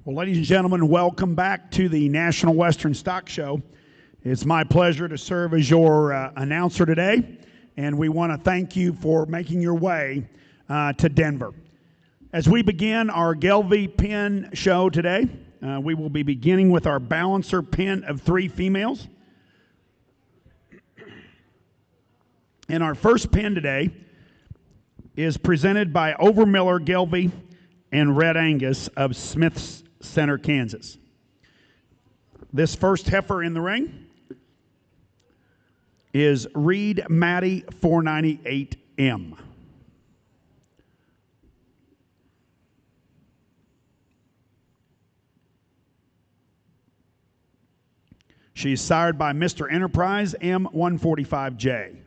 Well, ladies and gentlemen, welcome back to the National Western Stock Show. It's my pleasure to serve as your announcer today, and we want to thank you for making your way to Denver. As we begin our Gelbvieh pin show today, we will be beginning with our balancer pin of 3 females. And our first pin today is presented by Overmiller Gelbvieh and Red Angus of Smith's Center, Kansas. This first heifer in the ring is Reed Maddie 498M. She's sired by Mr. Enterprise M145J.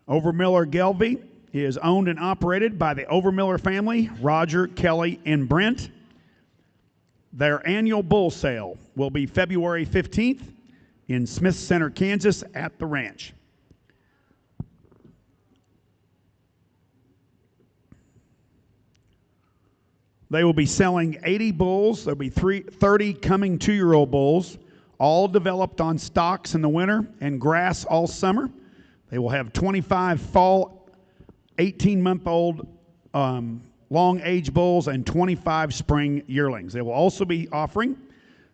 Overmiller Gelbvieh is owned and operated by the Overmiller family, Roger, Kelly, and Brent. Their annual bull sale will be February 15th in Smith Center, Kansas at the ranch. They will be selling 80 bulls. There'll be 30 coming 2-year-old bulls, all developed on stocks in the winter and grass all summer. They will have 25 fall 18-month-old long-age bulls and 25 spring yearlings. They will also be offering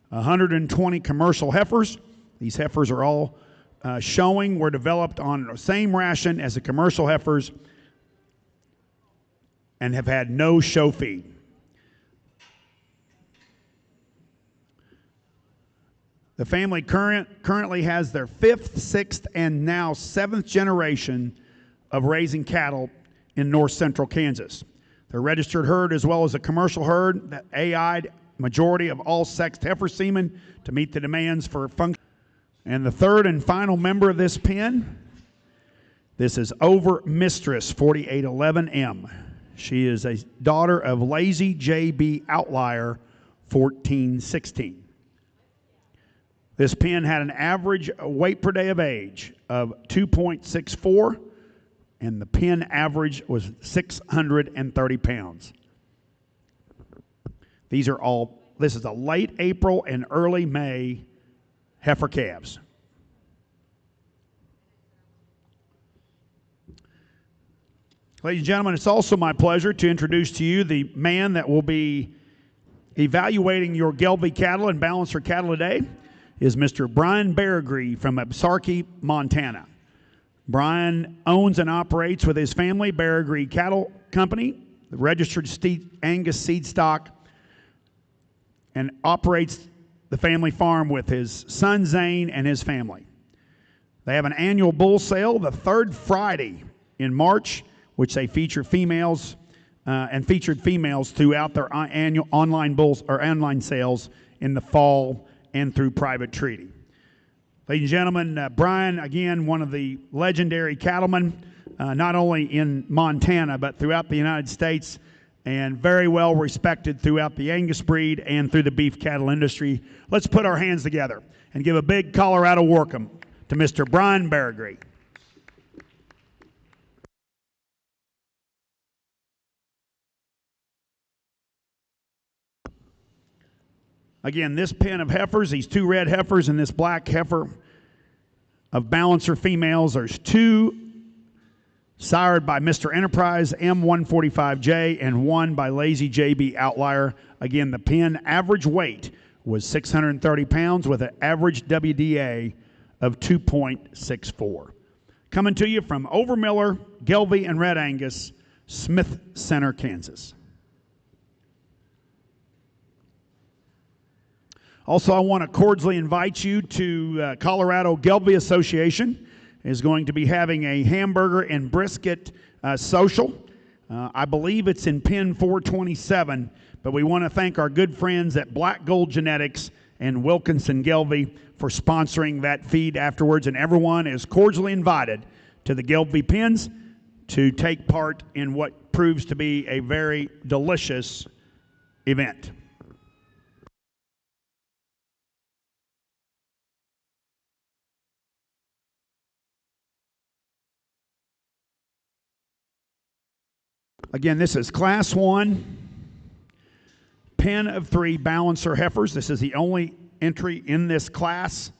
120 commercial heifers. These heifers are all showing were developed on the same ration as the commercial heifers and have had no show feed. The family currently has their 5th, 6th, and now 7th generation of raising cattle in north central Kansas. Their registered herd as well as a commercial herd that AI'd majority of all sexed heifer semen to meet the demands for function. And the third and final member of this pen, this is Over Mistress 4811M. She is a daughter of Lazy JB Outlier 1416. This pen had an average weight per day of age of 2.64, and the pen average was 630 pounds. This is a late April and early May heifer calves. Ladies and gentlemen, it's also my pleasure to introduce to you the man that will be evaluating your Gelbvieh cattle and balancer cattle today. Is Mr. Brian Berrigree from Absarkey, Montana. Brian owns and operates with his family Berrigree Cattle Company, the registered Angus seed stock, and operates the family farm with his son Zane and his family. They have an annual bull sale the 3rd Friday in March, which they feature females and featured females throughout their annual online sales in the fall and through private treaty. Ladies and gentlemen, Brian, again, one of the legendary cattlemen, not only in Montana, but throughout the United States, and very well respected throughout the Angus breed and through the beef cattle industry. Let's put our hands together and give a big Colorado welcome to Mr. Brian Berrigree. Again, this pen of heifers, these 2 red heifers and this black heifer of balancer females, there's 2 sired by Mr. Enterprise M145J and 1 by Lazy JB Outlier. Again, the pen average weight was 630 pounds with an average WDA of 2.64. Coming to you from Overmiller, Gelbvieh, and Red Angus, Smith Center, Kansas. Also, I want to cordially invite you to Colorado Gelbvieh Association is going to be having a hamburger and brisket social. I believe it's in pin 427, but we want to thank our good friends at Black Gold Genetics and Wilkinson Gelbvieh for sponsoring that feed afterwards, and everyone is cordially invited to the Gelbvieh pins to take part in what proves to be a very delicious event. Again, this is Class 1, pen of 3 balancer heifers. This is the only entry in this class,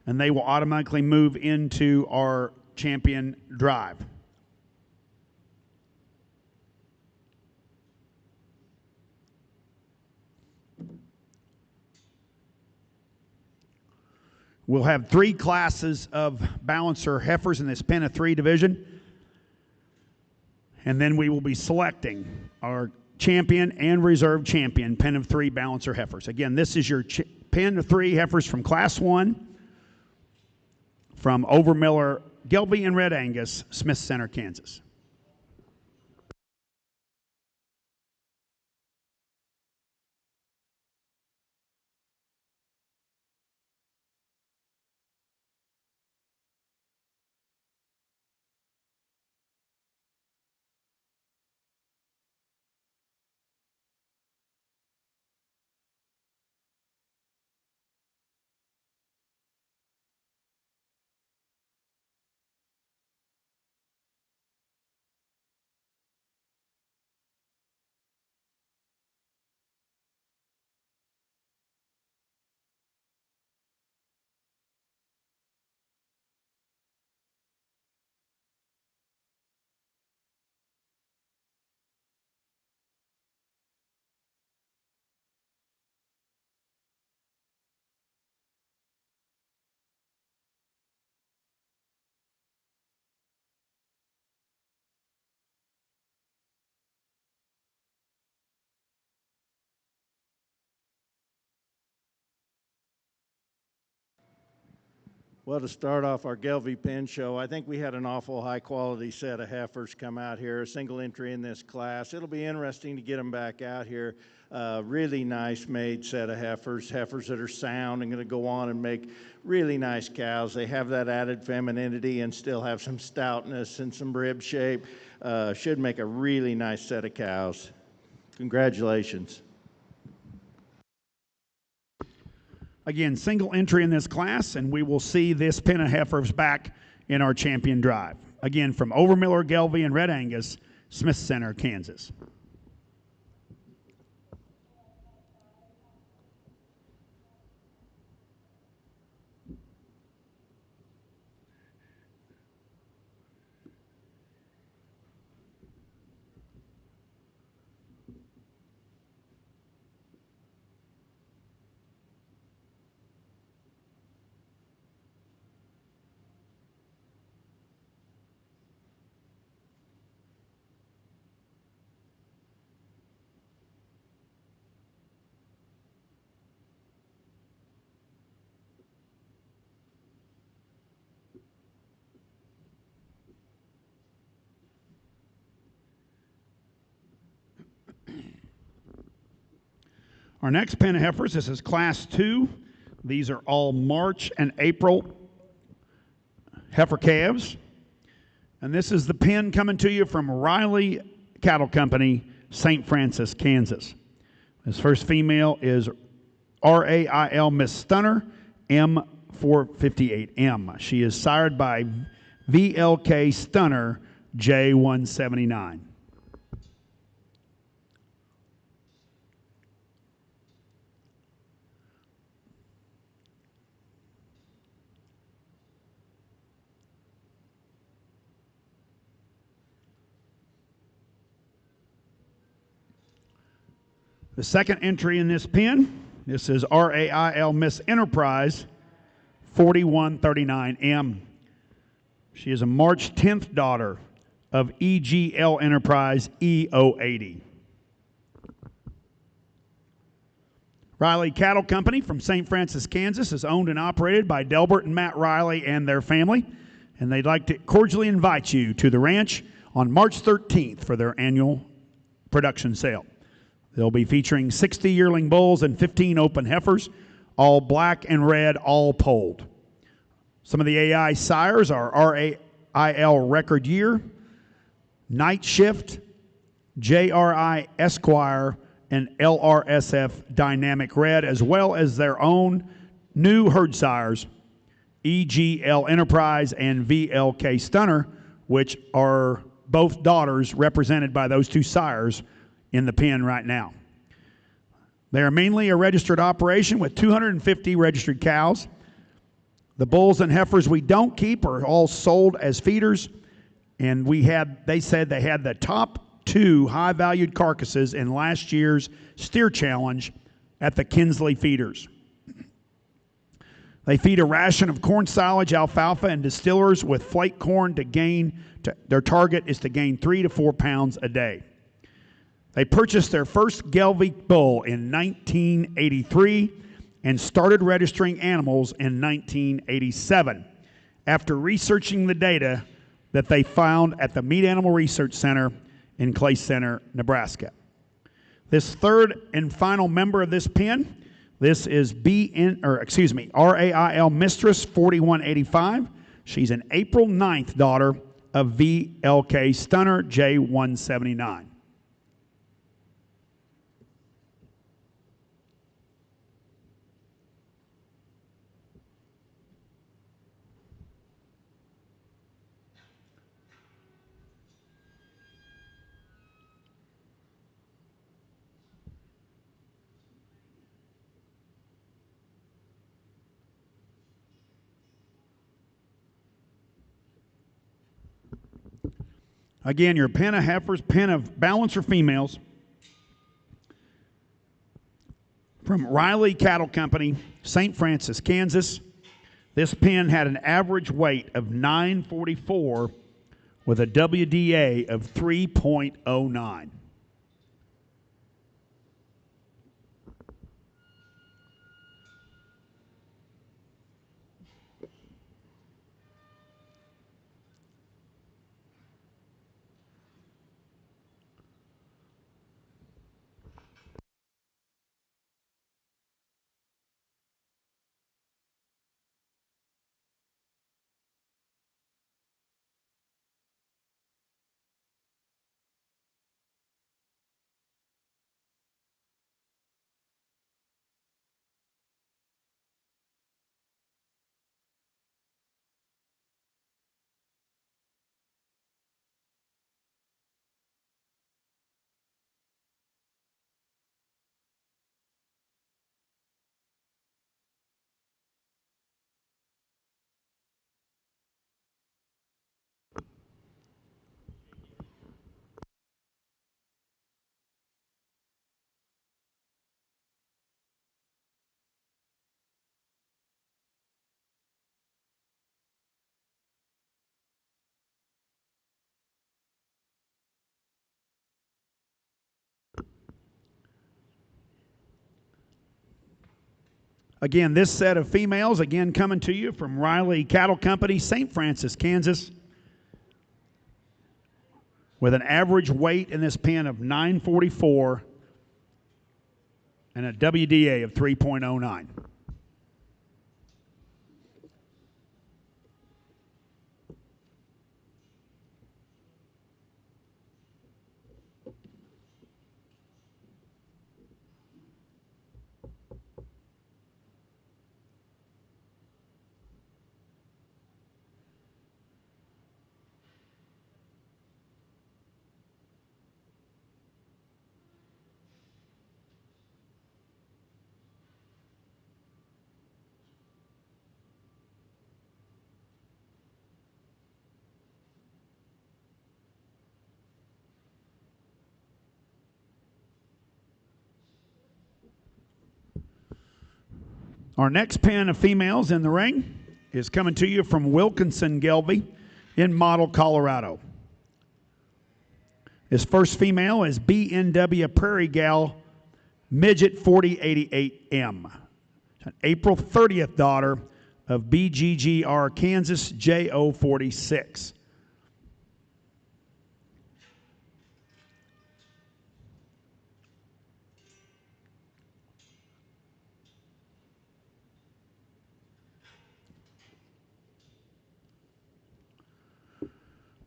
and they will automatically move into our champion drive. We'll have 3 classes of balancer heifers in this pen of 3 division. And then we will be selecting our champion and reserve champion pen of 3 balancer heifers. Again, this is your pen of 3 heifers from Class 1 from Overmiller, Gelbvieh, and Red Angus, Smith Center, Kansas. Well, to start off our Gelbvieh Pen Show, I think we had an awful high-quality set of heifers come out here, a single entry in this class. It'll be interesting to get them back out here. Really nice made set of heifers that are sound and going to go on and make really nice cows. They have that added femininity and still have some stoutness and some rib shape. Should make a really nice set of cows. Congratulations. Again, single entry in this class, and we will see this pen of heifers back in our champion drive. Again, from Overmiller, Gelbvieh, and Red Angus, Smith Center, Kansas. Our next pen of heifers, this is Class 2. These are all March and April heifer calves. And this is the pen coming to you from Riley Cattle Company, St. Francis, Kansas. This first female is RAIL Miss Stunner, M458M. She is sired by VLK Stunner, J179. The second entry in this pen, this is RAIL Miss Enterprise 4139M. She is a March 10th daughter of EGL Enterprise E080. Riley Cattle Company from St. Francis, Kansas is owned and operated by Delbert and Matt Riley and their family, and they'd like to cordially invite you to the ranch on March 13th for their annual production sale. They'll be featuring 60 yearling bulls and 15 open heifers, all black and red, all polled. Some of the AI sires are RAIL Record Year, Night Shift, JRI Esquire, and LRSF Dynamic Red, as well as their own new herd sires, EGL Enterprise and VLK Stunner, which are both daughters represented by those two sires in the pen right now. They are mainly a registered operation with 250 registered cows. The bulls and heifers we don't keep are all sold as feeders, and they said they had the top 2 high-valued carcasses in last year's steer challenge at the Kinsley feeders. They feed a ration of corn silage, alfalfa, and distillers with flake corn their target is to gain 3 to 4 pounds a day. They purchased their first Gelbvieh bull in 1983 and started registering animals in 1987 after researching the data that they found at the Meat Animal Research Center in Clay Center, Nebraska. This third and final member of this pen, this is RAIL Mistress 4185. She's an April 9th daughter of VLK Stunner J179. Again, your pen of heifers, pen of balancer females from Riley Cattle Company, St. Francis, Kansas. This pen had an average weight of 944 with a WDA of 3.09. Again, this set of females, again coming to you from Riley Cattle Company, St. Francis, Kansas, with an average weight in this pen of 944 and a WDA of 3.09. Our next pen of females in the ring is coming to you from Wilkinson Gelbvieh in Model, Colorado. This first female is BNW Prairie Gal Midget 4088M, an April 30th daughter of BGGR Kansas JO46.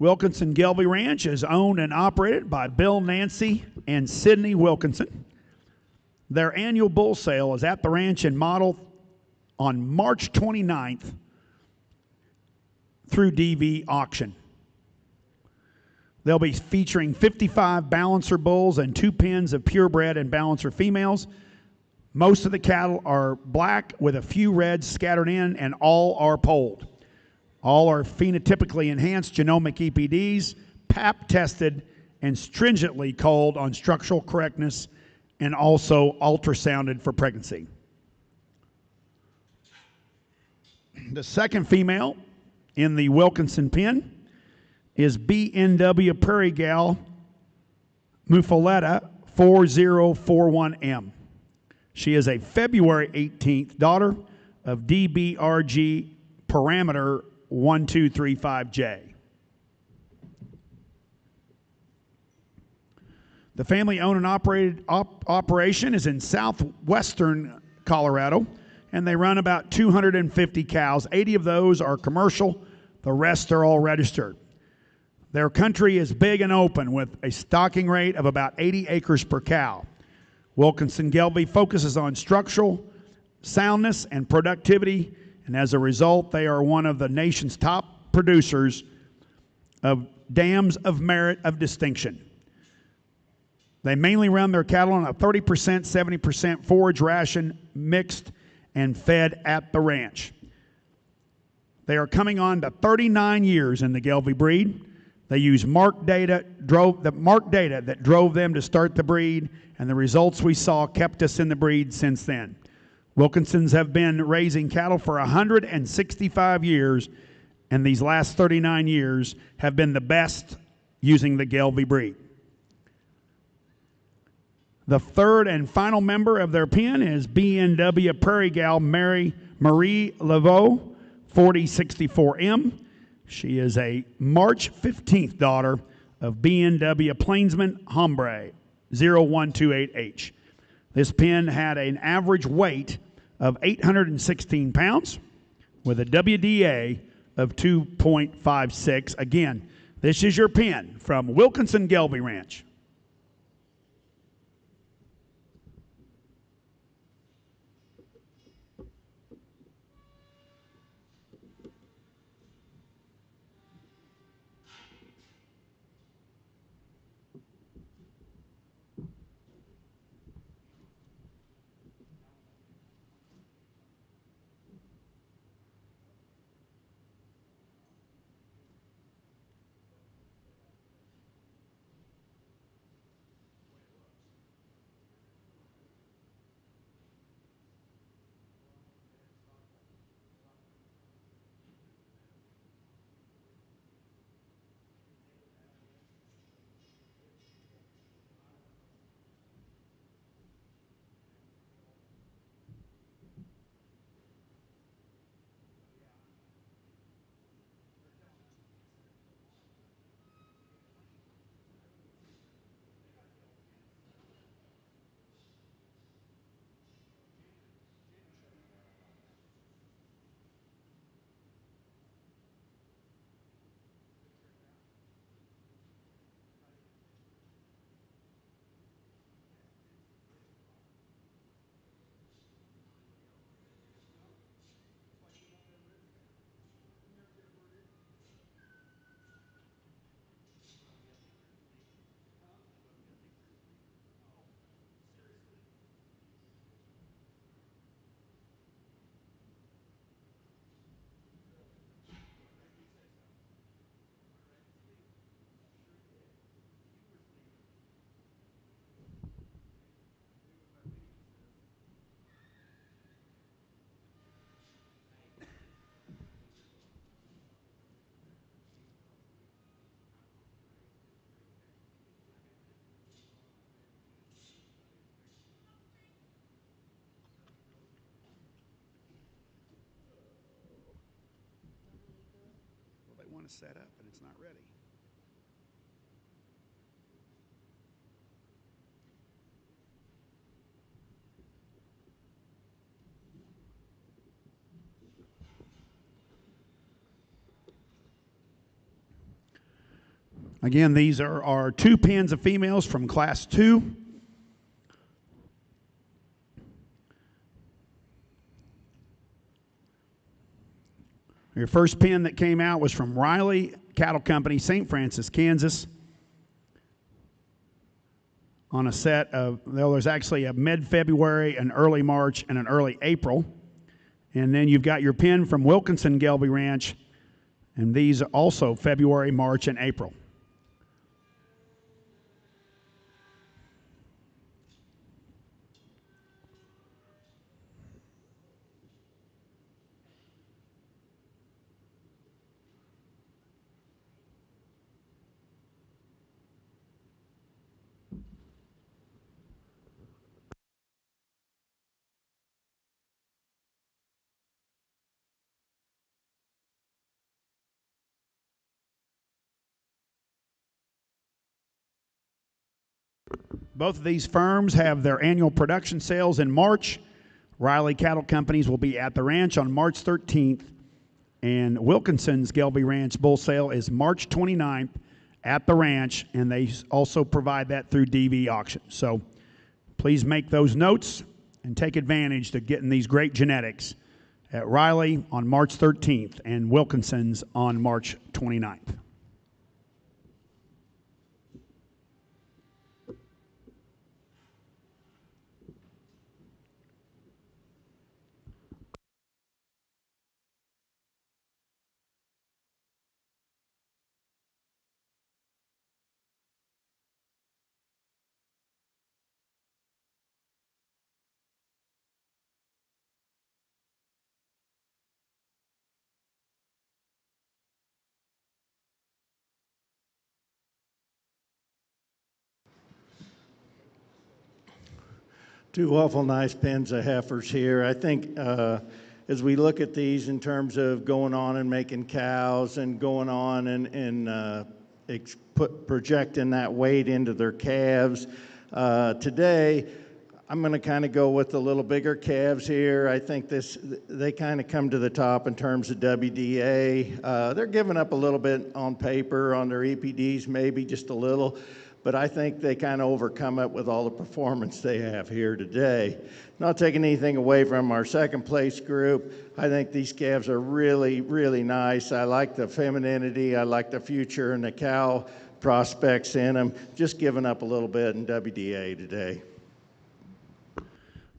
Wilkinson Gelbvieh Ranch is owned and operated by Bill Nancy and Sidney Wilkinson. Their annual bull sale is at the ranch in Model on March 29th through DV auction. They'll be featuring 55 balancer bulls and 2 pens of purebred and balancer females. Most of the cattle are black with a few reds scattered in, and all are polled. All are phenotypically enhanced genomic EPDs, PAP tested, and stringently culled on structural correctness, and also ultrasounded for pregnancy. The second female in the Wilkinson pen is BNW Prairie Gal Muffaletta 4041M. She is a February 18th daughter of DBRG parameter 1235J. The family-owned and operated operation is in southwestern Colorado, and they run about 250 cows. 80 of those are commercial. The rest are all registered. Their country is big and open with a stocking rate of about 80 acres per cow. Wilkinson Gelbvieh focuses on structural soundness and productivity, and as a result, they are one of the nation's top producers of dams of merit of distinction. They mainly run their cattle on a 30%, 70% forage ration mixed and fed at the ranch. They are coming on to 39 years in the Gelbvieh breed. They use marked data that drove them to start the breed, and the results we saw kept us in the breed since then. Wilkinsons have been raising cattle for 165 years, and these last 39 years have been the best using the Gelbvieh breed. The third and final member of their pen is BNW Prairie Gal Marie Laveau 4064M. She is a March 15th daughter of BNW Plainsman Hombre 0128H. This pen had an average weight of 816 pounds with a WDA of 2.56. Again, this is your pen from Wilkinson Gelbvieh Ranch. They want to set up, but it's not ready. Again, these are our 2 pens of females from Class 2. Your first pen that came out was from Riley Cattle Company, St. Francis, Kansas. on a set of, well, there's actually a mid-February, an early March, and an early April. And then you've got your pin from Wilkinson Gelbvieh Ranch, and these are also February, March, and April. Both of these firms have their annual production sales in March. Riley Cattle Companies will be at the ranch on March 13th, and Wilkinson's Gelbvieh Ranch bull sale is March 29th at the ranch, and they also provide that through DV auction. So please make those notes and take advantage to getting these great genetics at Riley on March 13th and Wilkinson's on March 29th. Two awful nice pens of heifers here. I think as we look at these in terms of going on and making cows and going on and projecting that weight into their calves, today I'm going to kind of go with the little bigger calves here. I think they kind of come to the top in terms of WDA. They're giving up a little bit on paper on their EPDs, maybe just a little. But I think they kind of overcome it with all the performance they have here today. Not taking anything away from our second place group, I think these calves are really, really nice. I like the femininity, I like the future and the cow prospects in them. Just giving up a little bit in WDA today.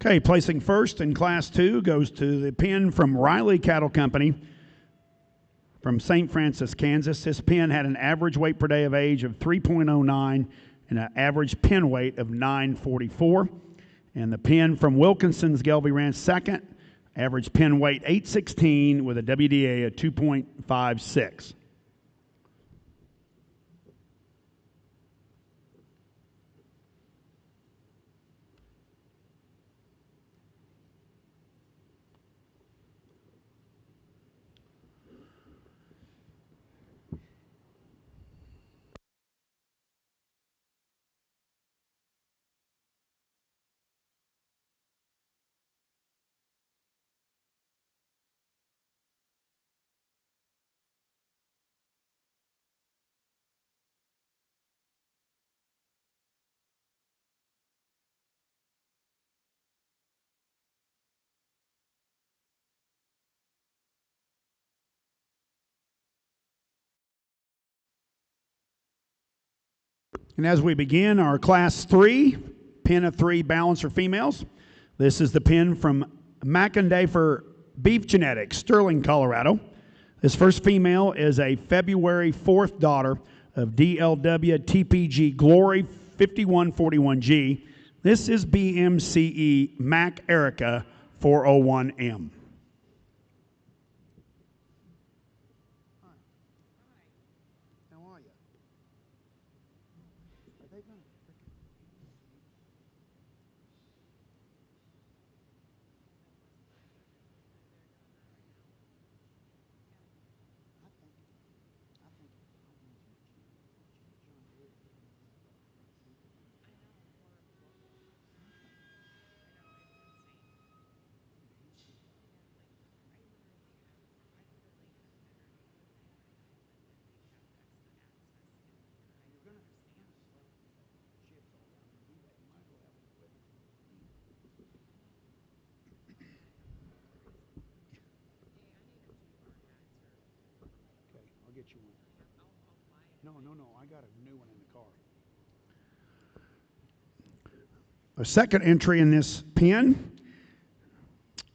Okay, placing first in Class 2 goes to the pin from Riley Cattle Company from St. Francis, Kansas. This pin had an average weight per day of age of 3.09 and an average pin weight of 944. And the pin from Wilkinson's Gelbvieh Ranch second, average pin weight 816 with a WDA of 2.56. And as we begin our Class 3, pin of 3 balancer females, this is the pin from McIndafer Beef Genetics, Sterling, Colorado. This first female is a February 4th daughter of DLW TPG Glory 5141G. This is BMCE Mac Erica 401M. Get you one. No, I got a new one in the car. A second entry in this pen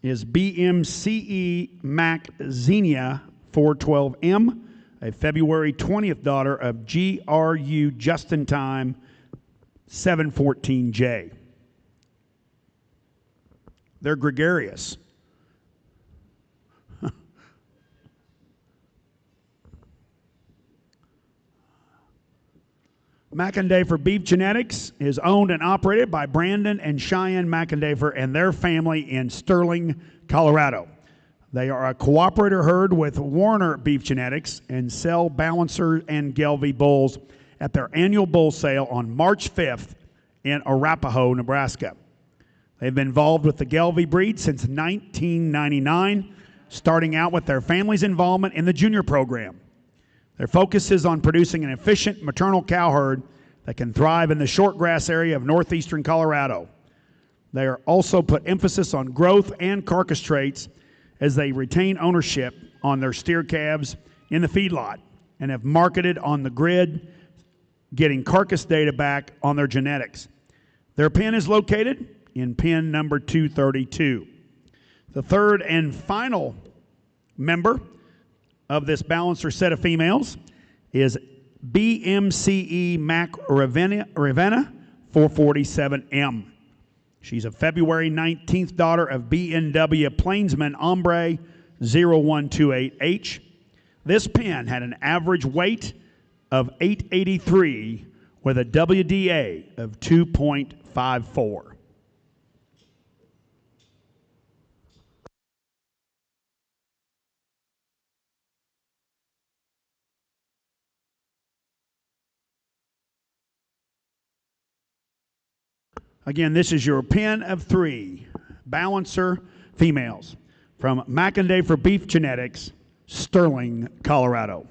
is BMCE Mac Xenia 412M, a February 20th daughter of GRU Just in Time 714J. They're gregarious. McIndafer Beef Genetics is owned and operated by Brandon and Cheyenne McIndafer and their family in Sterling, Colorado. They are a cooperator herd with Warner Beef Genetics and sell Balancer and Gelbvieh bulls at their annual bull sale on March 5th in Arapahoe, Nebraska. They've been involved with the Gelbvieh breed since 1999, starting out with their family's involvement in the junior program. Their focus is on producing an efficient maternal cow herd that can thrive in the short grass area of northeastern Colorado. They are also put emphasis on growth and carcass traits as they retain ownership on their steer calves in the feedlot and have marketed on the grid, getting carcass data back on their genetics. Their pen is located in pen number 232. The third and final member of this balancer set of females is BMCE Mac Ravenna 447M. She's a February 19th daughter of BNW Plainsman Ombre 0128H. This pen had an average weight of 883 with a WDA of 2.54. Again, this is your pen of 3 balancer females from McIndafer Beef Genetics, Sterling, Colorado.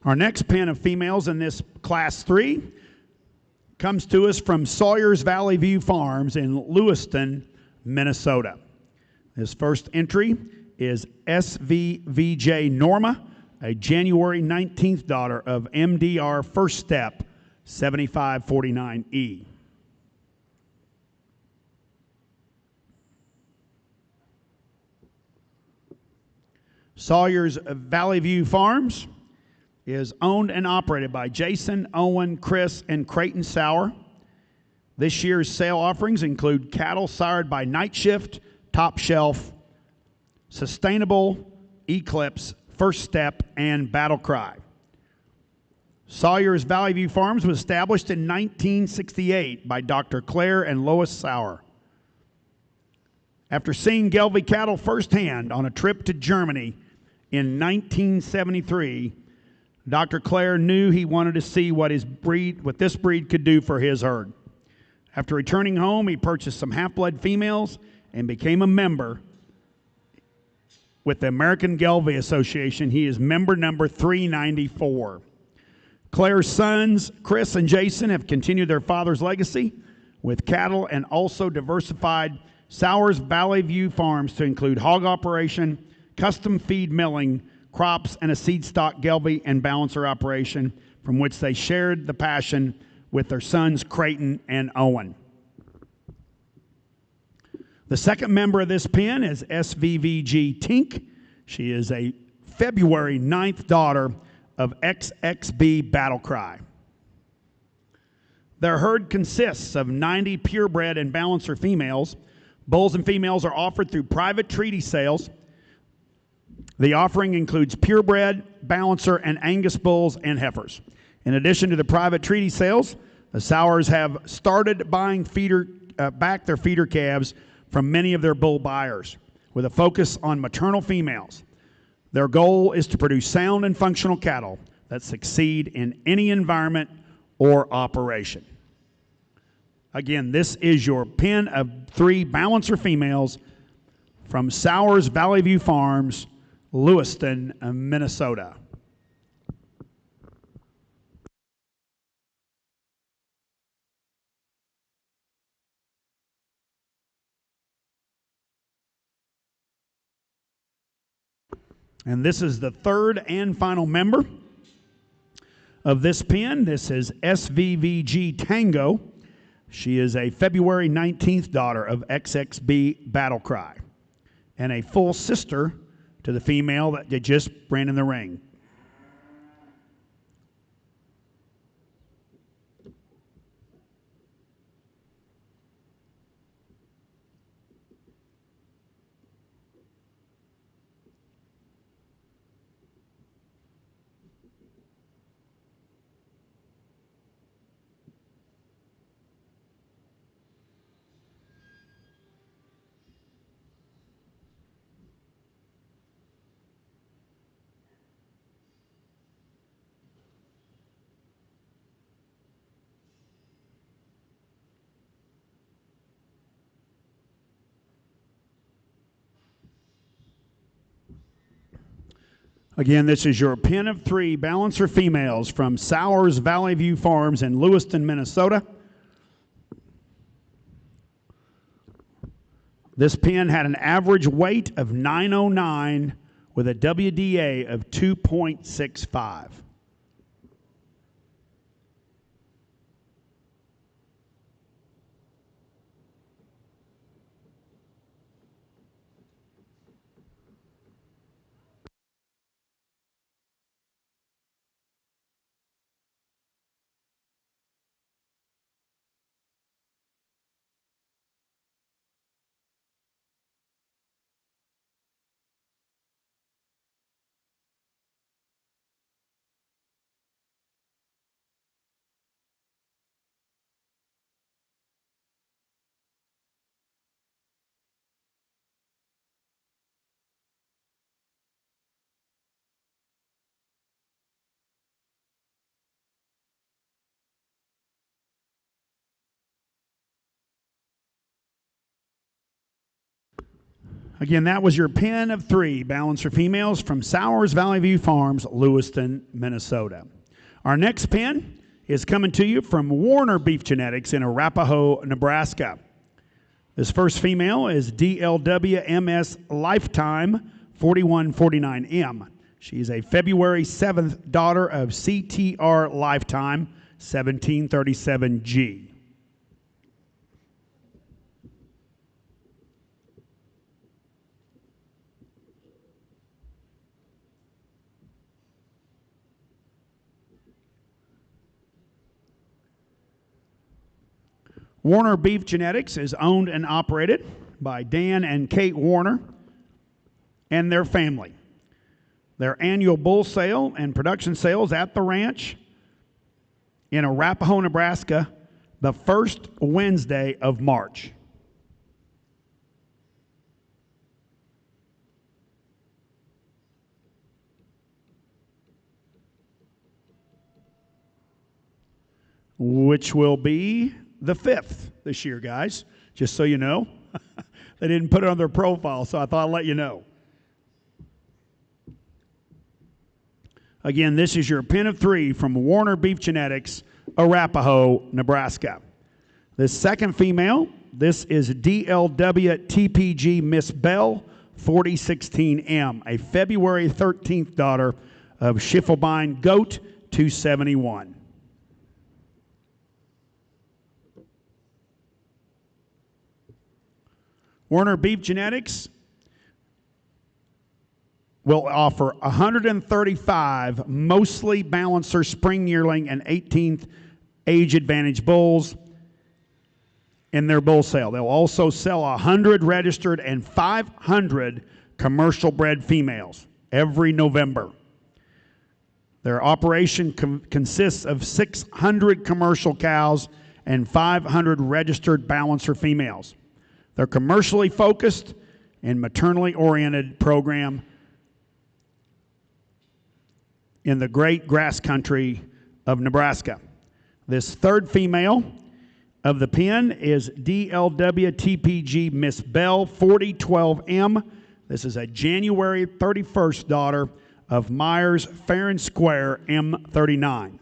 Our next pen of females in this Class 3 comes to us from Sawyer's Valley View Farms in Lewiston, Minnesota. This first entry is SVVJ Norma, a January 19th daughter of MDR First Step 7549E. Sawyer's Valley View Farms is owned and operated by Jason, Owen, Chris, and Creighton Sauer. This year's sale offerings include cattle sired by Night Shift, Top Shelf, Sustainable, Eclipse, First Step, and Battle Cry. Sawyer's Valley View Farms was established in 1968 by Dr. Claire and Lois Sauer. After seeing Gelbvieh cattle firsthand on a trip to Germany in 1973, Dr. Claire knew he wanted to see what this breed could do for his herd. After returning home, he purchased some half-blood females and became a member with the American Gelbvieh Association. He is member number 394. Claire's sons, Chris and Jason, have continued their father's legacy with cattle and also diversified Sawyer's Valley View Farms to include hog operation, custom feed milling, crops, and a seed stock Gelbvieh and balancer operation from which they shared the passion with their sons Creighton and Owen. The second member of this pen is SVVG Tink. She is a February 9th daughter of XXB Battle Cry. Their herd consists of 90 purebred and balancer females. Bulls and females are offered through private treaty sales. The offering includes purebred, balancer, and Angus bulls and heifers. In addition to the private treaty sales, the Sawyers have started buying back their feeder calves from many of their bull buyers, with a focus on maternal females. Their goal is to produce sound and functional cattle that succeed in any environment or operation. Again, this is your pen of 3 balancer females from Sowers Valley View Farms, Lewiston, Minnesota. And this is the 3rd and final member of this pen. This is SVVG Tango. She is a February 19th daughter of XXB Battle Cry and a full sister to the female that they just ran in the ring. Again, this is your pen of 3 balancer females from Sowers Valley View Farms in Lewiston, Minnesota. This pen had an average weight of 909 with a WDA of 2.65. Again, that was your pen of 3 balancer females from Sowers Valley View Farms, Lewiston, Minnesota. Our next pen is coming to you from Warner Beef Genetics in Arapahoe, Nebraska. This first female is DLW-MS Lifetime 4149M. She's a February 7th daughter of CTR Lifetime 1737G. Warner Beef Genetics is owned and operated by Dan and Kate Warner and their family. Their annual bull sale and production sales at the ranch in Arapahoe, Nebraska, the first Wednesday of March. Which will be the 5th this year, guys, just so you know. They didn't put it on their profile, so I thought I'd let you know. Again, this is your pen of 3 from Warner Beef Genetics, Arapahoe, Nebraska. This second female, this is DLW TPG Miss Bell 4016M, a February 13th daughter of Schiffelbein Goat 271. Warner Beef Genetics will offer 135 mostly balancer spring yearling and 18th age advantage bulls in their bull sale. They'll also sell 100 registered and 500 commercial bred females every November. Their operation consists of 600 commercial cows and 500 registered balancer females. They're commercially focused and maternally oriented program in the great grass country of Nebraska. This third female of the pen is DLW TPG Miss Bell 4012M. This is a January 31st daughter of Myers Fair and Square M39.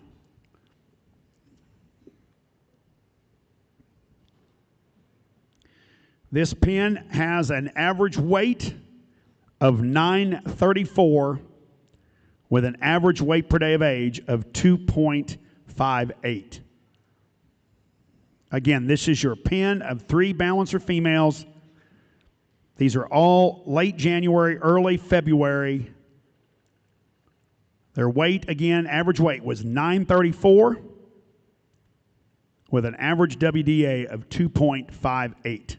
This pen has an average weight of 934 with an average weight per day of age of 2.58. Again, this is your pen of 3 balancer females. These are all late January, early February. Their weight, again, average weight was 934 with an average WDA of 2.58.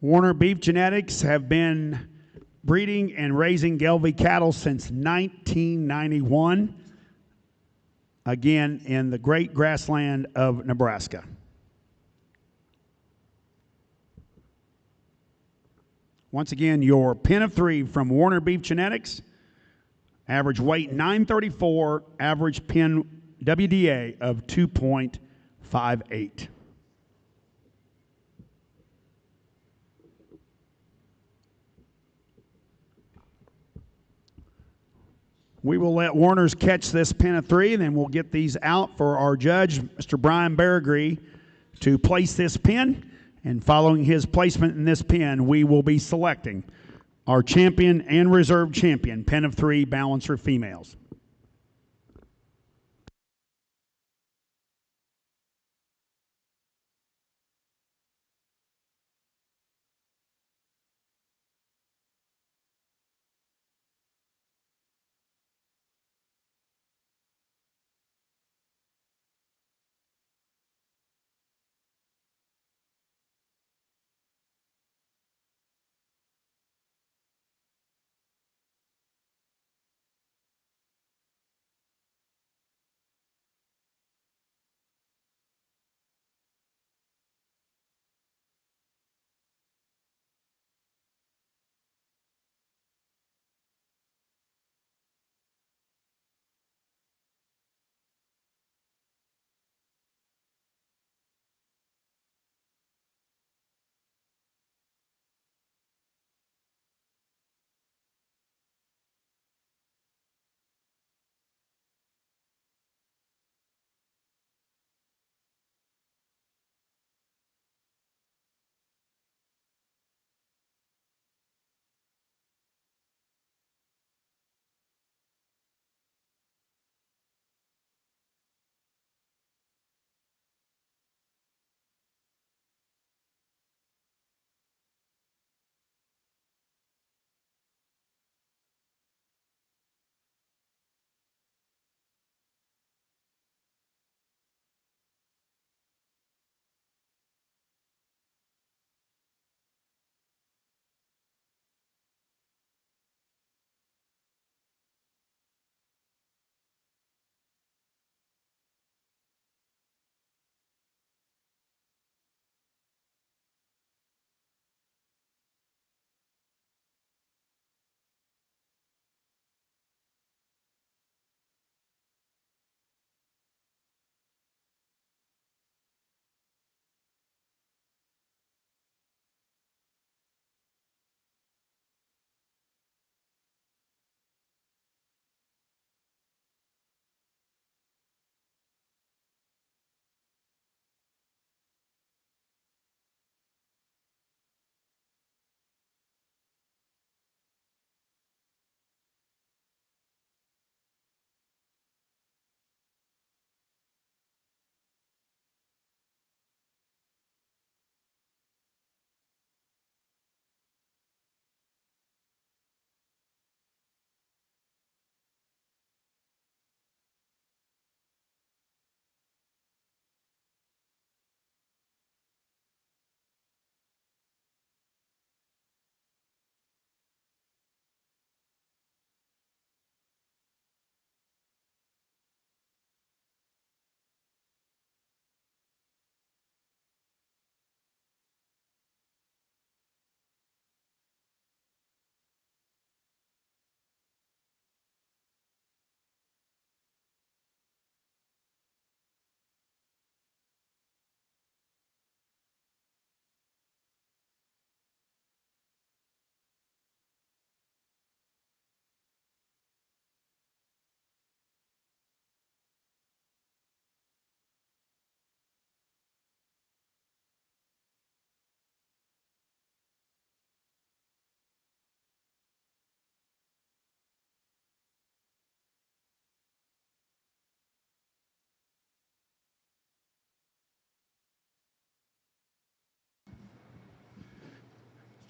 Warner Beef Genetics have been breeding and raising Gelbvieh cattle since 1991, again in the great grassland of Nebraska. Once again, your pen of 3 from Warner Beef Genetics, average weight 934, average pen WDA of 2.58. We will let Warners catch this pen of 3, and then we'll get these out for our judge, Mr. Brian Berrigree, to place this pen. And following his placement in this pen, we will be selecting our champion and reserve champion, pen of 3 balancer females.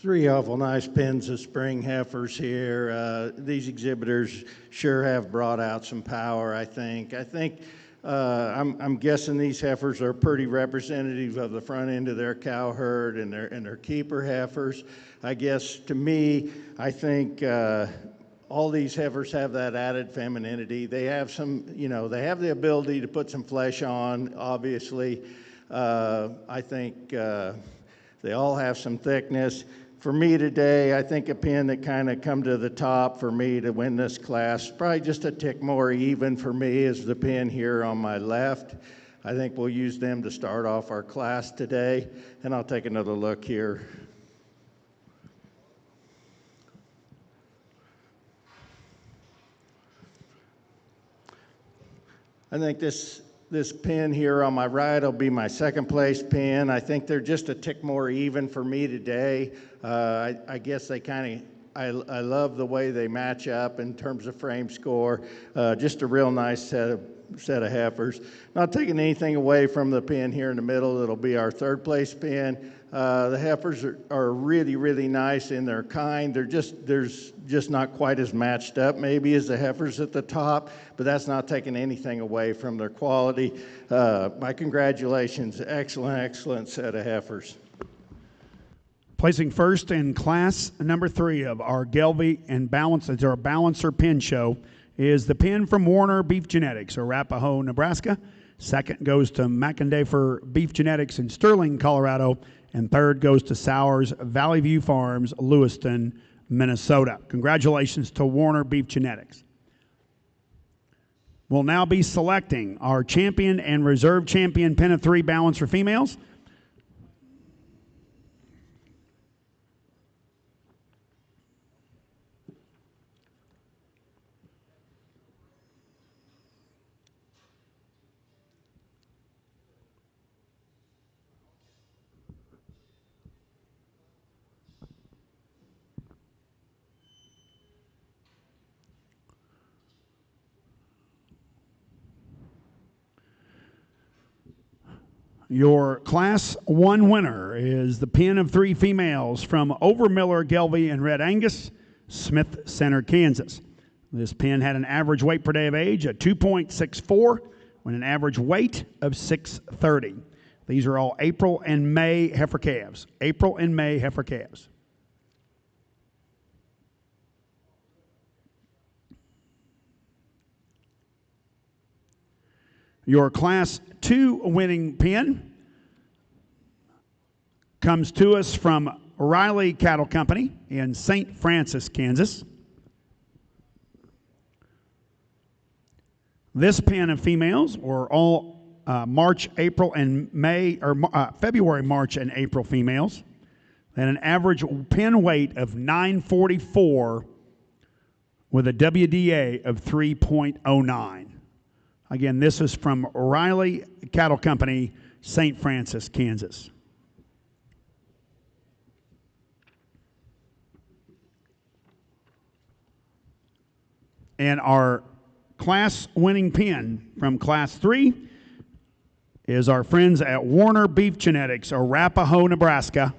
Three awful nice pens of spring heifers here. These exhibitors sure have brought out some power, I think. I'm guessing these heifers are pretty representative of the front end of their cow herd and their keeper heifers. I guess to me, I think all these heifers have that added femininity. They have some, they have the ability to put some flesh on, obviously. I think they all have some thickness. For me today, I think a pin that kind of come to the top for me to win this class, probably just a tick more even for me, is the pin here on my left. I think we'll use them to start off our class today, and I'll take another look here. I think this pin here on my right will be my second place pin. I think they're just a tick more even for me today. I guess they I love the way they match up in terms of frame score. Just a real nice set of heifers. Not taking anything away from the pin here in the middle. It'll be our third place pin. The heifers are really, really nice in their kind. There's just not quite as matched up maybe as the heifers at the top, but that's not taking anything away from their quality. My congratulations. Excellent set of heifers. Placing first in class number 3 of our Gelbvieh and our Balancer Pin Show is the pin from Warner Beef Genetics, Arapahoe, Nebraska. Second goes to McIndafer Beef Genetics in Sterling, Colorado. And third goes to Sowers Valley View Farms, Lewiston, Minnesota. Congratulations to Warner Beef Genetics. We'll now be selecting our champion and reserve champion pin of 3 balancer females. Your Class 1 winner is the pin of 3 females from Overmiller, Gelbvieh, and Red Angus, Smith Center, Kansas. This pin had an average weight per day of age of 2.64 with an average weight of 630. These are all April and May heifer calves. April and May heifer calves. Your Class 2 winning pin comes to us from Riley Cattle Company in St. Francis, Kansas. This pin of females were all March, April, and May, or February, March, and April females. And an average pin weight of 944 with a WDA of 3.09. Again, this is from Riley Cattle Company, St. Francis, Kansas. And our class winning pin from Class 3 is our friends at Warner Beef Genetics, Arapahoe, Nebraska.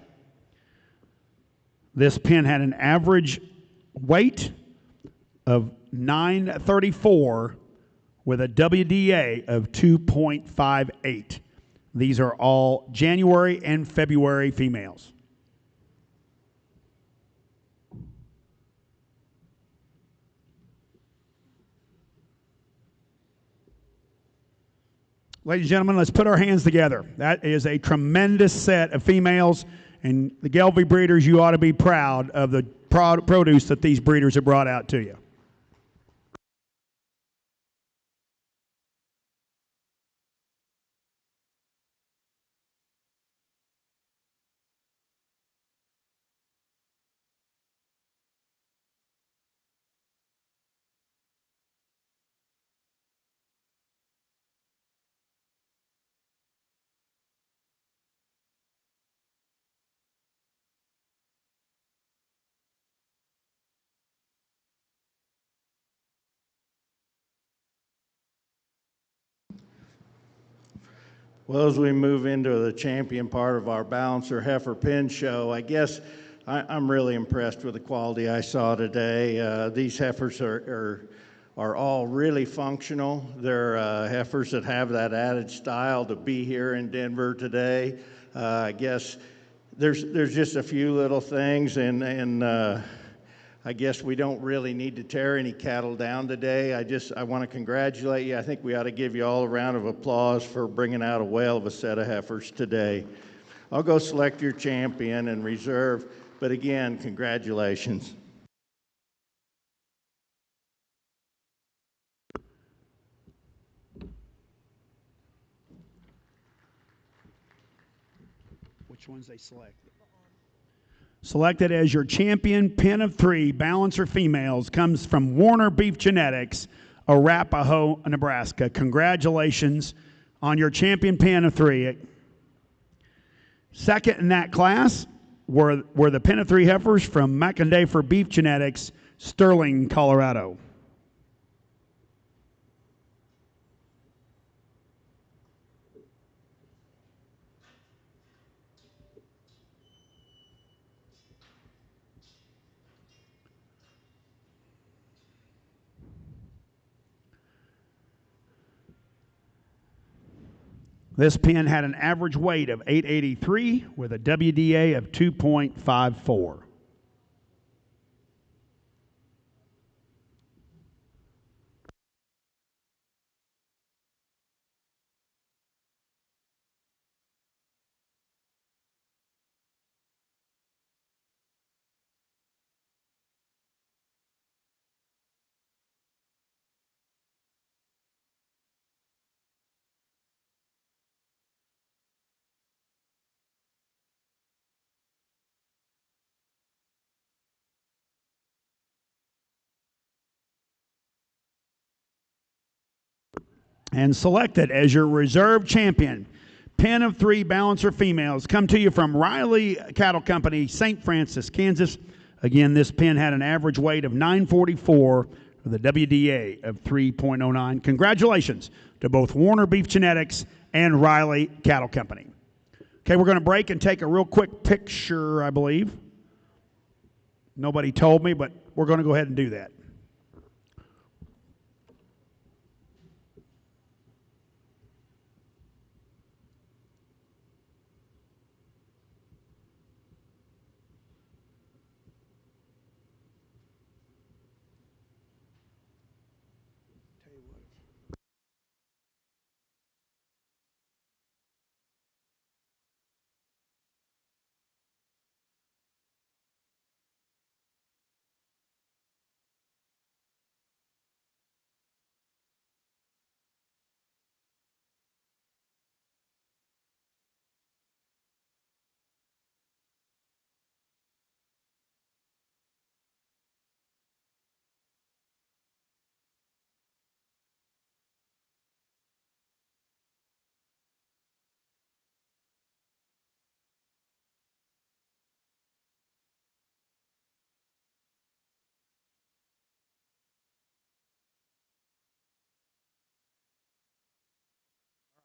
This pin had an average weight of 934 with a WDA of 2.58. These are all January and February females. Ladies and gentlemen, let's put our hands together. That is a tremendous set of females, and the Gelbvieh breeders, you ought to be proud of the produce that these breeders have brought out to you. Well, as we move into the champion part of our Balancer Heifer Pin Show, I guess I'm really impressed with the quality I saw today. These heifers are all really functional. They're heifers that have that added style to be here in Denver today. I guess there's just a few little things, and I guess we don't really need to tear any cattle down today. I want to congratulate you. I think we ought to give you all a round of applause for bringing out a whale of a set of heifers today. I'll go select your champion and reserve, but again, congratulations. Which ones they select? Selected as your champion pen of 3 balancer females comes from Warner Beef Genetics, Arapahoe, Nebraska. Congratulations on your champion pen of 3. Second in that class were the pen of 3 heifers from McIndafer Beef Genetics, Sterling, Colorado. This pen had an average weight of 883 with a WDA of 2.54. And selected as your reserve champion, pen of 3 balancer females come to you from Riley Cattle Company, St. Francis, Kansas. Again, this pen had an average weight of 944 with a WDA of 3.09. Congratulations to both Warner Beef Genetics and Riley Cattle Company. Okay, we're going to break and take a real quick picture, I believe. Nobody told me, but we're going to go ahead and do that.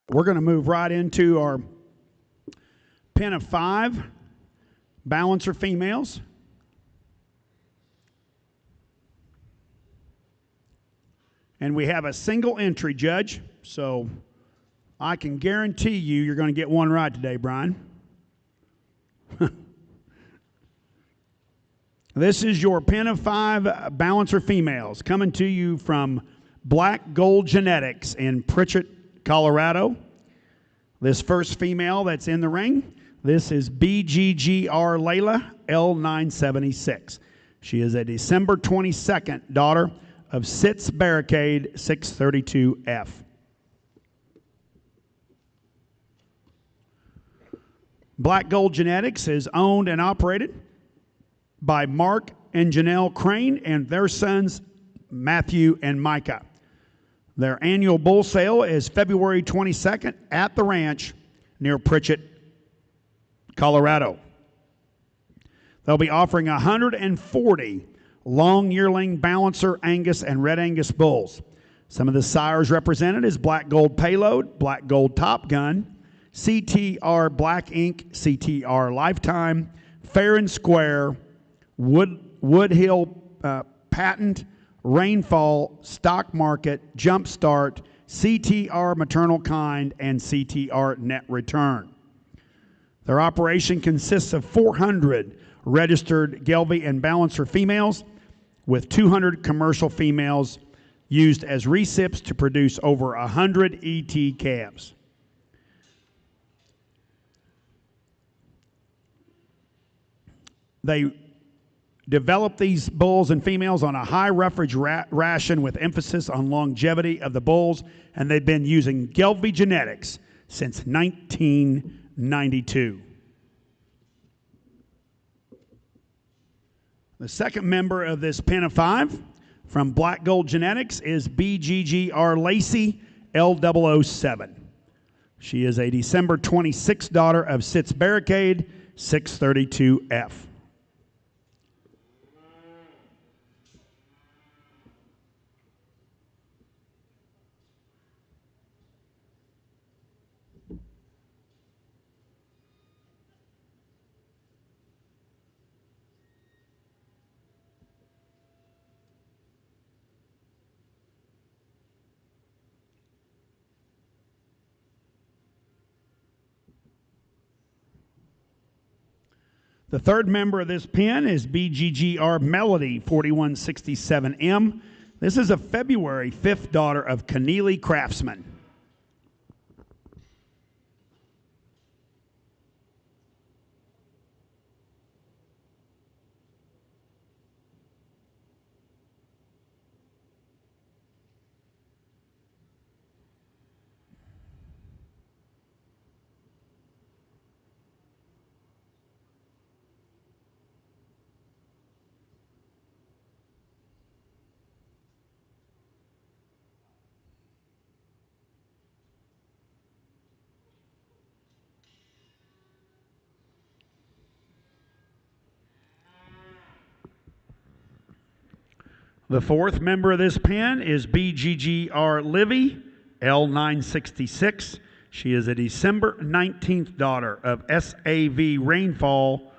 We're going to move right into our pen of 5 balancer females. And we have a single entry, Judge, so I can guarantee you're going to get one right today, Brian. This is your pen of 5 balancer females coming to you from Black Gold Genetics in Pritchett, Colorado. This first female that's in the ring, this is BGGR Layla L976. She is a December 22nd daughter of Sitz Barricade 632F. Black Gold Genetics is owned and operated by Mark and Janelle Crane and their sons Matthew and Micah. Their annual bull sale is February 22nd at the ranch near Pritchett, Colorado. They'll be offering 140 long yearling balancer Angus and Red Angus bulls. Some of the sires represented is Black Gold Payload, Black Gold Top Gun, CTR Black Ink, CTR Lifetime, fair and square, Wood Hill patent, rainfall, stock market, jump start, CTR maternal kind, and CTR net return. Their operation consists of 400 registered Gelbvieh and balancer females with 200 commercial females used as recips to produce over 100 ET calves. They develop these bulls and females on a high roughage ration with emphasis on longevity of the bulls, and they've been using Gelbvieh genetics since 1992. The second member of this pen of 5 from Black Gold Genetics is BGGR Lacey L007. She is a December 26 daughter of Sitz Barricade 632F. The third member of this pen is BGGR Melody 4167M. This is a February 5th daughter of Keneally Craftsman. The fourth member of this pen is BGGR Livy L966. She is a December 19th daughter of SAV Rainfall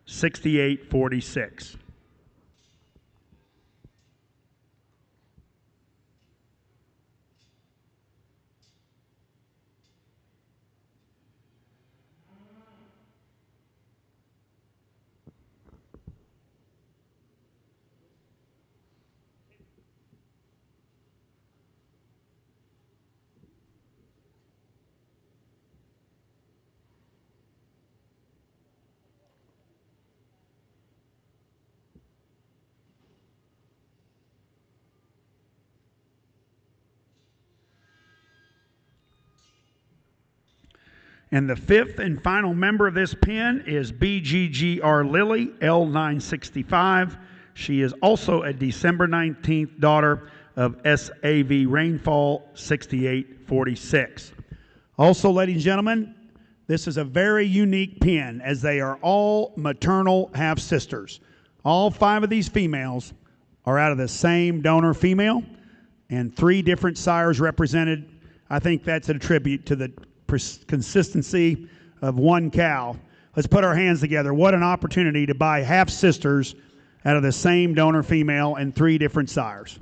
6846. And the fifth and final member of this pen is BGGR Lily L965. She is also a December 19th daughter of SAV Rainfall 6846. Also, ladies and gentlemen, this is a very unique pen as they are all maternal half-sisters. All 5 of these females are out of the same donor female and 3 different sires represented. I think that's a tribute to the consistency of one cow. Let's put our hands together. What an opportunity to buy half-sisters out of the same donor female and 3 different sires.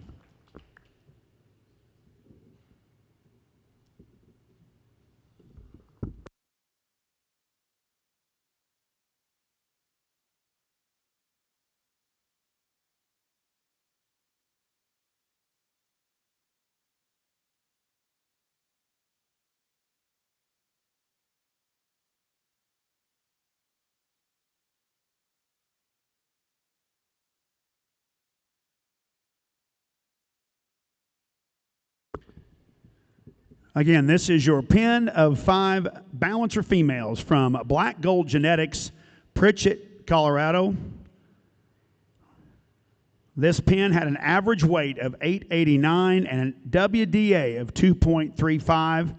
Again, this is your pen of 5 balancer females from Black Gold Genetics, Pritchett, Colorado. This pen had an average weight of 889 and a WDA of 2.35.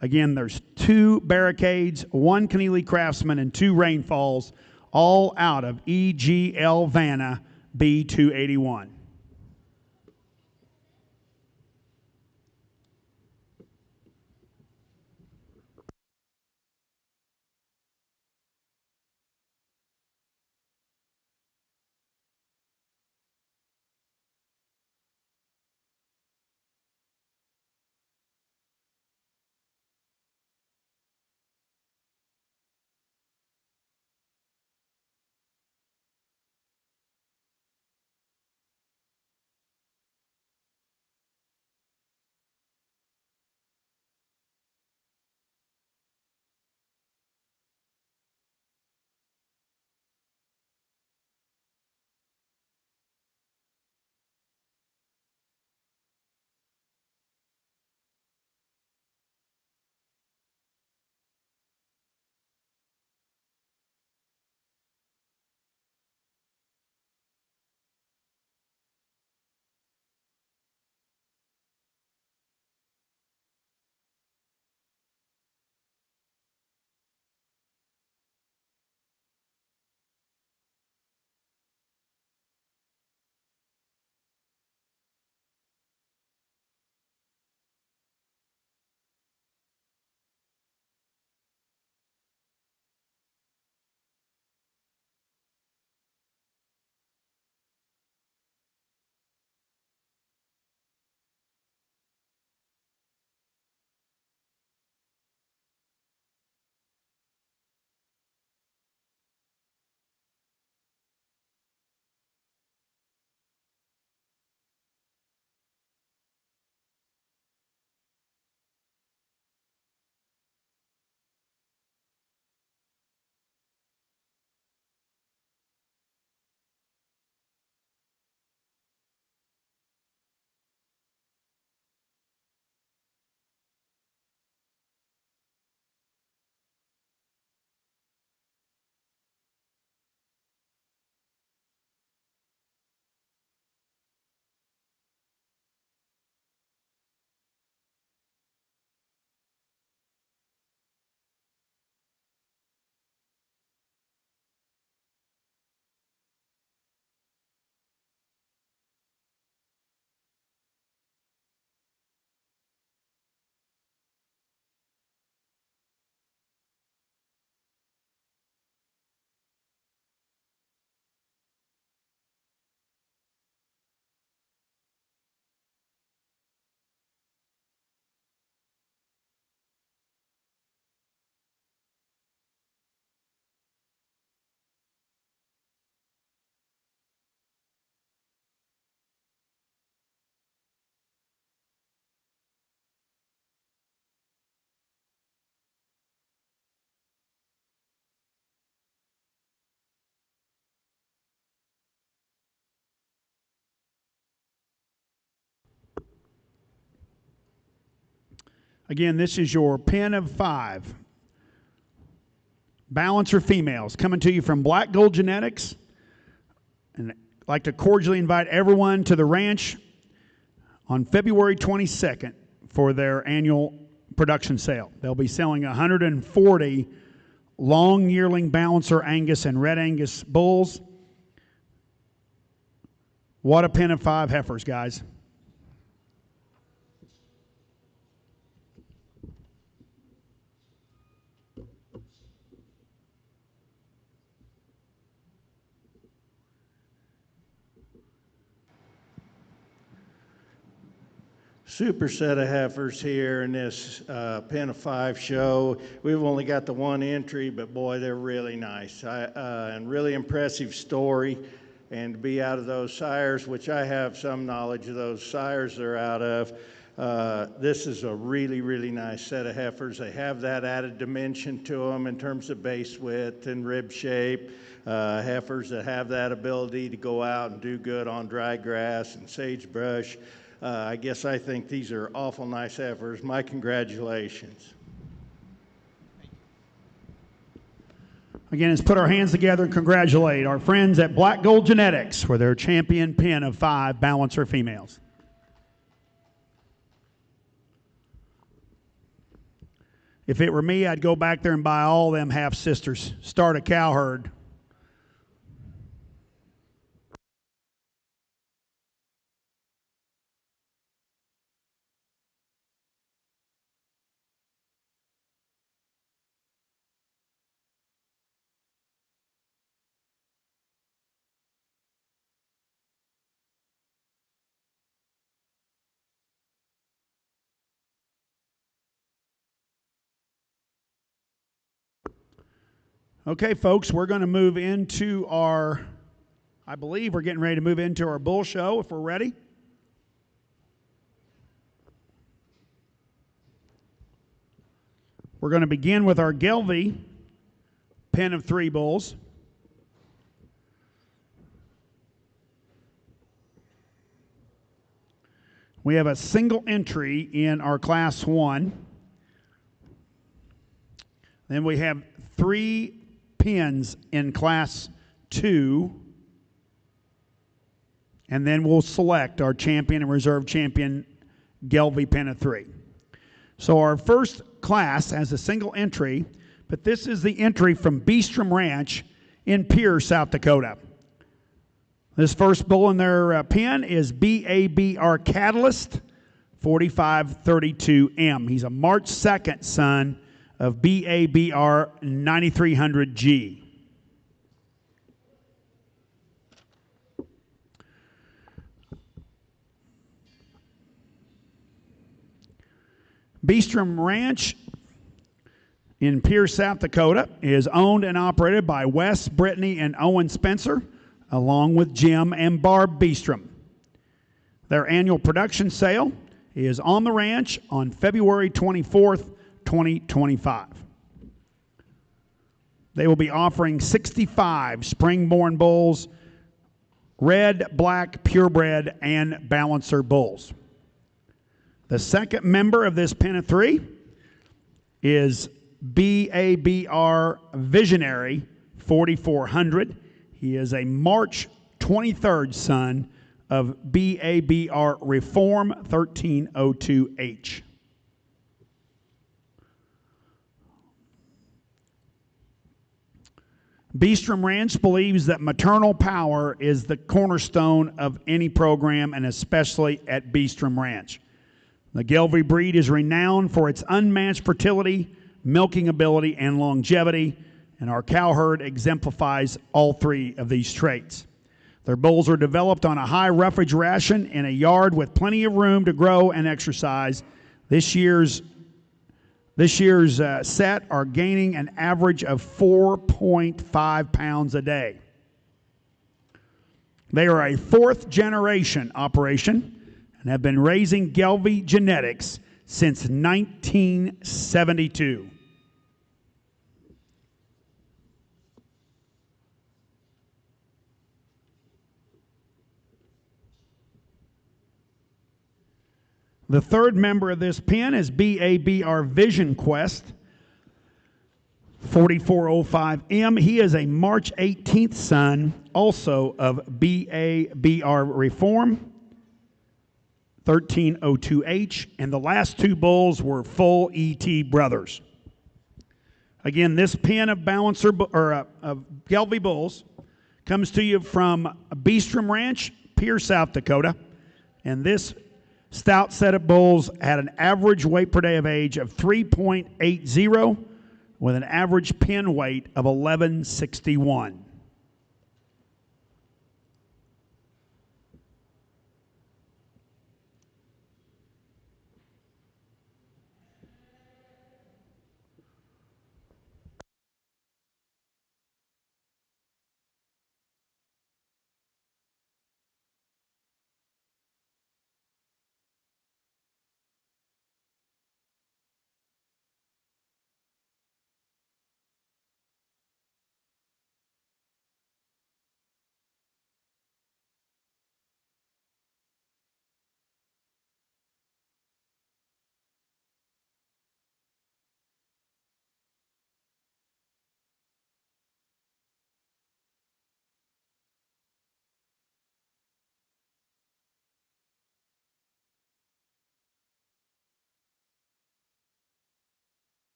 Again, there's 2 Barricades, 1 Keneally Craftsman, and 2 Rainfalls, all out of EGL Vanna B281. Again, this is your pen of 5. Balancer females coming to you from Black Gold Genetics. And I'd like to cordially invite everyone to the ranch on February 22nd for their annual production sale. They'll be selling 140 long yearling Balancer Angus and Red Angus bulls. What a pen of 5 heifers, guys. Super set of heifers here in this pen of 5 show. We've only got the one entry, but boy, they're really nice and really impressive story. And to be out of those sires, which I have some knowledge of those sires they're out of, this is a really, really nice set of heifers. They have that added dimension to them in terms of base width and rib shape. Heifers that have that ability to go out and do good on dry grass and sagebrush. I think these are awful nice heifers. My congratulations. Again, let's put our hands together and congratulate our friends at Black Gold Genetics for their champion pen of 5 Balancer females. If it were me, I'd go back there and buy all them half-sisters, start a cow herd. Okay, folks, we're going to move into I believe we're getting ready to move into our bull show if we're ready. We're going to begin with our Gelbvieh pen of 3 bulls. We have a single entry in our Class 1. Then we have 3 pens in Class 2. And then we'll select our champion and reserve champion Gelbvieh pen of 3. So our first class has a single entry, but this is the entry from Beestrom Ranch in Pierre, South Dakota. This first bull in their pen is BABR Catalyst 4532M. He's a March 2nd son of BABR 9300G. Beestrom Ranch in Pierre, South Dakota is owned and operated by Wes, Brittany, and Owen Spencer, along with Jim and Barb Beestrom. Their annual production sale is on the ranch on February 24th, 2025. They will be offering 65 spring-born bulls, red, black, purebred, and balancer bulls. The second member of this pen of 3 is BABR Visionary 4400. He is a March 23rd son of BABR Reform 1302H. Beestrom Ranch believes that maternal power is the cornerstone of any program, and especially at Beestrom Ranch. The Gelbvieh breed is renowned for its unmatched fertility, milking ability, and longevity, and our cow herd exemplifies all 3 of these traits. Their bulls are developed on a high roughage ration in a yard with plenty of room to grow and exercise. This year's set are gaining an average of 4.5 pounds a day. They are a 4th generation operation and have been raising Gelbvieh genetics since 1972. The third member of this pen is BABR Vision Quest, 4405M. He is a March 18th son, also of BABR Reform, 1302H, and the last two bulls were full ET brothers. Again, this pen of of Gelbvieh bulls comes to you from Beestrom Ranch, Pierre, South Dakota, and this stout set of bulls had an average weight per day of age of 3.80 with an average pen weight of 1161.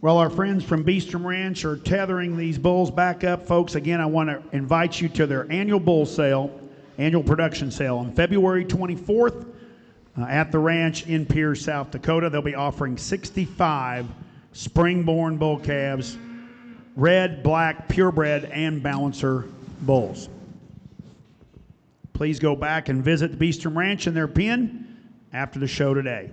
While our friends from Beestrom Ranch are tethering these bulls back up, folks, again, I want to invite you to their annual bull sale, annual production sale on February 24th at the ranch in Pierre, South Dakota. They'll be offering 65 spring-born bull calves, red, black, purebred, and balancer bulls. Please go back and visit the Beestrom Ranch and their pen after the show today.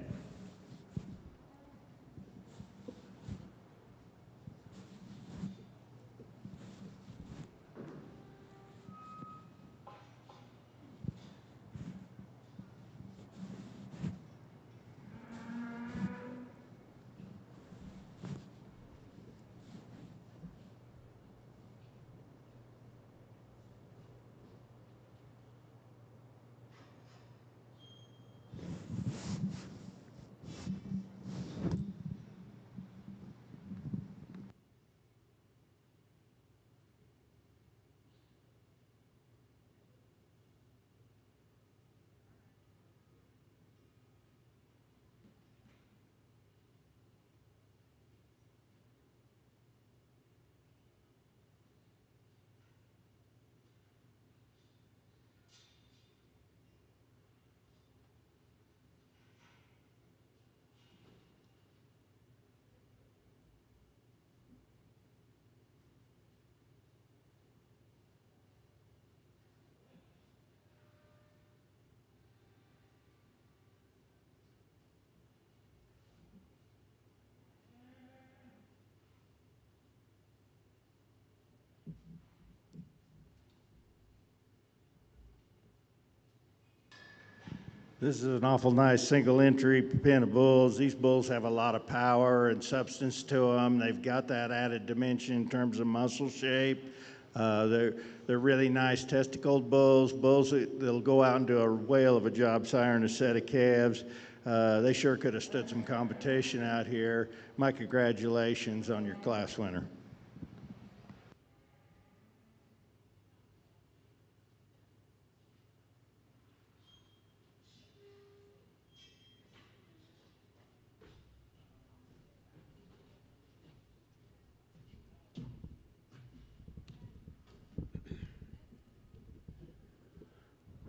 This is an awful nice single entry pen of bulls. These bulls have a lot of power and substance to them. They've got that added dimension in terms of muscle shape. They're really nice testicled bulls. Bulls that'll go out and do a whale of a job siring a set of calves. They sure could have stood some competition out here. My congratulations on your class winner.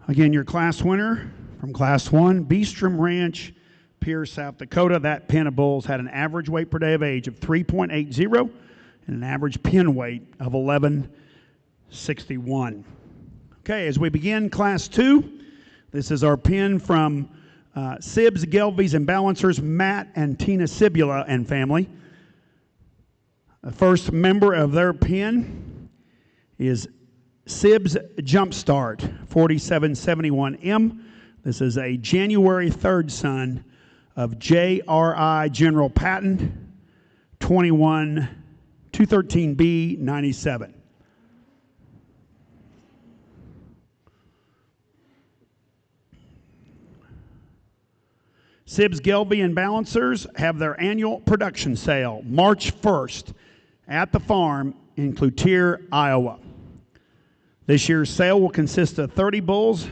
Again, your class winner from Class 1, Beestrom Ranch, Pierre, South Dakota. That pen of bulls had an average weight per day of age of 3.80 and an average pen weight of 1161. Okay, as we begin Class 2, this is our pen from Sibs, Gelbviehs, and Balancers, Matt and Tina Sibula and family. The first member of their pen is Sibs Jumpstart 4771M. This is a January 3rd son of JRI General Patton 213B 97. Sibs Gelbvieh and Balancers have their annual production sale March 1st at the farm in Cloutier, Iowa. This year's sale will consist of 30 bulls,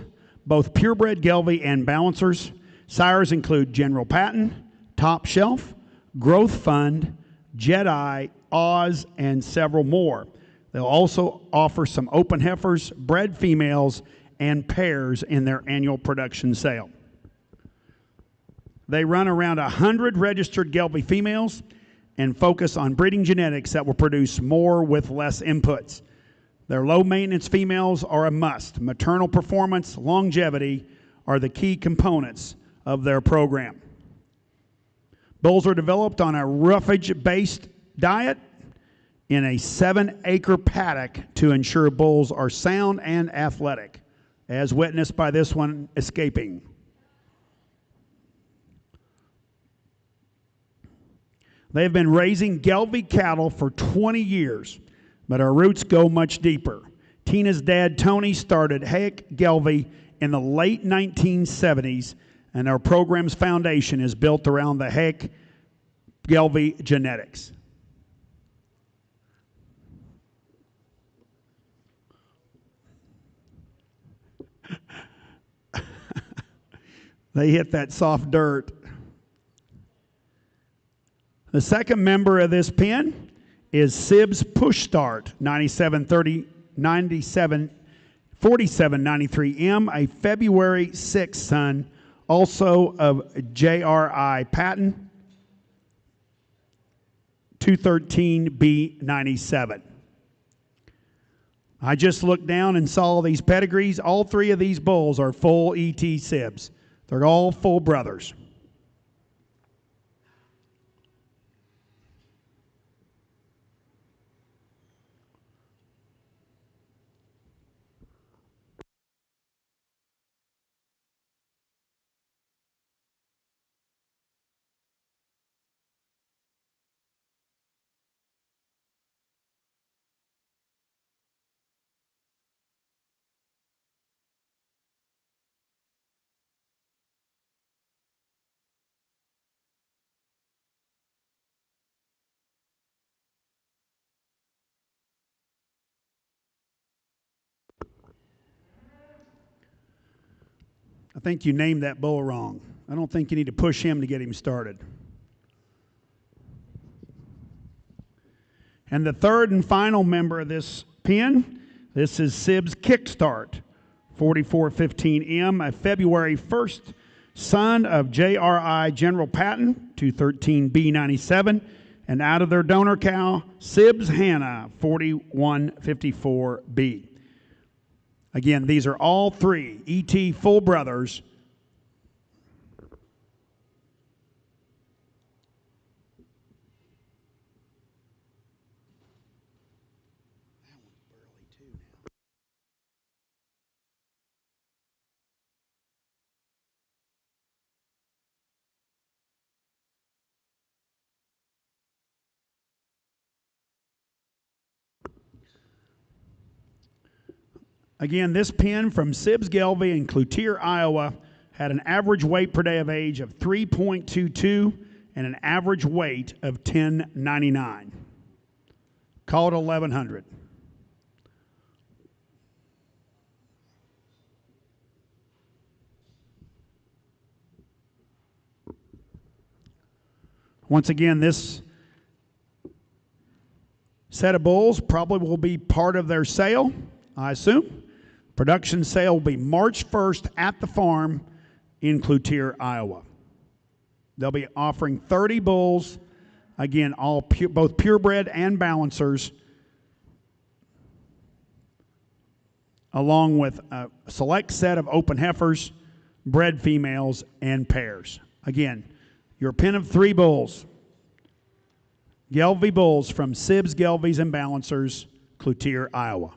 both purebred Gelbvieh and Balancers. Sires include General Patton, Top Shelf, Growth Fund, Jedi, Oz, and several more. They'll also offer some open heifers, bred females, and pairs in their annual production sale. They run around 100 registered Gelbvieh females and focus on breeding genetics that will produce more with less inputs. Their low-maintenance females are a must. Maternal performance, longevity are the key components of their program. Bulls are developed on a roughage-based diet in a 7-acre paddock to ensure bulls are sound and athletic, as witnessed by this one escaping. They have been raising Gelbvieh cattle for 20 years, but our roots go much deeper. Tina's dad, Tony, started Hayek Gelbvieh in the late 1970s, and our program's foundation is built around the Hayek Gelbvieh genetics. They hit that soft dirt. The second member of this pen is Sibs Push Start 4793M, a February 6th son, also of JRI Patton 213B97. I just looked down and saw these pedigrees. All three of these bulls are full ET Sibs. They're all full brothers. I think you named that bull wrong. I don't think you need to push him to get him started. And the third and final member of this pen, this is Sibs Kickstart 4415M, a February 1st son of JRI General Patton 213B97, and out of their donor cow, Sibs Hannah 4154B. Again, these are all three ET full brothers. Again, this pen from Sibs Gelbvieh in Cloutier, Iowa, had an average weight per day of age of 3.22 and an average weight of 1099. Call it 1100. Once again, this set of bulls probably will be part of their sale, I assume. Production sale will be March 1st at the farm in Cloutier, Iowa. They'll be offering 30 bulls, again, both purebred and balancers, along with a select set of open heifers, bred females, and pairs. Again, your pen of 3 bulls. Gelbvieh bulls from Sibs, Gelbviehs, and Balancers, Cloutier, Iowa.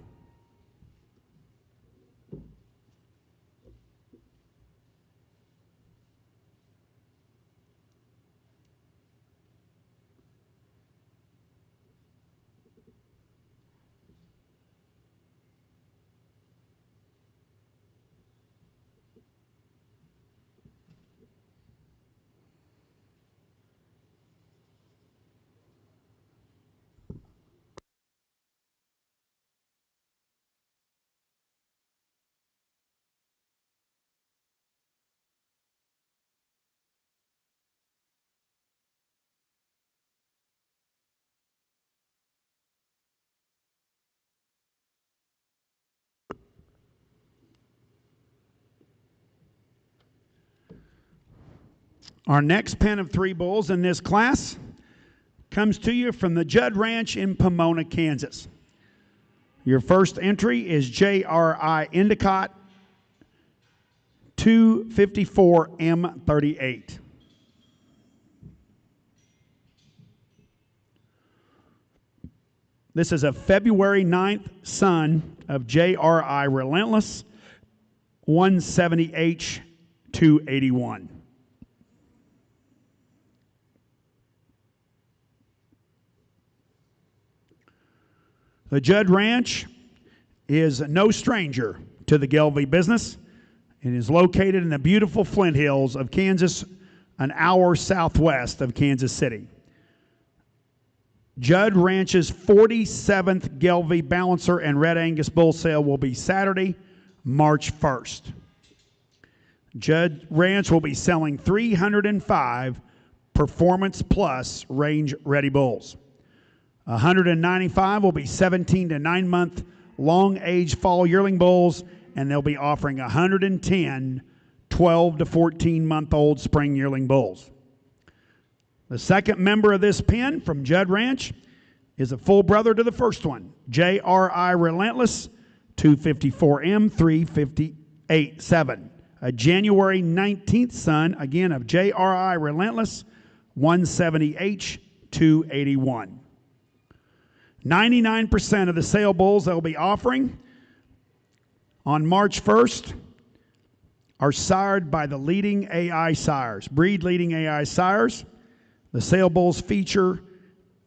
Our next pen of 3 bulls in this class comes to you from the Judd Ranch in Pomona, Kansas. Your first entry is JRI Endicott 254M38. This is a February 9th son of JRI Relentless 170H 281. The Judd Ranch is no stranger to the Gelbvieh business. It is located in the beautiful Flint Hills of Kansas, an hour southwest of Kansas City. Judd Ranch's 47th Gelbvieh Balancer and Red Angus Bull Sale will be Saturday, March 1st. Judd Ranch will be selling 305 Performance Plus range ready bulls. 195 will be 17 to 9 month long age fall yearling bulls, and they'll be offering 110 12 to 14 month old spring yearling bulls. The second member of this pen from Judd Ranch is a full brother to the first one, JRI Relentless 254M 358.7, a January 19th son, again of JRI Relentless 170H 281. 99% of the sale bulls they'll be offering on March 1st are sired by the leading AI sires, breed leading AI sires. The sale bulls feature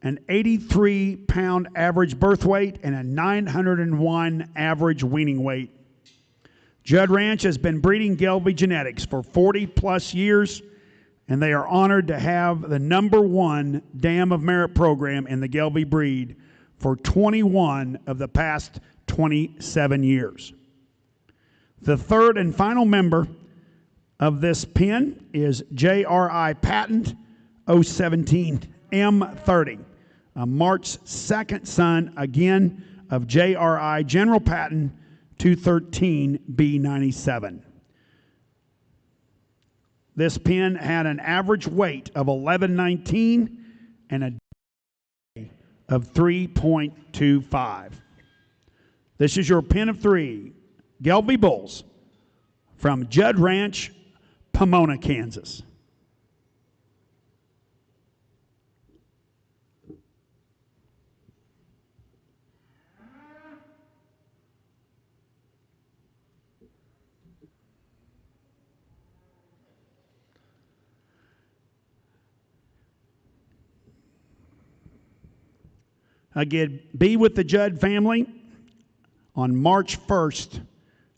an 83-pound average birth weight and a 901 average weaning weight. Judd Ranch has been breeding Gelbvieh genetics for 40 plus years, and they are honored to have the #1 Dam of Merit program in the Gelbvieh breed for 21 of the past 27 years. The third and final member of this pen is JRI Patent 017M30, a March 2nd son, again, of JRI General Patent 213B97. This pen had an average weight of 1119 and a of 3.25. This is your pen of 3 Gelbvieh bulls from Judd Ranch, Pomona, Kansas. Again, be with the Judd family on March 1st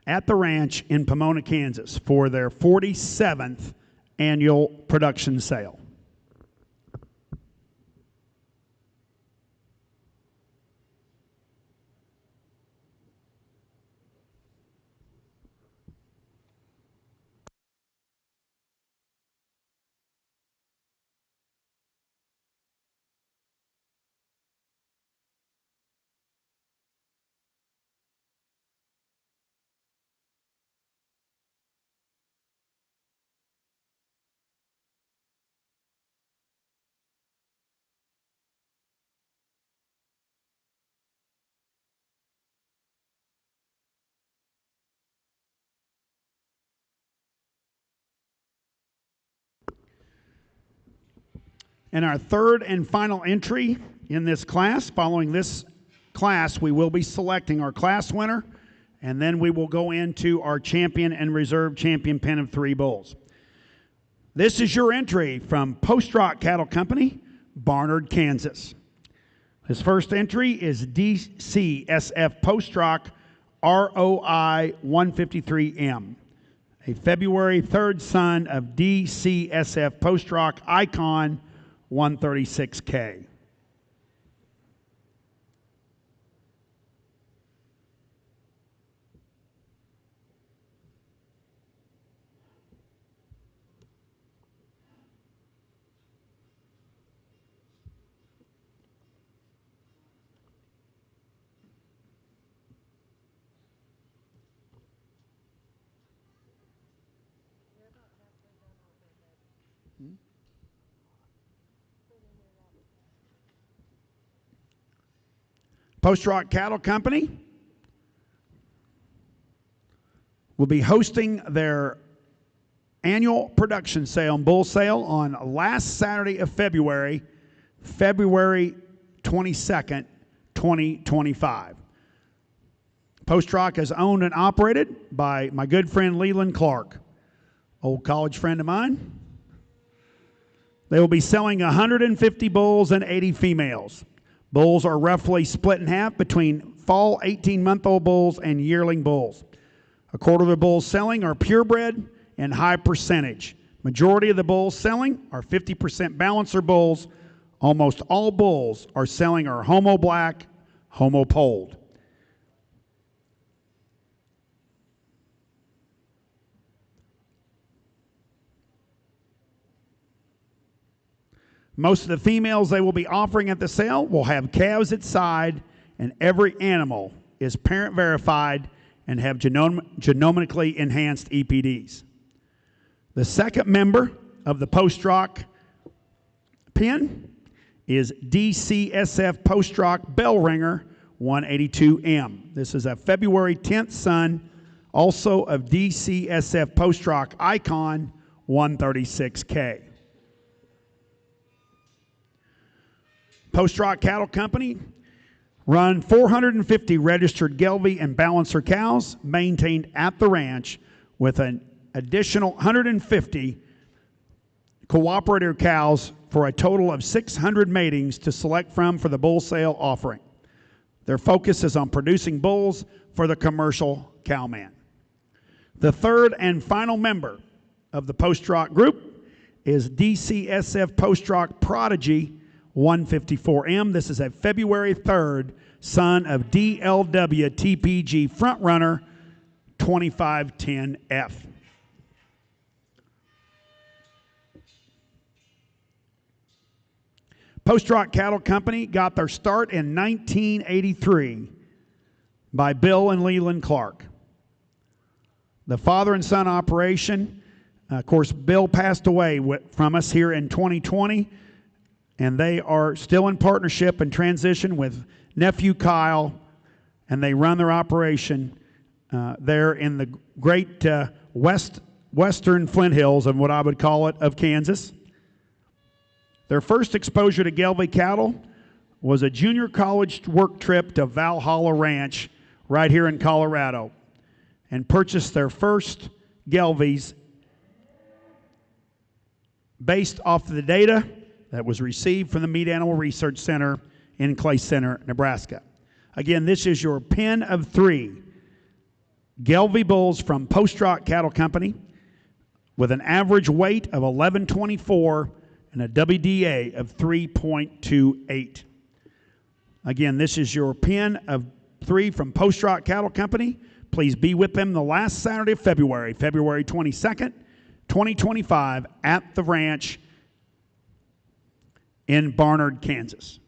at the ranch in Pomona, Kansas for their 47th annual production sale. And our third and final entry in this class, following this class, we will be selecting our class winner, and then we will go into our champion and reserve champion pen of 3 bulls. This is your entry from Post Rock Cattle Company, Barnard, Kansas. His first entry is DCSF Post Rock ROI 153M, a February 3rd son of DCSF Post Rock Icon 136K. Post Rock Cattle Company will be hosting their annual production sale and bull sale on last Saturday of February, February 22nd, 2025. Post Rock is owned and operated by my good friend Leland Clark, old college friend of mine. They will be selling 150 bulls and 80 females. Bulls are roughly split in half between fall 18-month-old bulls and yearling bulls. A quarter of the bulls selling are purebred and high percentage. Majority of the bulls selling are 50% balancer bulls. Almost all bulls are selling are homo black, homo polled. Most of the females they will be offering at the sale will have calves at side, and every animal is parent verified and have genomically enhanced EPDs. The second member of the Post Rock pen is DCSF Post Rock Bell Ringer 182M. This is a February 10th son, also of DCSF Post Rock Icon 136K. Post Rock Cattle Company run 450 registered Gelbvieh and balancer cows maintained at the ranch, with an additional 150 cooperator cows for a total of 600 matings to select from for the bull sale offering. Their focus is on producing bulls for the commercial cowman. The third and final member of the Post Rock group is DCSF Post Rock Prodigy 154M. This is a February 3rd son of DLW TPG Frontrunner 2510F. Post Rock Cattle Company got their start in 1983 by Bill and Leland Clark. The father and son operation, of course, Bill passed away from us here in 2020, and they are still in partnership and transition with nephew Kyle, and they run their operation there in the great western Flint Hills, and what I would call it, of Kansas. Their first exposure to Gelbvieh cattle was a junior college work trip to Valhalla Ranch right here in Colorado, and purchased their first Gelbviehs based off of the data that was received from the Meat Animal Research Center in Clay Center, Nebraska. Again, this is your pen of 3 Gelbvieh bulls from Post Rock Cattle Company with an average weight of 1124 and a WDA of 3.28. Again, this is your pen of 3 from Post Rock Cattle Company. Please be with them the last Saturday of February, February 22nd, 2025, at the ranch in Barnard, Kansas.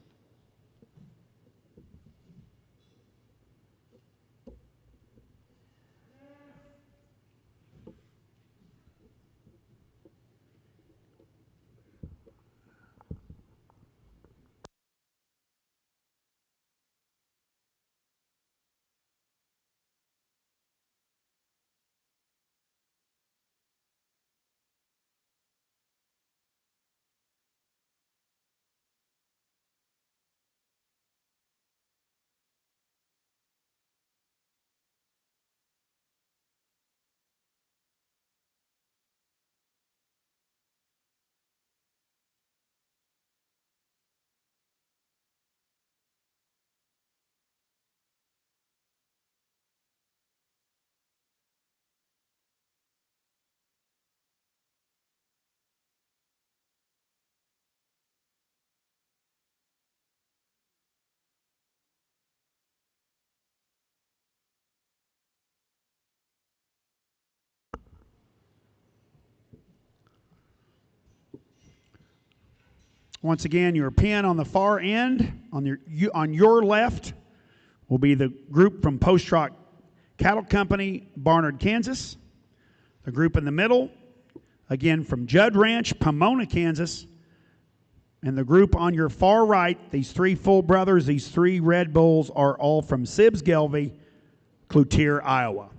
Once again, your pin on the far end, on your left, will be the group from Post Rock Cattle Company, Barnard, Kansas. The group in the middle, again from Judd Ranch, Pomona, Kansas. And the group on your far right, these three full brothers, these three red bulls, are all from Sibbs Gelbvieh, Cloutier, Iowa.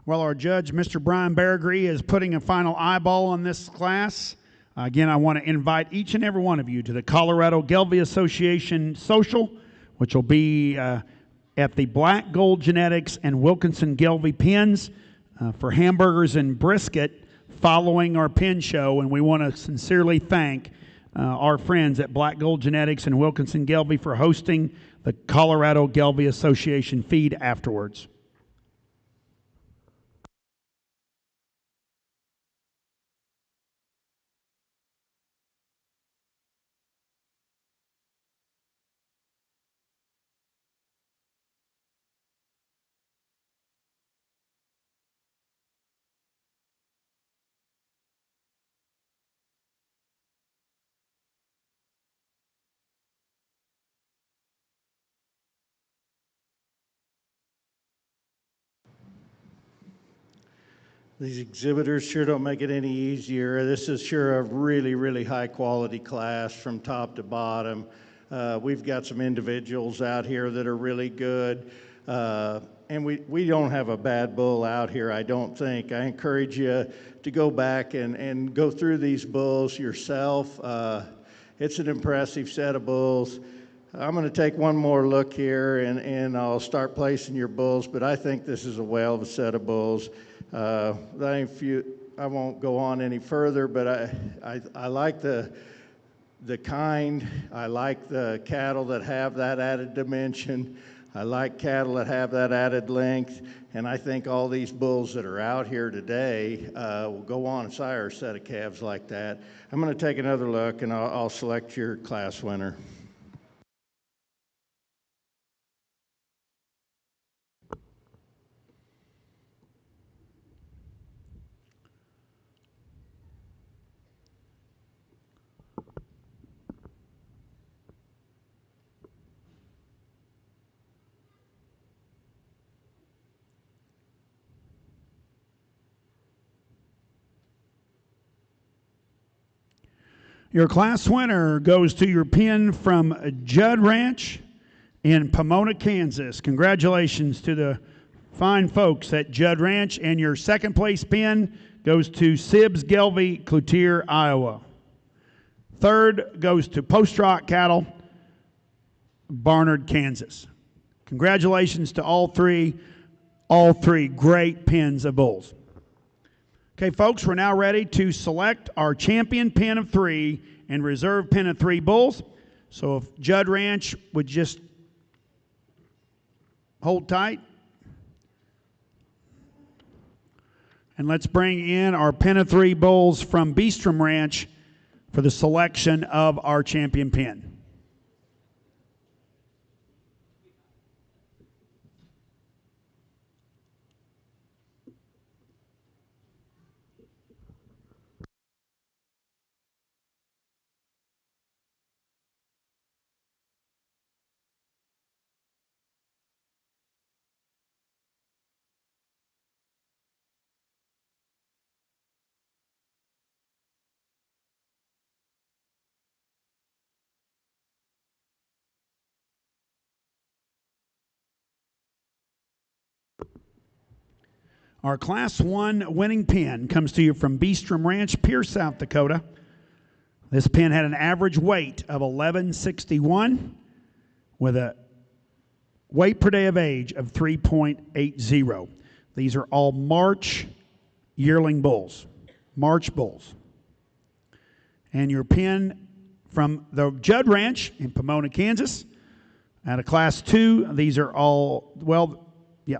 Well, our judge, Mr. Brian Bergree, is putting a final eyeball on this class. Again, I want to invite each and every one of you to the Colorado Gelbvieh Association Social, which will be at the Black Gold Genetics and Wilkinson Gelbvieh pens for hamburgers and brisket following our pen show. And we want to sincerely thank our friends at Black Gold Genetics and Wilkinson Gelbvieh for hosting the Colorado Gelbvieh Association feed afterwards. These exhibitors sure don't make it any easier. This is sure a really, really high quality class from top to bottom. We've got some individuals out here that are really good. And we don't have a bad bull out here, I don't think. I encourage you to go back and go through these bulls yourself. It's an impressive set of bulls. I'm going to take one more look here and I'll start placing your bulls, but I think this is a whale of a set of bulls. I won't go on any further, but I like the kind. I like the cattle that have that added dimension. I like cattle that have that added length, and I think all these bulls that are out here today will go on and sire a set of calves like that. I'm going to take another look, and I'll select your class winner. Your class winner goes to your pin from Judd Ranch in Pomona, Kansas. Congratulations to the fine folks at Judd Ranch, and your second place pin goes to Sibbs Gelbvieh, Cloutier, Iowa. Third goes to Post Rock Cattle, Barnard, Kansas. Congratulations to all three great pins of bulls. Okay, folks, we're now ready to select our champion pen of 3 and reserve pen of 3 bulls. So if Judd Ranch would just hold tight. And let's bring in our pen of 3 bulls from Beestrom Ranch for the selection of our champion pen. Our Class 1 winning pen comes to you from Beestrom Ranch, Pierce, South Dakota. This pen had an average weight of 1161 with a weight per day of age of 3.80. These are all March yearling bulls, March bulls. And your pen from the Judd Ranch in Pomona, Kansas, at a Class 2, these are all,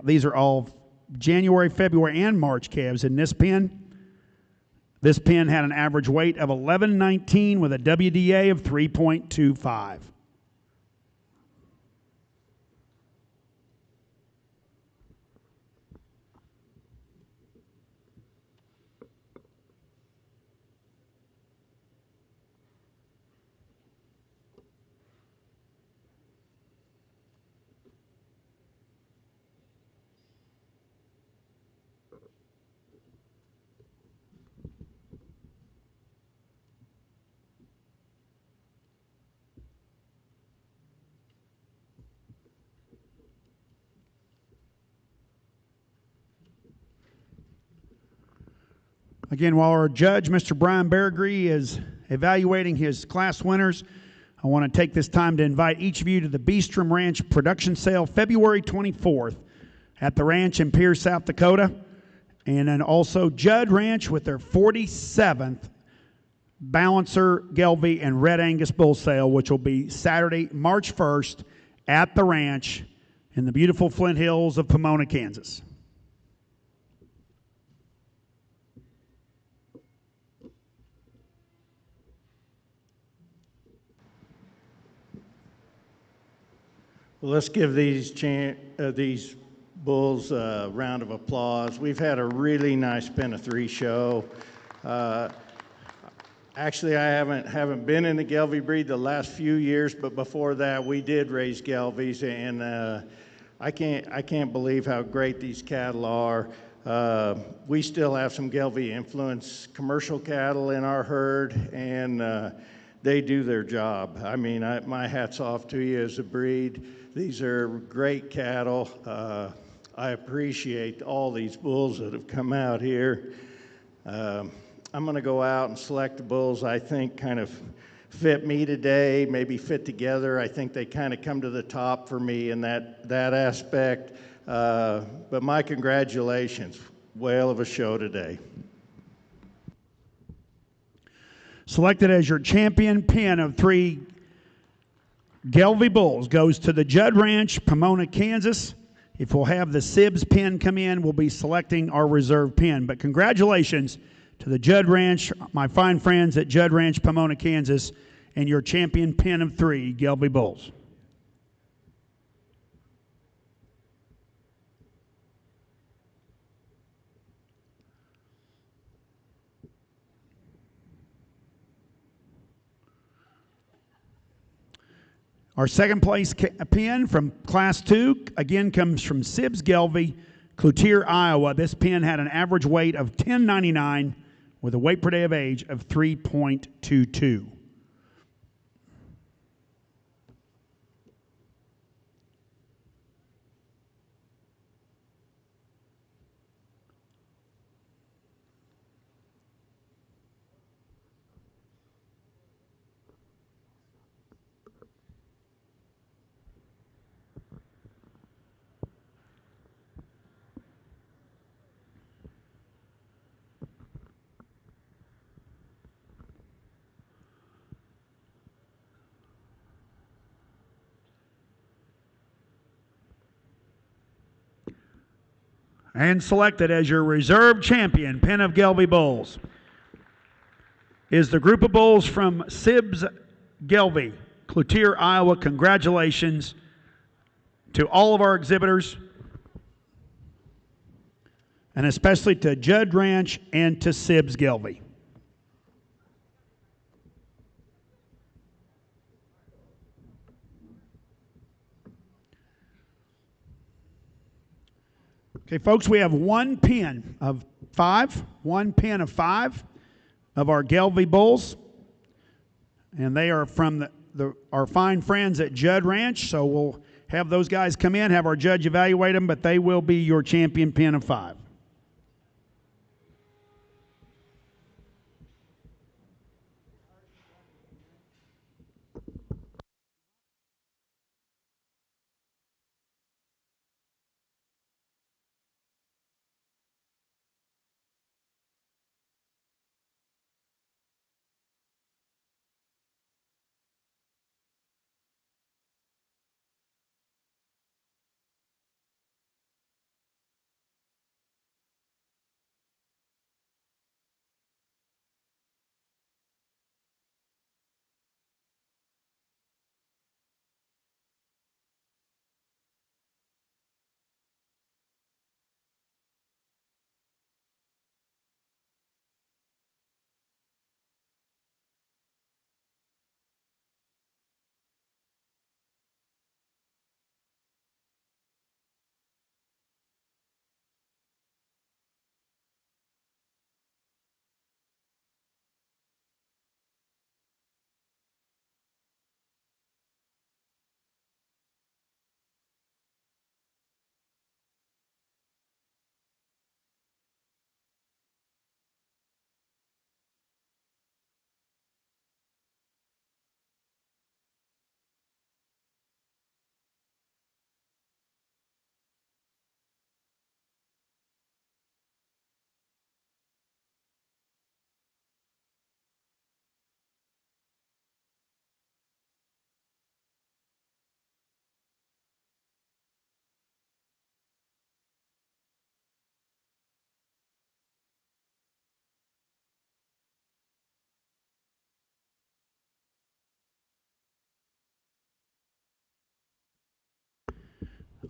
these are all January, February, and March calves in this pen. This pen had an average weight of 1119 with a WDA of 3.25. Again, while our judge, Mr. Brian Bergree, is evaluating his class winners, I want to take this time to invite each of you to the Beestrom Ranch production sale February 24th at the ranch in Pierce, South Dakota. And then also Judd Ranch with their 47th Balancer, Gelbvieh, and Red Angus bull sale, which will be Saturday, March 1st at the ranch in the beautiful Flint Hills of Pomona, Kansas. Well, let's give these bulls a round of applause. We've had a really nice pen of 3 show. Actually, I haven't been in the Gelbvieh breed the last few years, but before that, we did raise Gelbviehs, and I can't believe how great these cattle are. We still have some Gelbvieh influence commercial cattle in our herd, and they do their job. I mean, my hat's off to you as a breed. These are great cattle. I appreciate all these bulls that have come out here. I'm going to go out and select the bulls I think kind of fit me today, maybe fit together. I think they kind of come to the top for me in that aspect. But my congratulations. Whale of a show today. Selected as your champion pen of 3 Gelbvieh bulls goes to the Judd Ranch, Pomona, Kansas. If we'll have the Sibs pen come in, we'll be selecting our reserve pen. But congratulations to the Judd Ranch, my fine friends at Judd Ranch, Pomona, Kansas, and your champion pen of 3 Gelbvieh bulls. Our second place pen from Class 2, again, comes from Sibs Gelbvieh, Cloutier, Iowa. This pen had an average weight of 1099 with a weight per day of age of 3.22. And selected as your reserve champion, pen of Gelbvieh bulls, is the group of bulls from Sibs Gelbvieh, Cloutier, Iowa. Congratulations to all of our exhibitors, and especially to Judd Ranch and to Sibs Gelbvieh. Okay, folks, we have one pen of five of our Gelbvieh bulls, and they are from our fine friends at Judd Ranch. So we'll have those guys come in, have our judge evaluate them, but they will be your champion pen of 5.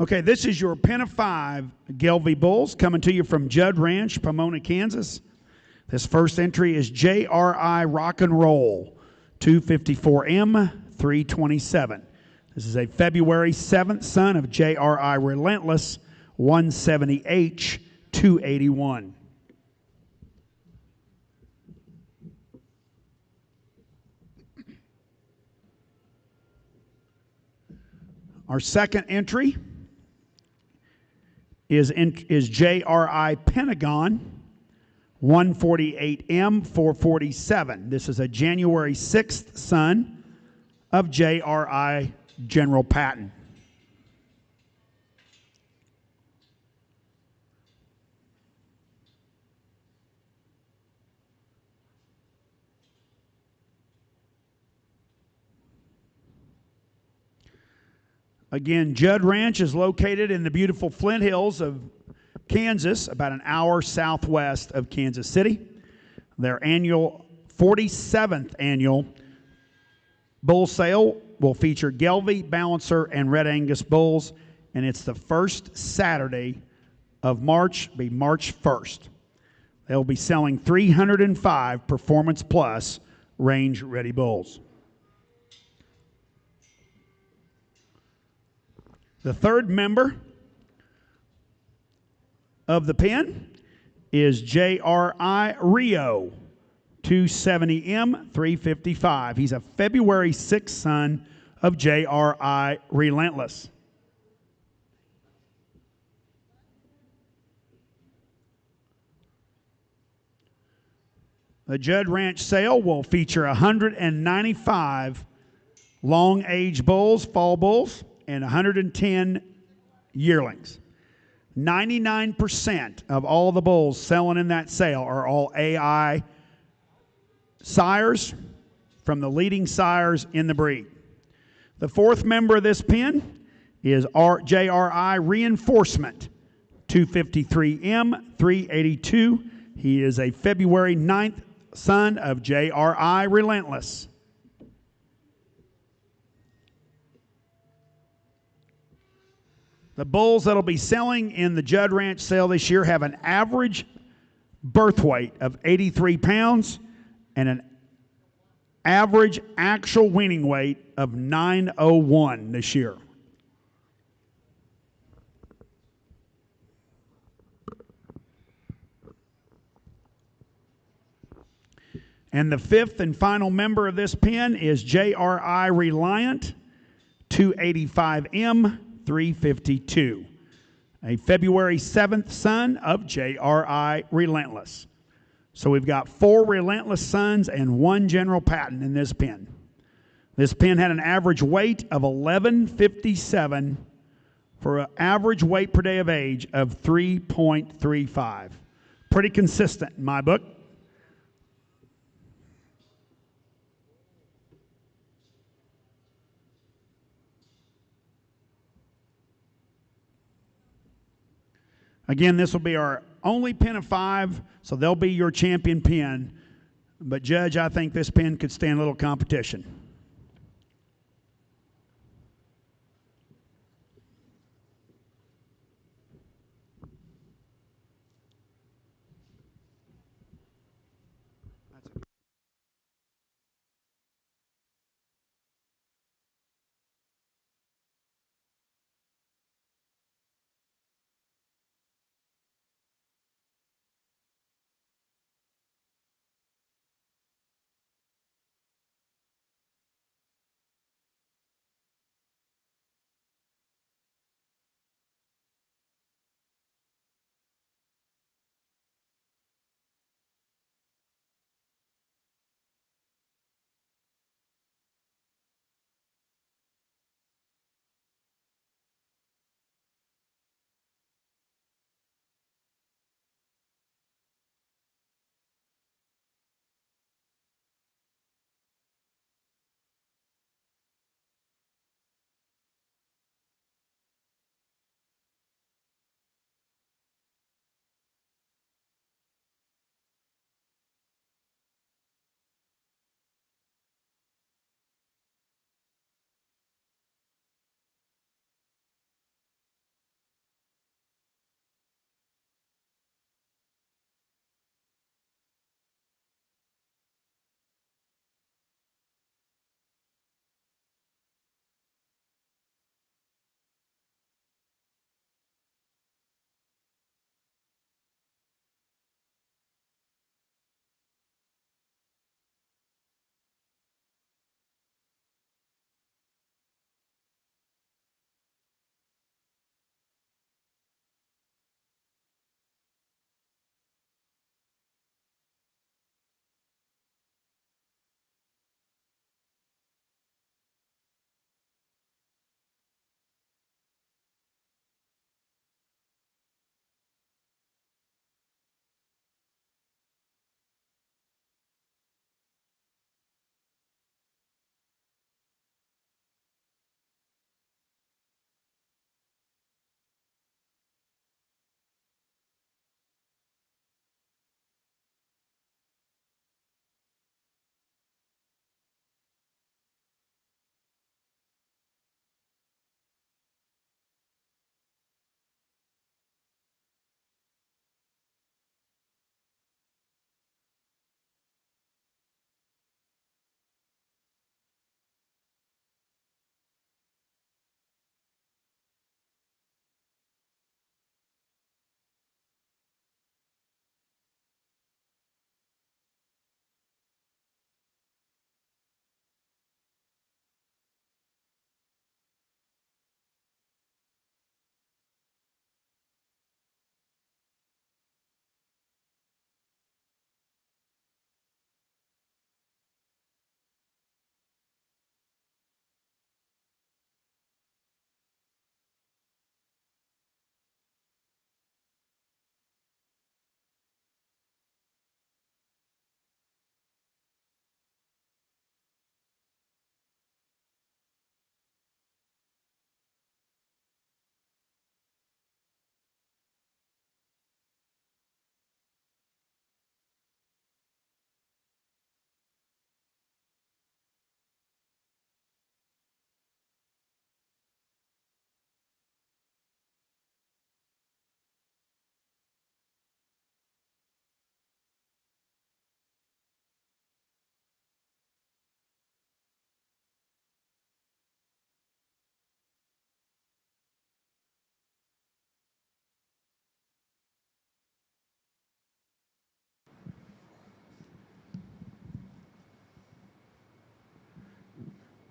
Okay, this is your pen of 5 Gelbvieh bulls coming to you from Judd Ranch, Pomona, Kansas. This first entry is JRI Rock and Roll 254M 327. This is a February 7th son of JRI Relentless 170H 281. Our second entry is JRI Pentagon 148M 447. This is a January 6th son of JRI General Patton. Again, Judd Ranch is located in the beautiful Flint Hills of Kansas, about an hour southwest of Kansas City. Their 47th annual bull sale will feature Gelbvieh, Balancer, and Red Angus bulls, and it's the first Saturday of March, be March 1st. They'll be selling 305 Performance Plus range-ready bulls. The third member of the pen is JRI Rio 270M 355. He's a February 6th son of JRI Relentless. The Judd Ranch sale will feature 195 long-age bulls, fall bulls, and 110 yearlings. 99% of all the bulls selling in that sale are all AI sires from the leading sires in the breed. The fourth member of this pen is JRI Reinforcement 253M, 382. He is a February 9th son of J.R.I. Relentless. The bulls that'll be selling in the Judd Ranch sale this year have an average birth weight of 83 pounds and an average actual winning weight of 901 this year. And the fifth and final member of this pen is J.R.I. Reliant, 285M, 352. A February 7th son of J.R.I. Relentless. So we've got 4 Relentless sons and 1 General Patton in this pen. This pen had an average weight of 1157 for an average weight per day of age of 3.35. Pretty consistent in my book. Again, this will be our only pen of 5, so they'll be your champion pen. But, Judge, I think this pen could stand a little competition.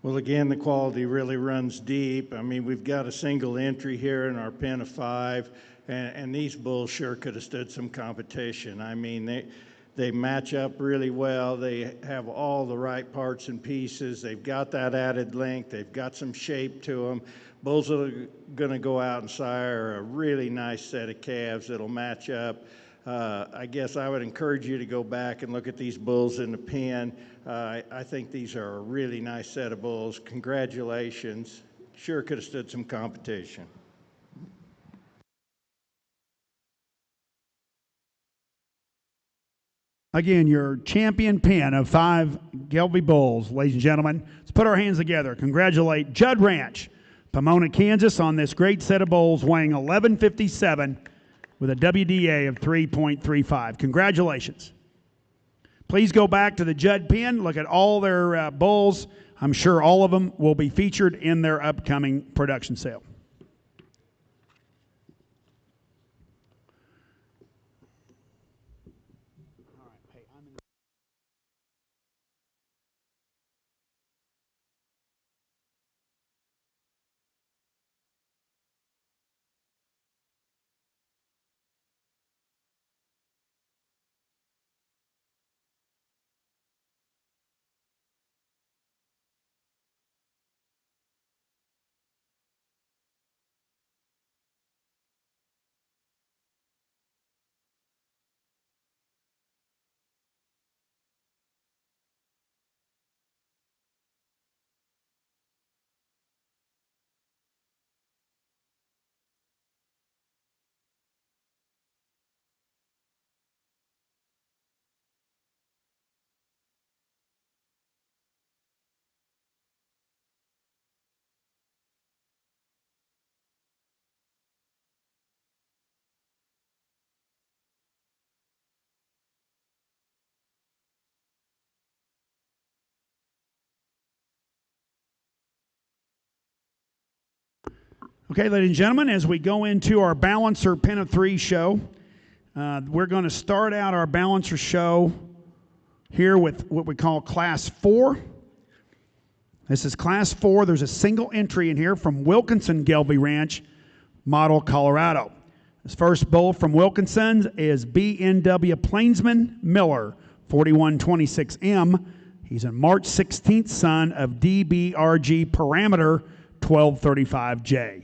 Well, again, the quality really runs deep. I mean, we've got a single entry here in our pen of 5, and these bulls sure could have stood some competition. I mean, they match up really well. They have all the right parts and pieces. They've got that added length. They've got some shape to them. Bulls that are going to go out and sire a really nice set of calves that'll match up. I guess I would encourage you to go back and look at these bulls in the pen. I think these are a really nice set of bulls. Congratulations. Sure could have stood some competition. Again, your champion pen of 5 Gelbvieh bulls, ladies and gentlemen. Let's put our hands together. Congratulate Judd Ranch, Pomona, Kansas, on this great set of bulls weighing 1157 with a WDA of 3.35. Congratulations. Please go back to the Judd pen, look at all their bulls. I'm sure all of them will be featured in their upcoming production sale. Okay, ladies and gentlemen, as we go into our Balancer Pen of 3 show, we're going to start out our Balancer show here with what we call Class 4. This is Class 4. There's a single entry in here from Wilkinson Gelbvieh Ranch, Model, Colorado. This first bull from Wilkinson is B.N.W. Plainsman Miller, 4126M. He's a March 16th son of D.B.R.G. Parameter 1235J.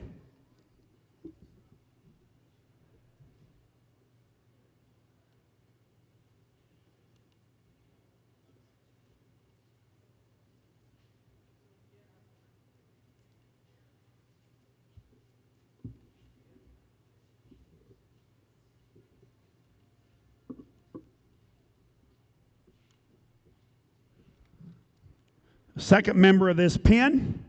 Second member of this pen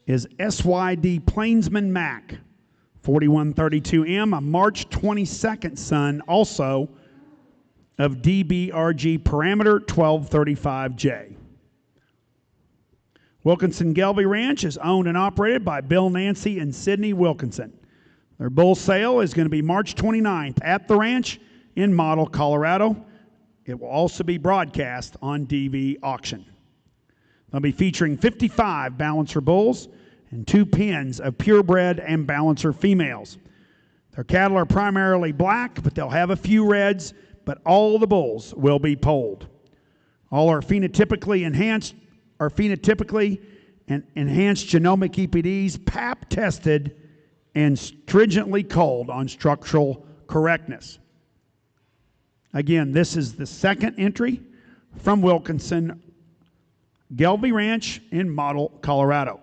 is SYD Plainsman Mac, 4132M, a March 22nd son also of DBRG Parameter 1235J. Wilkinson Gelbvieh Ranch is owned and operated by Bill Nancy and Sidney Wilkinson. Their bull sale is going to be March 29th at the ranch in Model, Colorado. It will also be broadcast on DV Auction. They'll be featuring 55 Balancer bulls and 2 pens of purebred and Balancer females. Their cattle are primarily black, but they'll have a few reds, but all the bulls will be polled. All are phenotypically enhanced and enhanced genomic EPDs, PAP tested, and stringently culled on structural correctness. Again, this is the second entry from Wilkinson Gelbvieh Ranch in Model, Colorado.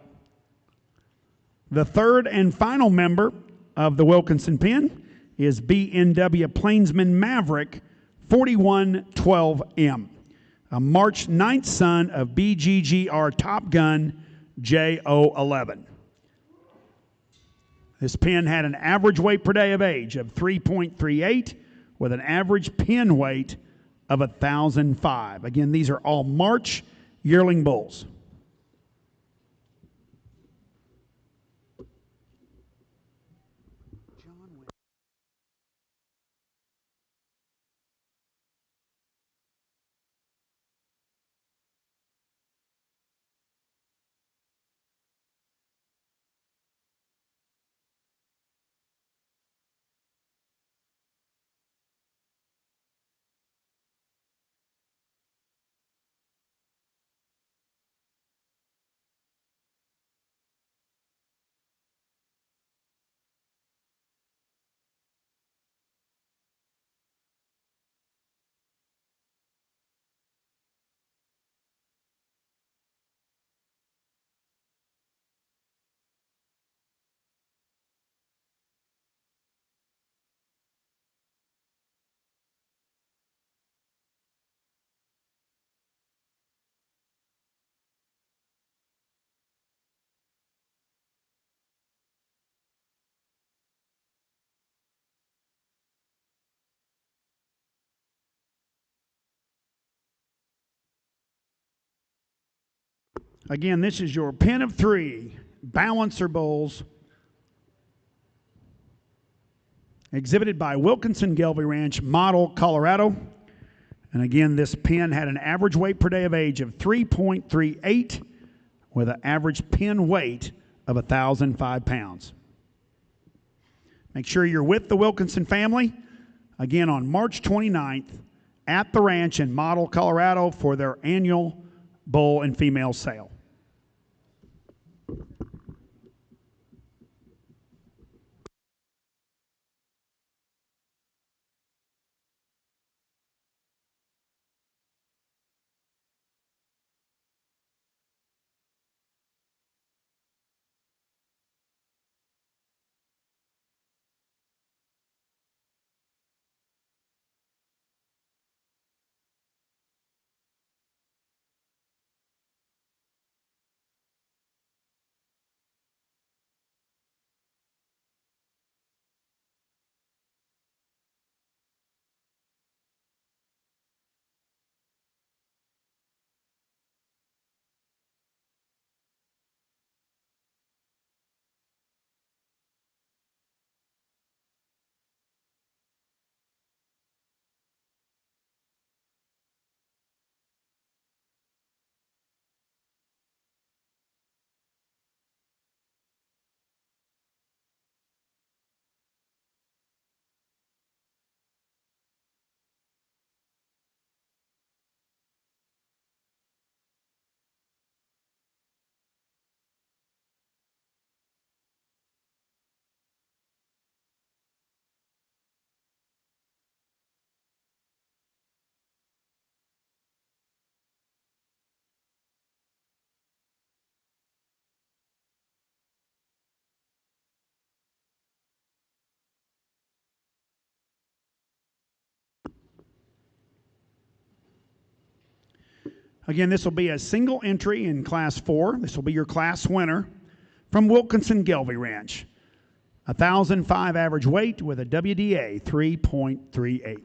The third and final member of the Wilkinson pen is B.N.W. Plainsman Maverick 4112M, a March 9th son of BGGR Top Gun J011. This pen had an average weight per day of age of 3.38 with an average pen weight of 1,005. Again, these are all March yearling bulls. Again, this is your pen of 3 balancer bulls exhibited by Wilkinson Gelbvieh Ranch, Model, Colorado. And again, this pen had an average weight per day of age of 3.38 with an average pen weight of 1,005 pounds. Make sure you're with the Wilkinson family, again on March 29th at the ranch in Model, Colorado for their annual bull and female sale. Again, this will be a single entry in Class 4. This will be your class winner from Wilkinson Gelbvieh Ranch. 1,005 average weight with a WDA 3.38.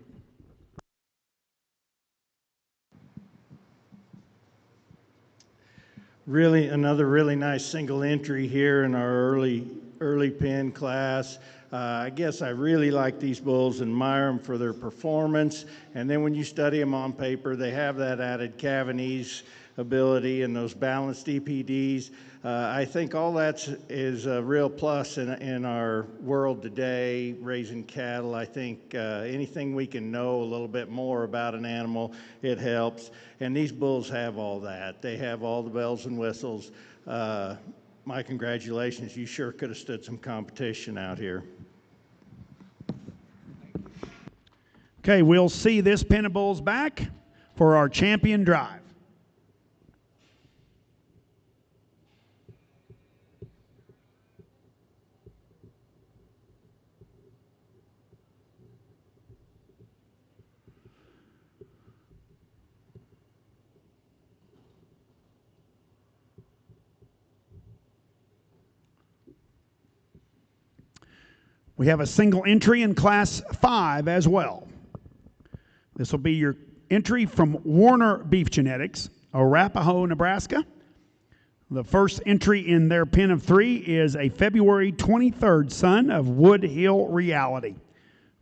Another really nice single entry here in our early pen class. I guess I really like these bulls and admire them for their performance. And then when you study them on paper, they have that added Cavanese ability and those balanced EPDs. I think all that is a real plus in our world today, raising cattle. I think anything we can know a little bit more about an animal, it helps. And these bulls have all that. They have all the bells and whistles. My congratulations. You sure could have stood some competition out here. Okay, we'll see this pen of bulls back for our champion drive. We have a single entry in Class 5 as well. This will be your entry from Warner Beef Genetics, Arapahoe, Nebraska. The first entry in their pen of 3 is a February 23rd son of Wood Hill Reality.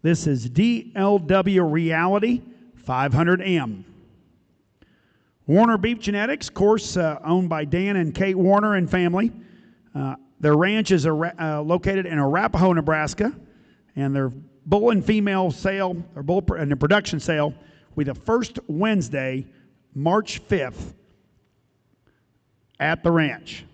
This is DLW Reality 500M. Warner Beef Genetics, of course, owned by Dan and Kate Warner and family. Their ranch is located in Arapahoe, Nebraska, and their bull and female sale, or bull and the production sale, will be the first Wednesday, March 5th, at the ranch.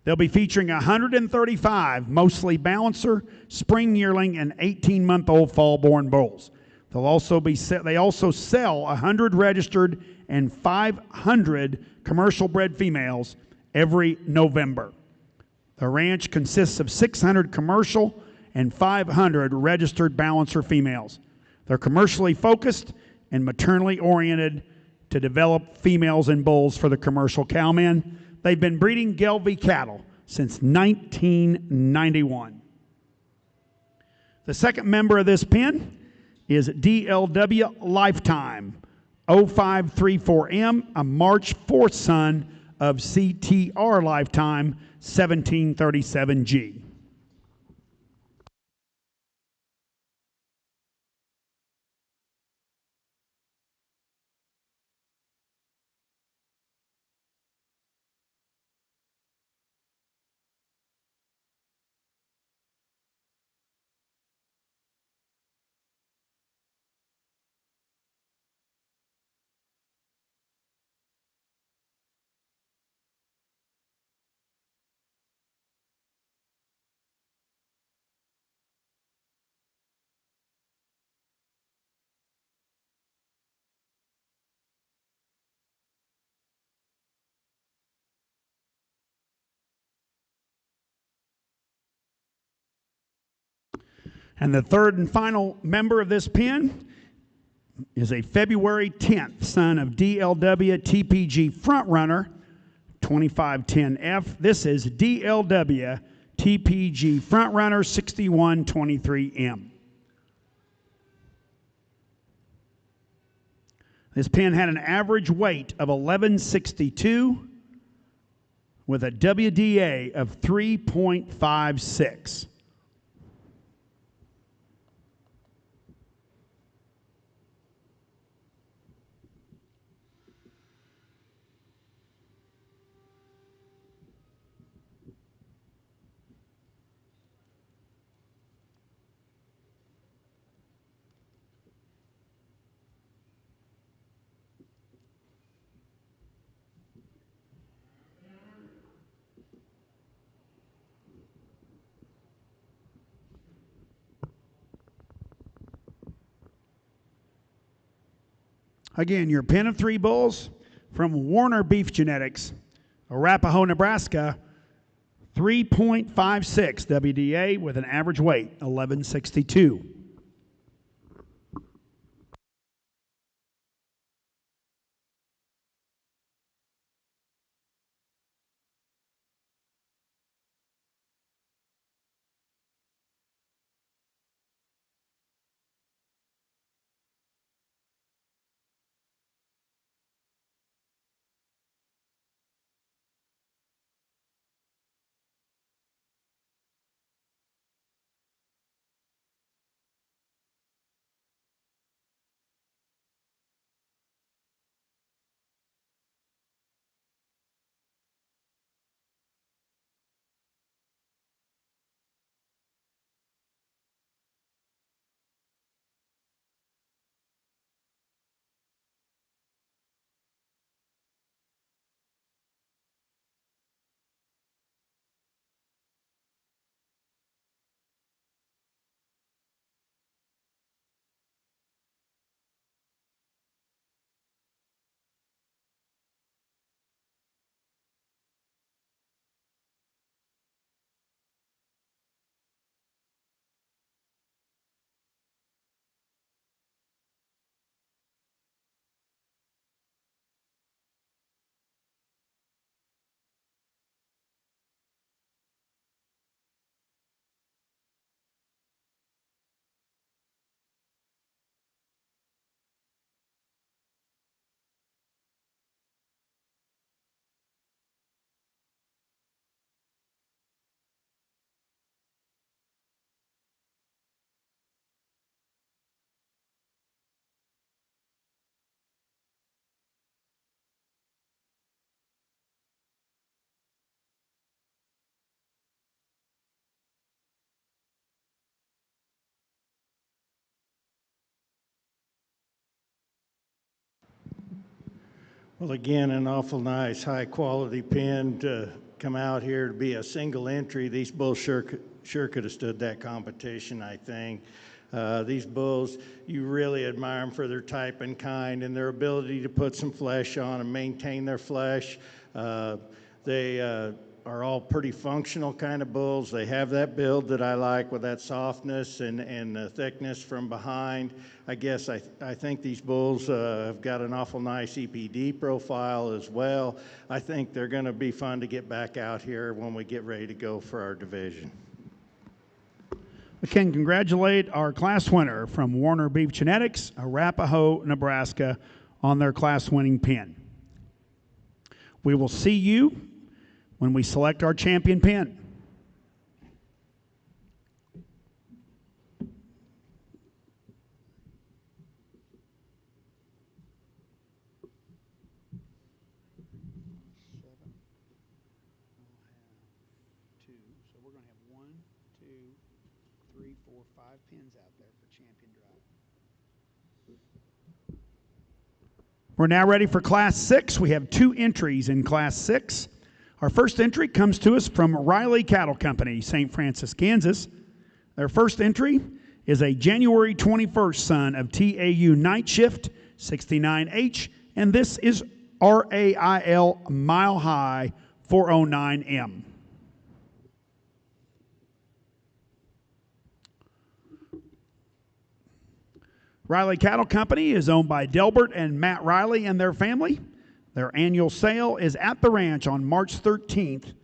They'll be featuring 135 mostly balancer, spring yearling, and 18-month-old fall-born bulls. They also sell 100 registered and 500 commercial bred females every November. The ranch consists of 600 commercial and 500 registered balancer females. They're commercially focused and maternally oriented to develop females and bulls for the commercial cowman. They've been breeding Gelbvieh cattle since 1991. The second member of this pen is DLW Lifetime 0534M, a March 4th son of CTR lifetime 1737G. And the third and final member of this pen is a February 10th son of DLW TPG frontrunner 2510F. This is DLW TPG frontrunner 6123M. This pen had an average weight of 1162 with a WDA of 3.56. Again, your pen of three bulls from Warner Beef Genetics, Arapahoe, Nebraska, 3.56 WDA with an average weight 1162. Well, again, an awful nice, high-quality pen to come out here to be a single entry. These bulls sure could have stood that competition, I think. These bulls, you really admire them for their type and kind and their ability to put some flesh on and maintain their flesh. They are all pretty functional kind of bulls. They have that build that I like with that softness and the thickness from behind. I guess I think these bulls have got an awful nice EPD profile as well. I think they're going to be fun to get back out here when we get ready to go for our division. We can congratulate our class winner from Warner Beef Genetics, Arapahoe, Nebraska, on their class-winning pen. We will see you when we select our champion pen. So we're going to have 1, 2, 3, 4, 5 pins out there for champion drive. We're now ready for Class 6. We have 2 entries in Class 6. Our first entry comes to us from Riley Cattle Company, St. Francis, Kansas. Their first entry is a January 21st son of TAU Night Shift 69H, and this is RAIL Mile High 409M. Riley Cattle Company is owned by Delbert and Matt Riley and their family. Their annual sale is at the ranch on March 13th,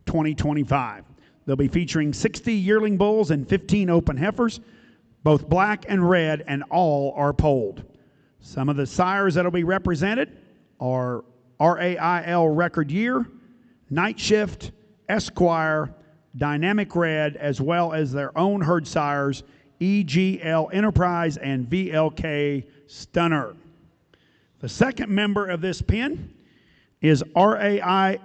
2025. They'll be featuring 60 yearling bulls and 15 open heifers, both black and red, and all are polled. Some of the sires that will be represented are RAIL Record Year, Night Shift, Esquire, Dynamic Red, as well as their own herd sires, EGL Enterprise and VLK Stunner. The second member of this pen is RAIL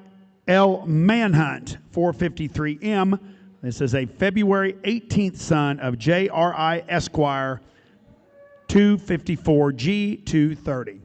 Manhunt 453M. This is a February 18th son of JRI Esquire 254G 230.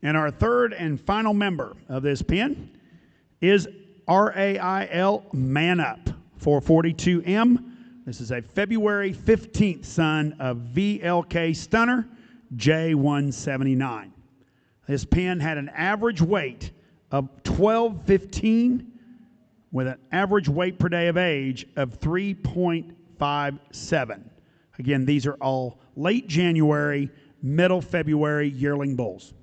And our third and final member of this pen is RAIL Man Up 442M. This is a February 15th son of VLK Stunner J179. This pen had an average weight of 1215 with an average weight per day of age of 3.57. Again, these are all late January, middle February yearling bulls.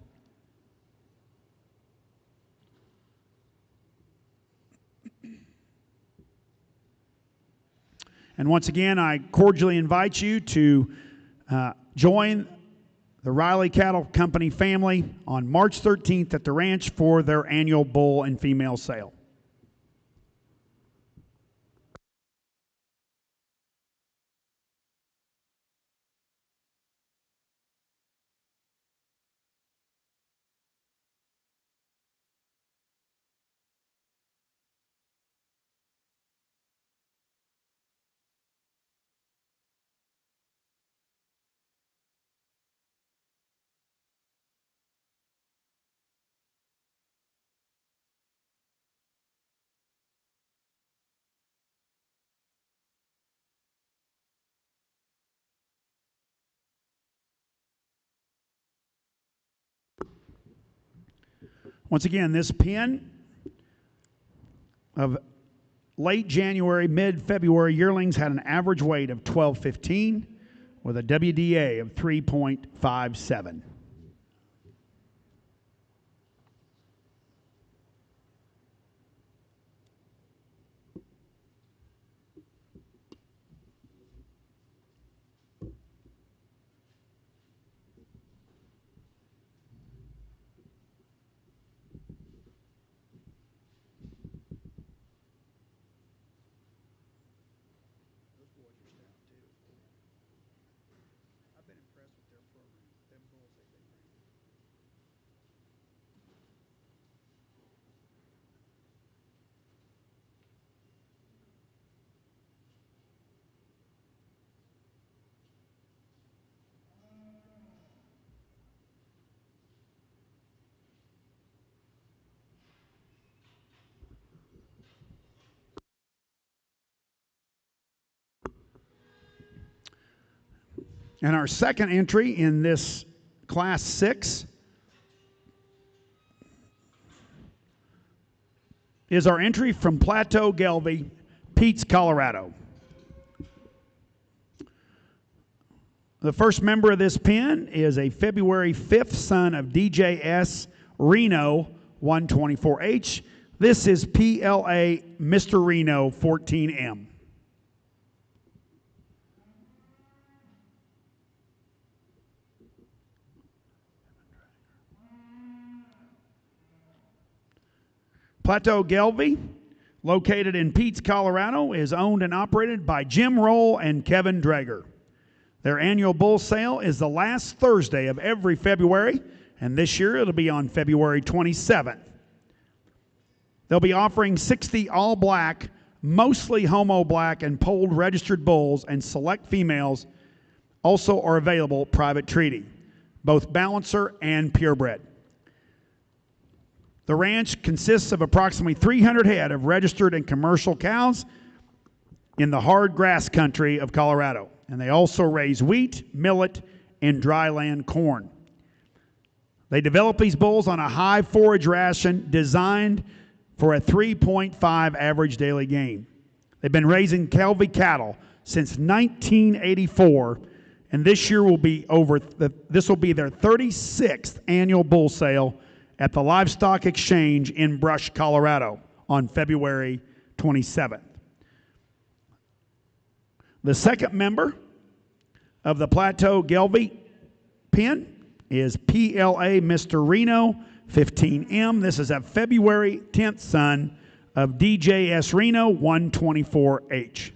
And once again, I cordially invite you to join the Riley Cattle Company family on March 13th at the ranch for their annual bull and female sale. Once again, this pen of late January, mid-February yearlings had an average weight of 1215 with a WDA of 3.57. And our second entry in this Class 6 is our entry from Plateau Gelbvieh, Peets, Colorado. The first member of this pen is a February 5th son of DJS Reno 124H. This is PLA Mr. Reno 14M. Plateau Gelbvieh, located in Peets, Colorado, is owned and operated by Jim Roll and Kevin Drager. Their annual bull sale is the last Thursday of every February, and this year it'll be on February 27th. They'll be offering 60 all-black, mostly homo black and polled registered bulls, and select females also are available private treaty, both balancer and purebred. The ranch consists of approximately 300 head of registered and commercial cows in the hard grass country of Colorado, and they also raise wheat, millet, and dryland corn. They develop these bulls on a high forage ration designed for a 3.5 average daily gain. They've been raising Gelbvieh cattle since 1984, and this year will be this will be their 36th annual bull sale at the Livestock Exchange in Brush, Colorado on February 27th. The second member of the Plateau Gelbvieh pen is PLA Mr. Reno 15M. This is a February 10th son of DJS Reno 124H.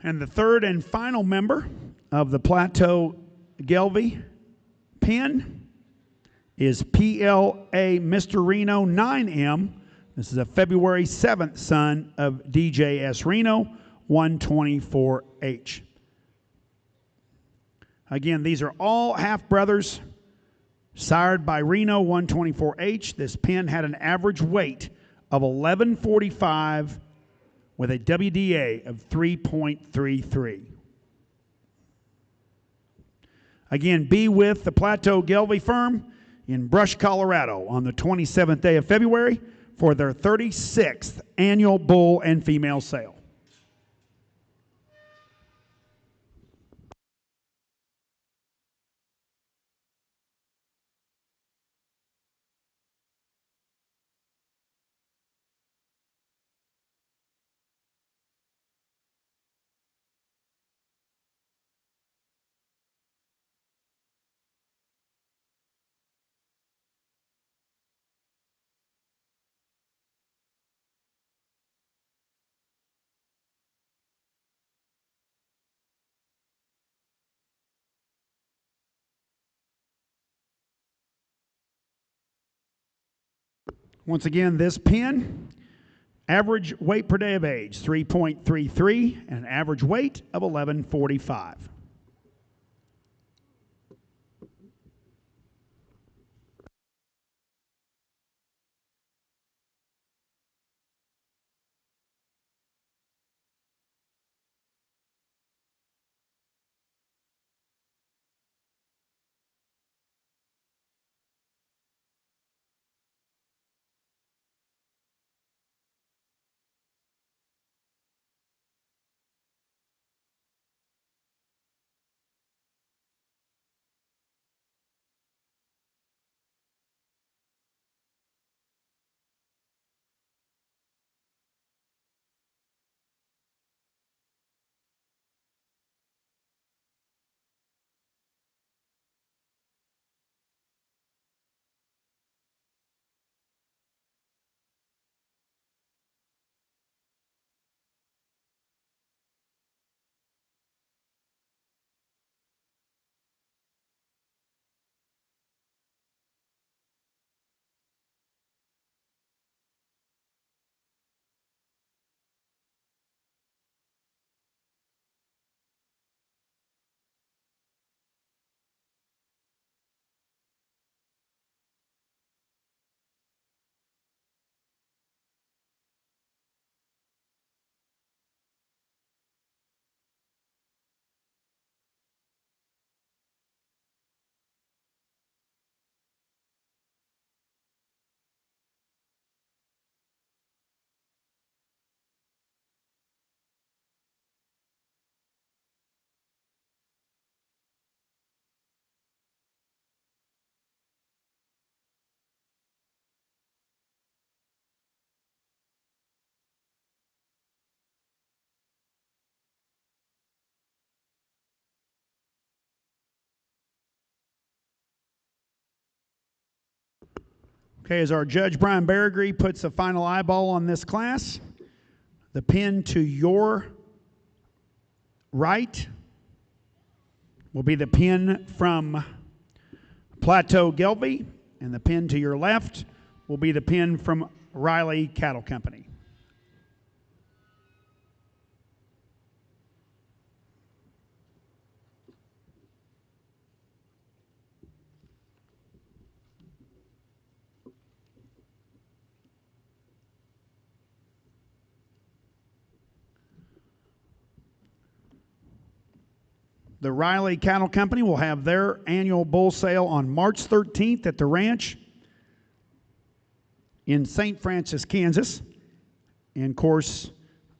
And the third and final member of the Plateau Gelbvieh pen is PLA Mr. Reno 9M. This is a February 7th son of DJS Reno 124H. Again, these are all half-brothers sired by Reno 124H. This pen had an average weight of 1145 with a WDA of 3.33. Again, be with the Plateau Gelbvieh firm in Brush, Colorado on the 27th day of February for their 36th annual bull and female sale. Once again, this pen, average weight per day of age, 3.33, and an average weight of 1145. Okay, as our judge Brian Berrigree puts a final eyeball on this class, the pin to your right will be the pin from Plateau Gelbvieh, and the pin to your left will be the pin from Riley Cattle Company. The Riley Cattle Company will have their annual bull sale on March 13th at the ranch in St. Francis, Kansas. And of course,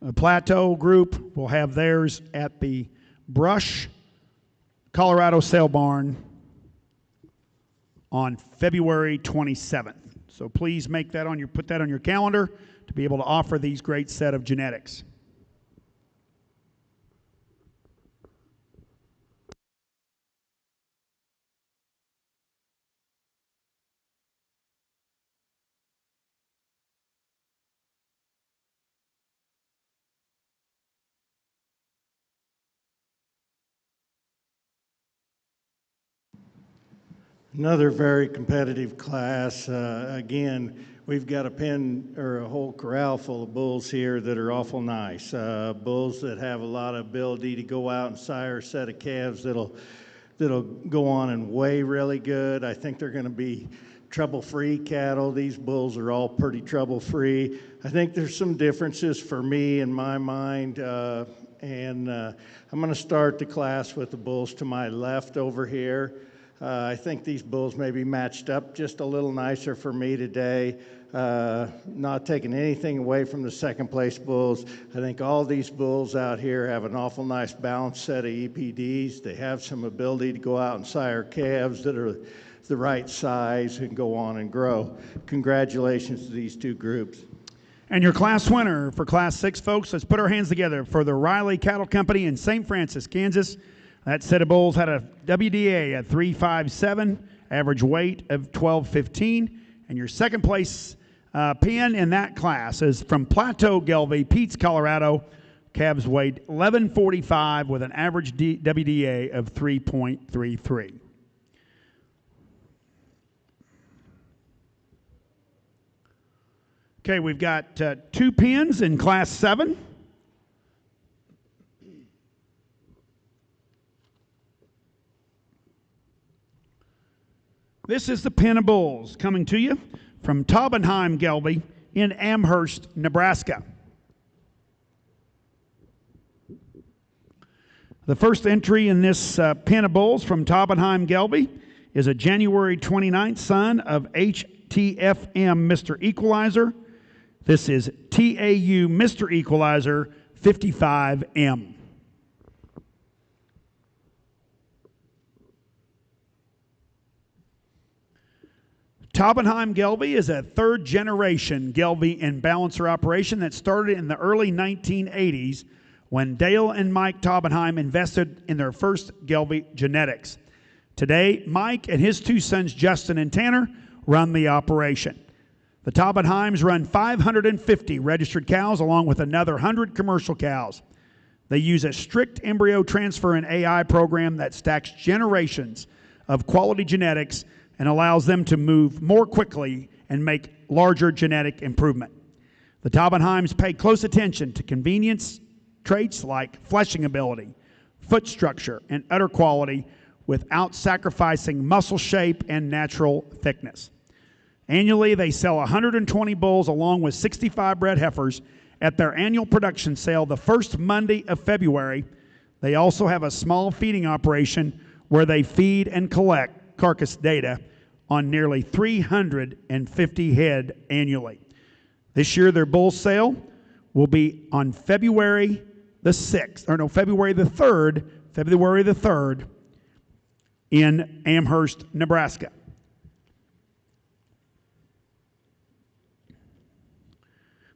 the Plateau Group will have theirs at the Brush, Colorado Sale Barn on February 27th. So please make that put that on your calendar to be able to offer these great set of genetics. Another very competitive class. Again, we've got a pen or a whole corral full of bulls here that are awful nice. Bulls that have a lot of ability to go out and sire a set of calves that'll go on and weigh really good. I think they're going to be trouble-free cattle. These bulls are all pretty trouble-free. I think there's some differences for me in my mind, and I'm going to start the class with the bulls to my left over here. I think these bulls may be matched up just a little nicer for me today. Not taking anything away from the second place bulls. I think all these bulls out here have an awful nice balanced set of EPDs. They have some ability to go out and sire calves that are the right size and go on and grow. Congratulations to these two groups. And your class winner for Class 6, folks, let's put our hands together for the Riley Cattle Company in St. Francis, Kansas. That set of bulls had a WDA at 357, average weight of 1215. And your second place pin in that class is from Plateau Gelbvieh, Peets, Colorado. Calves weighed 1145 with an average WDA of 3.33. Okay, we've got 2 pins in Class 7. This is the pin of bulls coming to you from Taubenheim Gelbvieh in Amherst, Nebraska. The first entry in this pin of bulls from Taubenheim Gelbvieh is a January 29th son of HTFM Mr. Equalizer. This is TAU Mr. Equalizer 55M. Taubenheim Gelbvieh is a third-generation Gelbvieh and balancer operation that started in the early 1980s when Dale and Mike Taubenheim invested in their first Gelbvieh genetics. Today, Mike and his 2 sons, Justin and Tanner, run the operation. The Taubenheims run 550 registered cows along with another 100 commercial cows. They use a strict embryo transfer and AI program that stacks generations of quality genetics and allows them to move more quickly and make larger genetic improvement. The Taubenheims pay close attention to convenience traits like fleshing ability, foot structure, and udder quality without sacrificing muscle shape and natural thickness. Annually, they sell 120 bulls along with 65 bred heifers at their annual production sale the first Monday of February. They also have a small feeding operation where they feed and collect carcass data on nearly 350 head annually. This year, their bull sale will be on February the 3rd in Amherst, Nebraska.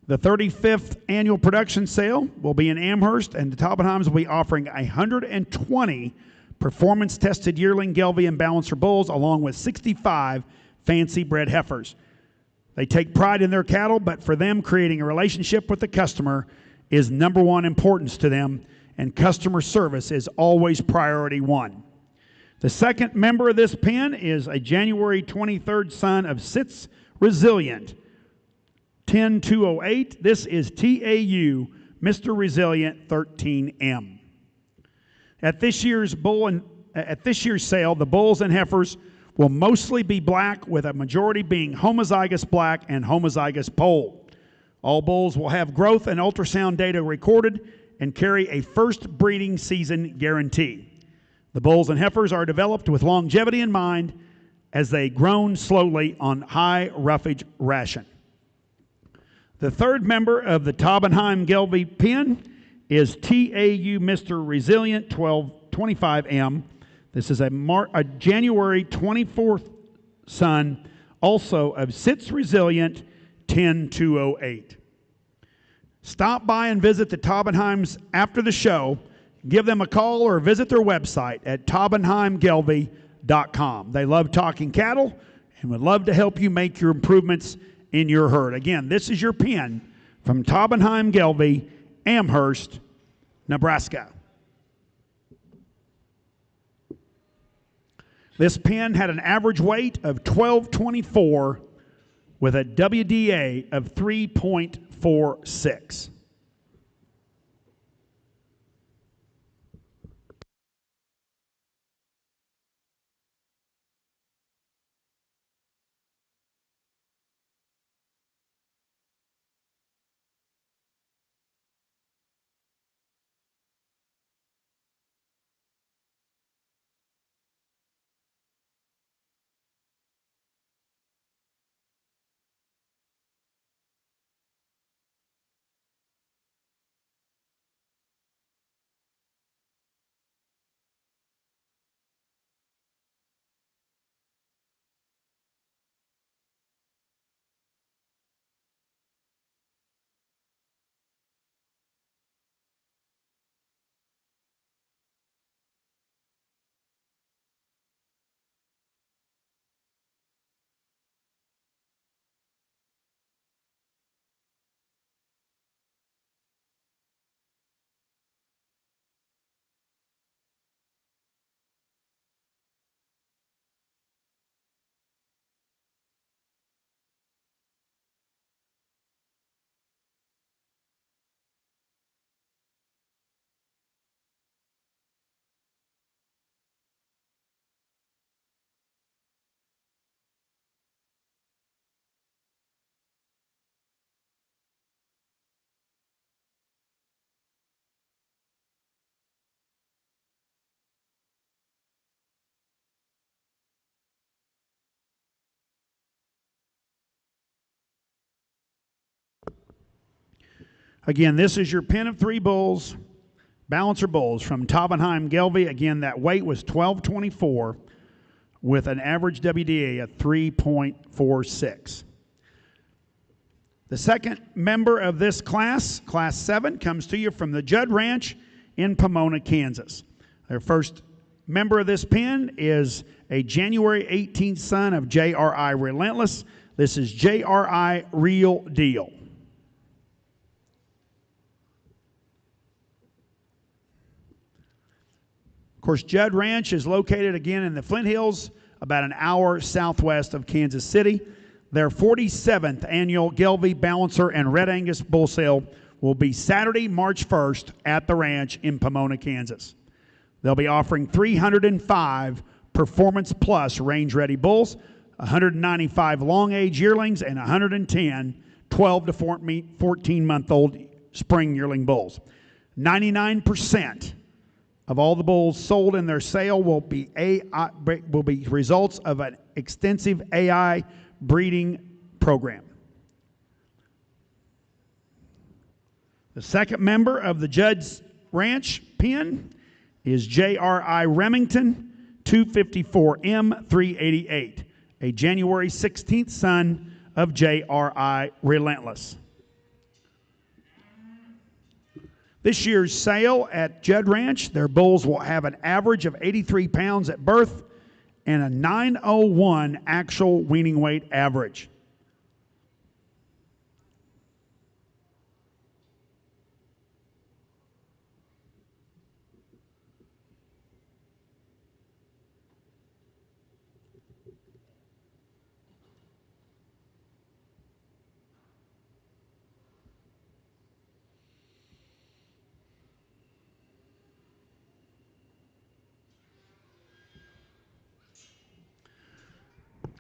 The 35th annual production sale will be in Amherst, and the Taubenheims will be offering 120 performance-tested yearling Gelbvieh and balancer bulls along with 65 fancy bred heifers. They take pride in their cattle, but for them, creating a relationship with the customer is number one importance to them, and customer service is always priority one. The second member of this pen is a January 23rd son of Sits Resilient, 10208. This is TAU, Mr. Resilient 13M. At this year's sale, the bulls and heifers will mostly be black, with a majority being homozygous black and homozygous pole. All bulls will have growth and ultrasound data recorded and carry a first breeding season guarantee. The bulls and heifers are developed with longevity in mind as they grown slowly on high roughage ration. The third member of the Taubenheim Gelbvieh pen is TAU Mr. Resilient 1225M. This is a January 24th son, also of Sits Resilient 10208. Stop by and visit the Taubenheims after the show. Give them a call or visit their website at taubenheimgelbvieh.com. They love talking cattle and would love to help you make your improvements in your herd. Again, this is your pen from Taubenheim Gelbvieh, Amherst, Nebraska. This pen had an average weight of 1224 with a WDA of 3.46. Again, this is your pen of three bulls, balancer bulls from Taubenheim Gelbvieh. Again, that weight was 1224 with an average WDA of 3.46. The second member of this class, Class 7, comes to you from the Judd Ranch in Pomona, Kansas. Their first member of this pen is a January 18th son of JRI Relentless. This is JRI Real Deal. Of course, Judd Ranch is located again in the Flint Hills, about an hour southwest of Kansas City. Their 47th annual Gelbvieh Balancer and Red Angus Bull Sale will be Saturday, March 1st at the ranch in Pomona, Kansas. They'll be offering 305 Performance Plus range-ready bulls, 195 long-age yearlings, and 110 12 to 14-month-old spring yearling bulls. 99% of all the bulls sold in their sale will be results of an extensive AI breeding program. The second member of the Judd's Ranch pen is JRI Remington 254M388, a January 16th son of JRI Relentless. This year's sale at Judd Ranch, their bulls will have an average of 83 pounds at birth and a 901 actual weaning weight average.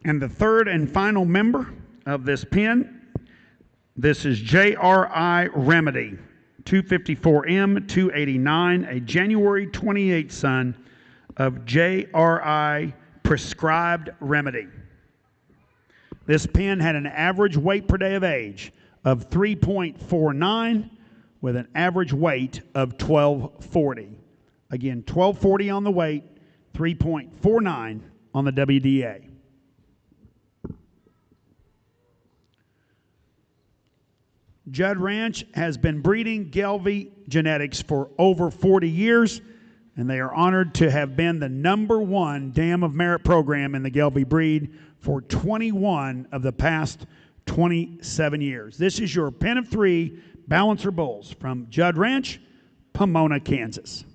And the third and final member of this pen, this is J.R.I. Remedy, 254M 289, a January 28th son of J.R.I. Prescribed Remedy. This pen had an average weight per day of age of 3.49 with an average weight of 1240. Again, 1240 on the weight, 3.49 on the WDA. Judd Ranch has been breeding Gelbvieh genetics for over 40 years, and they are honored to have been the #1 Dam of Merit program in the Gelbvieh breed for 21 of the past 27 years. This is your pen of 3 Balancer bulls from Judd Ranch, Pomona, Kansas.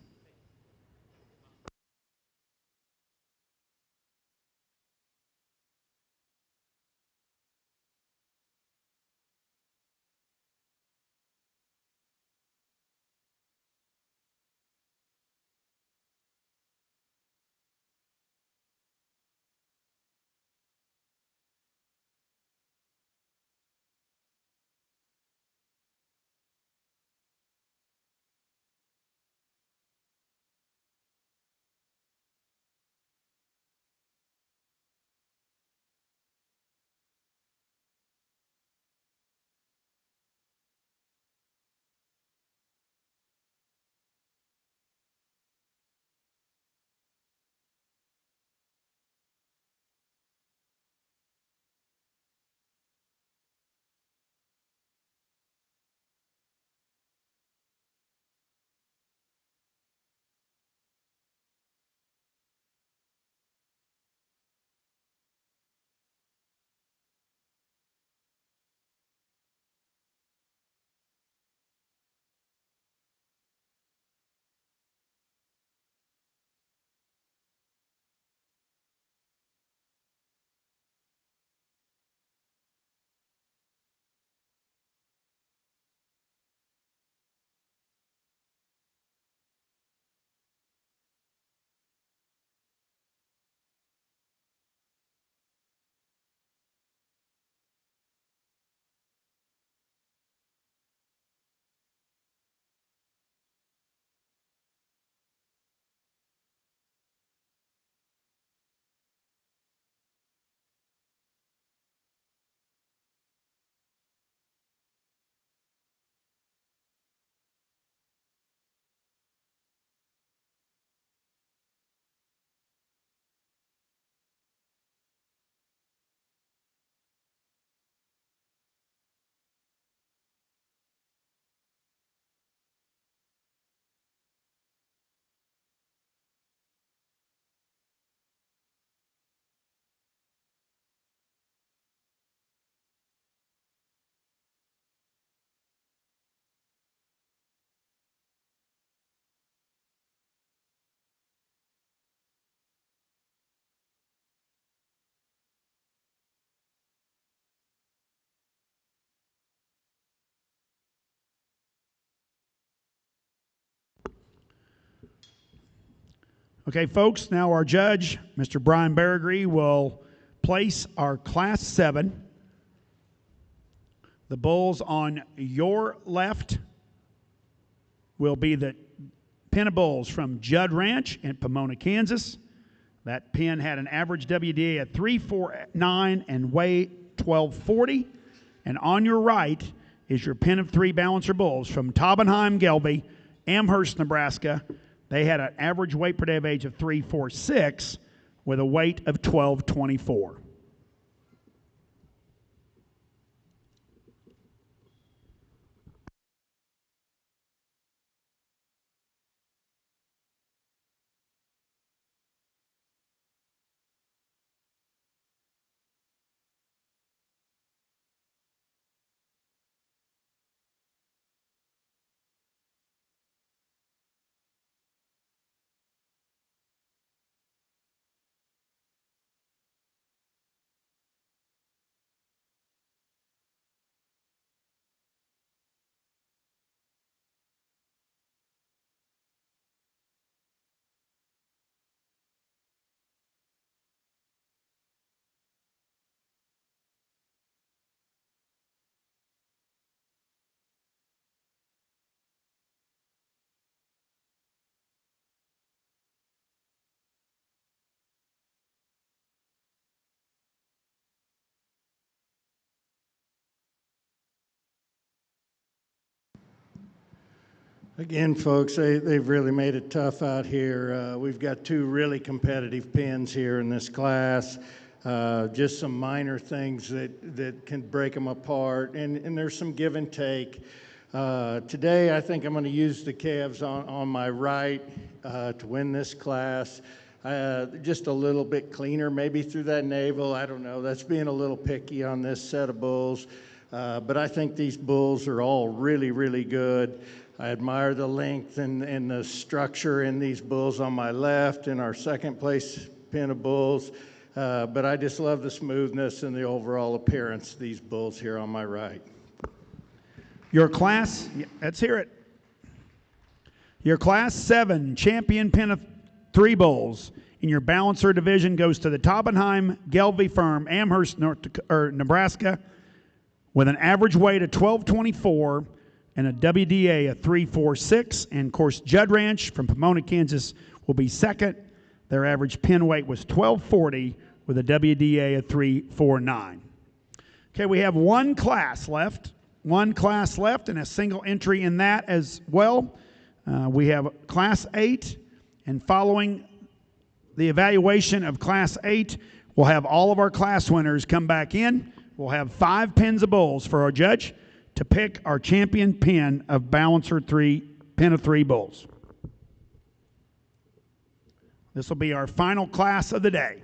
Okay, folks, now our judge, Mr. Brian Berrigree, will place our Class 7. The bulls on your left will be the pen of bulls from Judd Ranch in Pomona, Kansas. That pen had an average WDA at 349 and weight 1240. And on your right is your pen of 3 Balancer bulls from Taubenheim, Gelbvieh, Amherst, Nebraska. They had an average weight per day of age of 346 with a weight of 1224. Again, folks, they've really made it tough out here. We've got two really competitive pins here in this class. Just some minor things that can break them apart, and there's some give and take. Today, I think I'm going to use the calves on my right to win this class. Just a little bit cleaner, maybe through that navel. I don't know. That's being a little picky on this set of bulls. But I think these bulls are all really, really good. I admire the length and the structure in these bulls on my left in our second place pin of bulls. But I just love the smoothness and the overall appearance of these bulls here on my right. Your class, let's hear it. Your Class 7 champion pin of 3 bulls in your balancer division goes to the Taubenheim Gelbvieh firm, Amherst, Nebraska, with an average weight of 1224 and a WDA of 346. And of course, Judd Ranch from Pomona, Kansas will be second. Their average pin weight was 1240 with a WDA of 349. Okay, we have one class left. One class left and a single entry in that as well. We have Class 8, and following the evaluation of Class 8, we'll have all of our class winners come back in. We'll have 5 pins of bulls for our judge to pick our champion pin of Balancer 3, pin of 3 bulls. This will be our final class of the day.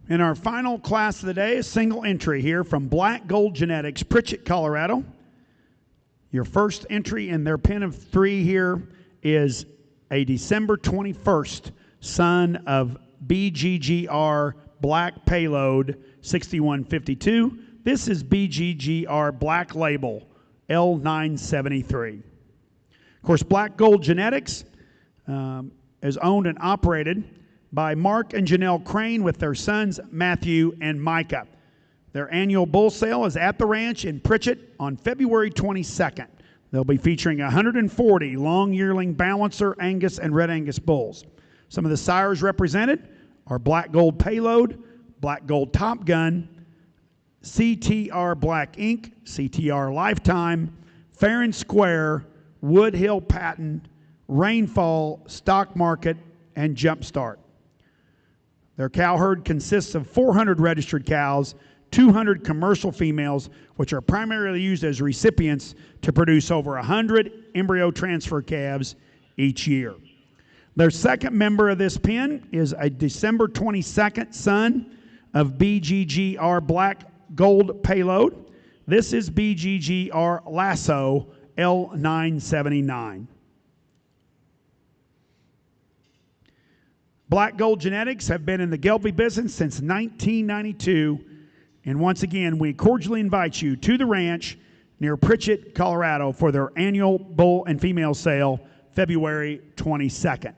In our final class of the day, a single entry here from Black Gold Genetics, Pritchett, Colorado. Your first entry in their pin of 3 here is a December 21st son of BGGR Black Payload 6152. This is BGGR Black Label L973. Of course, Black Gold Genetics is owned and operated by Mark and Janelle Crane with their sons Matthew and Micah. Their annual bull sale is at the ranch in Pritchett on February 22nd. They'll be featuring 140 long yearling balancer, Angus, and Red Angus bulls. Some of the sires represented are Black Gold Payload, Black Gold Top Gun, CTR Black Ink, CTR Lifetime, Fair and Square, Wood Hill Patent, Rainfall, Stock Market, and Jumpstart. Their cow herd consists of 400 registered cows, 200 commercial females, which are primarily used as recipients to produce over 100 embryo transfer calves each year. Their second member of this pen is a December 22nd son of BGGR Black Gold Payload. This is BGGR Lasso L979. Black Gold Genetics have been in the Gelbvieh business since 1992. And once again, we cordially invite you to the ranch near Pritchett, Colorado for their annual bull and female sale, February 22nd.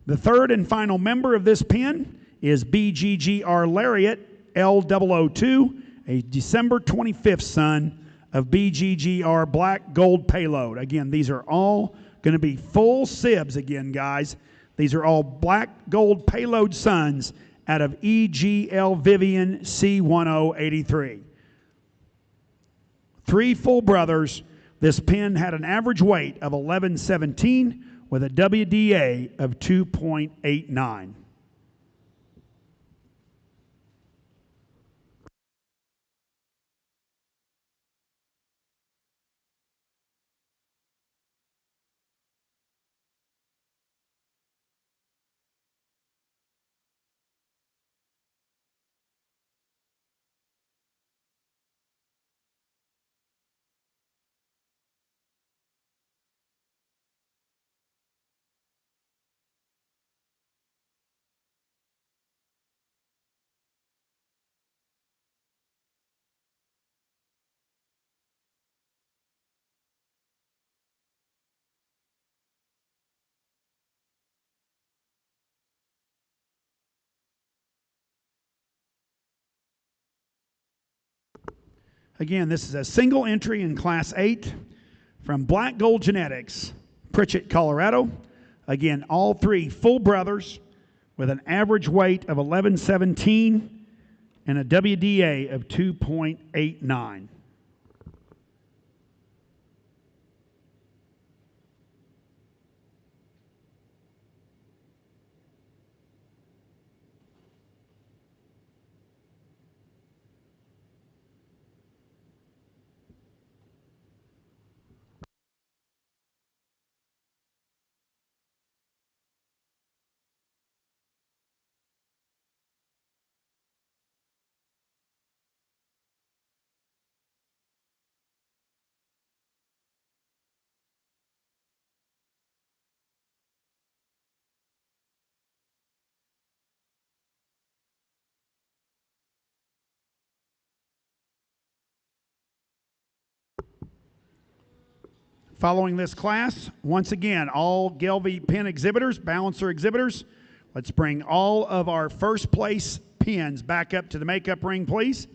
The third and final member of this pen is BGGR Lariat L002, a December 25th son of BGGR Black Gold Payload. Again, these are all going to be full sibs again, guys. These are all Black Gold Payload sons out of EGL Vivian C1083. 3 full brothers. This pen had an average weight of 1117 with a WDA of 2.89. Again, this is a single entry in Class 8 from Black Gold Genetics, Pritchett, Colorado. Again, all three full brothers with an average weight of 1117 and a WDA of 2.89. Following this class, once again, all Gelbvieh pen exhibitors, balancer exhibitors, let's bring all of our first place pens back up to the makeup ring, please.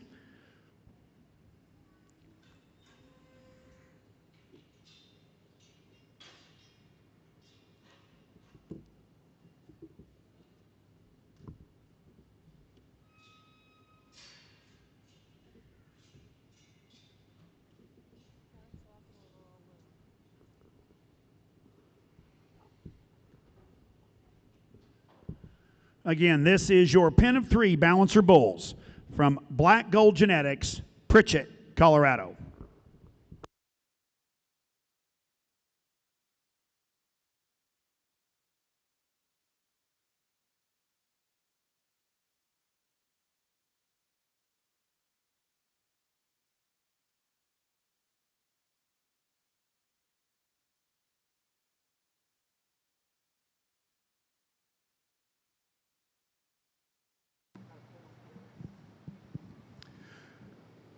Again, this is your pen of three balancer bulls from Black Gold Genetics, Pritchett, Colorado.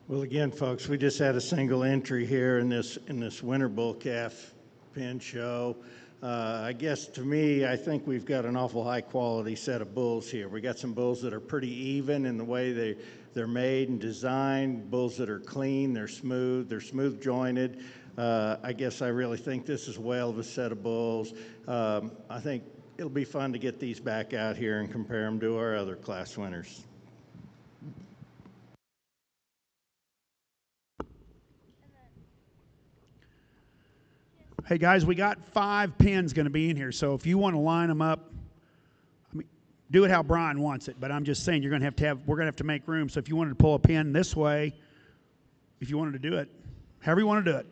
Well, again, folks, we just had a single entry here in this winter bull calf pen show. I guess to me, I think we've got an awful high quality set of bulls here. We got some bulls that are pretty even in the way they're made and designed, bulls that are clean, they're smooth jointed. I guess I really think this is a whale of a set of bulls. I think it'll be fun to get these back out here and compare them to our other class winners. Hey guys, we got 5 pins going to be in here, so if you want to line them up, I mean, do it how Brian wants it. But I'm just saying we're going to have to make room. So if you wanted to pull a pin this way, if you wanted to do it, however you want to do it.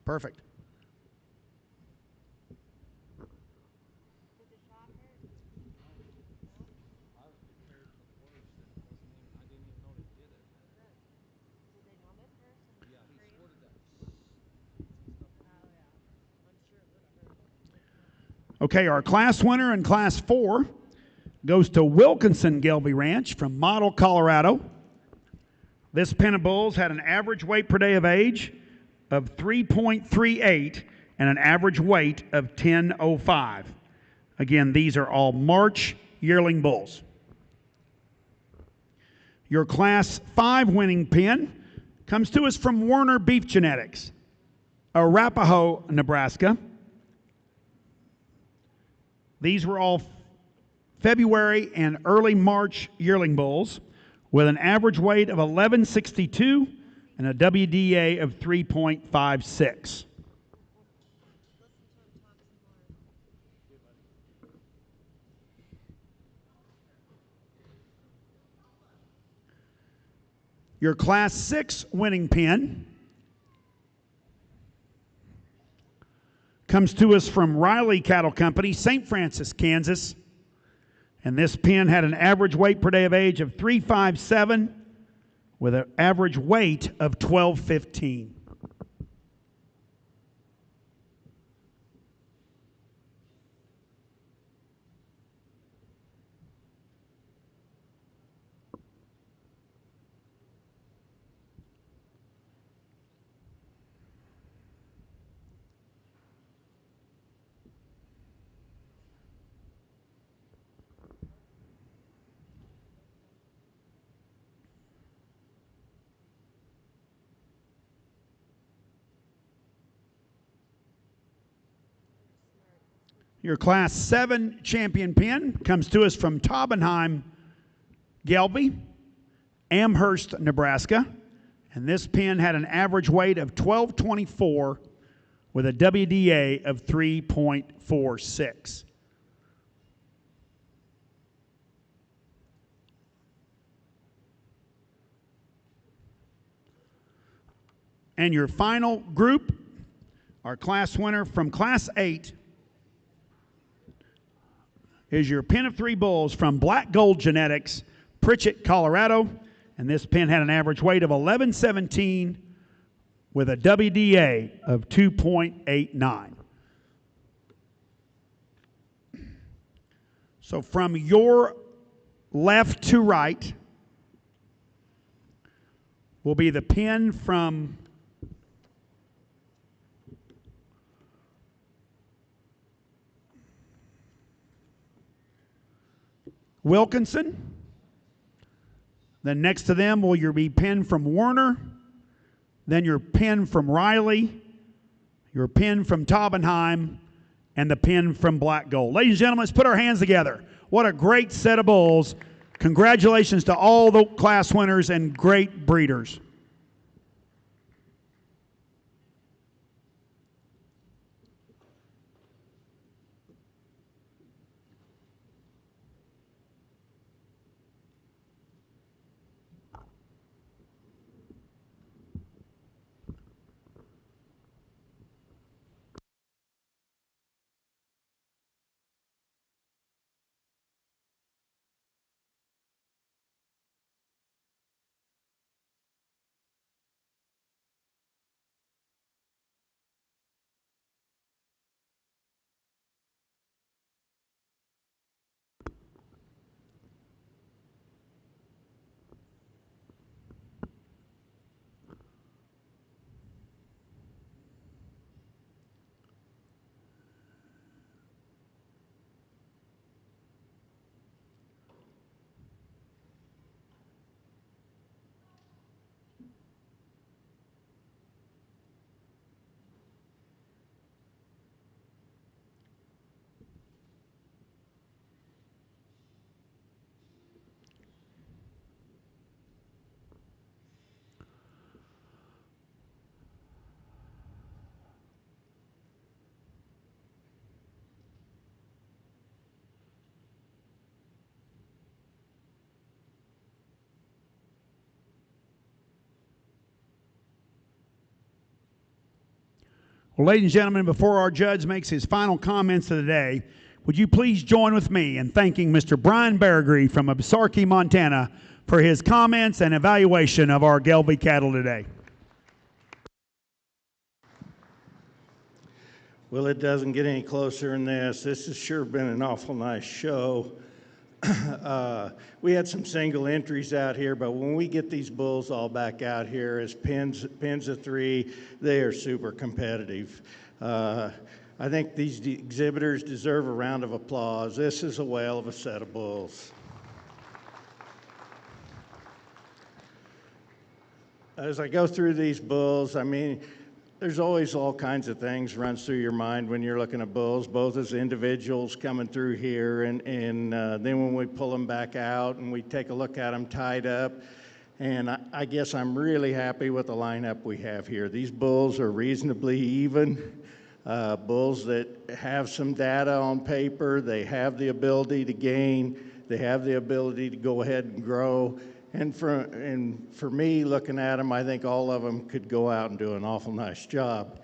Perfect. Okay, our class winner in Class 4 goes to Wilkinson Gelbvieh Ranch from Model, Colorado. This pen of bulls had an average weight per day of age of 3.38 and an average weight of 1005. Again, these are all March yearling bulls. Your Class 5 winning pen comes to us from Werner Beef Genetics, Arapahoe, Nebraska. These were all February and early March yearling bulls with an average weight of 1162 and a WDA of 3.56. Your Class 6 winning pen comes to us from Riley Cattle Company, St. Francis, Kansas. And this pen had an average weight per day of age of 357 with an average weight of 1215. Your Class 7 champion pin comes to us from Taubenheim, Gelbvieh, Amherst, Nebraska. And this pin had an average weight of 1224 with a WDA of 3.46. And your final group, our class winner from Class 8, is your pin of 3 bulls from Black Gold Genetics, Pritchett, Colorado. And this pin had an average weight of 1117 with a WDA of 2.89. So from your left to right will be the pin from Wilkinson. Then next to them will be pin from Werner. Then your pin from Riley, your pin from Taubenheim, and the pin from Black Gold. Ladies and gentlemen, let's put our hands together. What a great set of bulls. Congratulations to all the class winners and great breeders. Well, ladies and gentlemen, before our judge makes his final comments of the day, would you please join with me in thanking Mr. Brian Bergree from Absarkee, Montana, for his comments and evaluation of our Gelbvieh cattle today. Well, it doesn't get any closer than this. This has sure been an awful nice show. We had some single entries out here, but when we get these bulls all back out here as pins of 3, they are super competitive. I think these exhibitors deserve a round of applause. This is a whale of a set of bulls. As I go through these bulls, I mean, there's always all kinds of things runs through your mind when you're looking at bulls, both as individuals coming through here and then when we pull them back out and we take a look at them tied up. And I guess I'm really happy with the lineup we have here. These bulls are reasonably even. Bulls that have some data on paper, they have the ability to gain, they have the ability to go ahead and grow. And for me, looking at them, I think all of them could go out and do an awful nice job.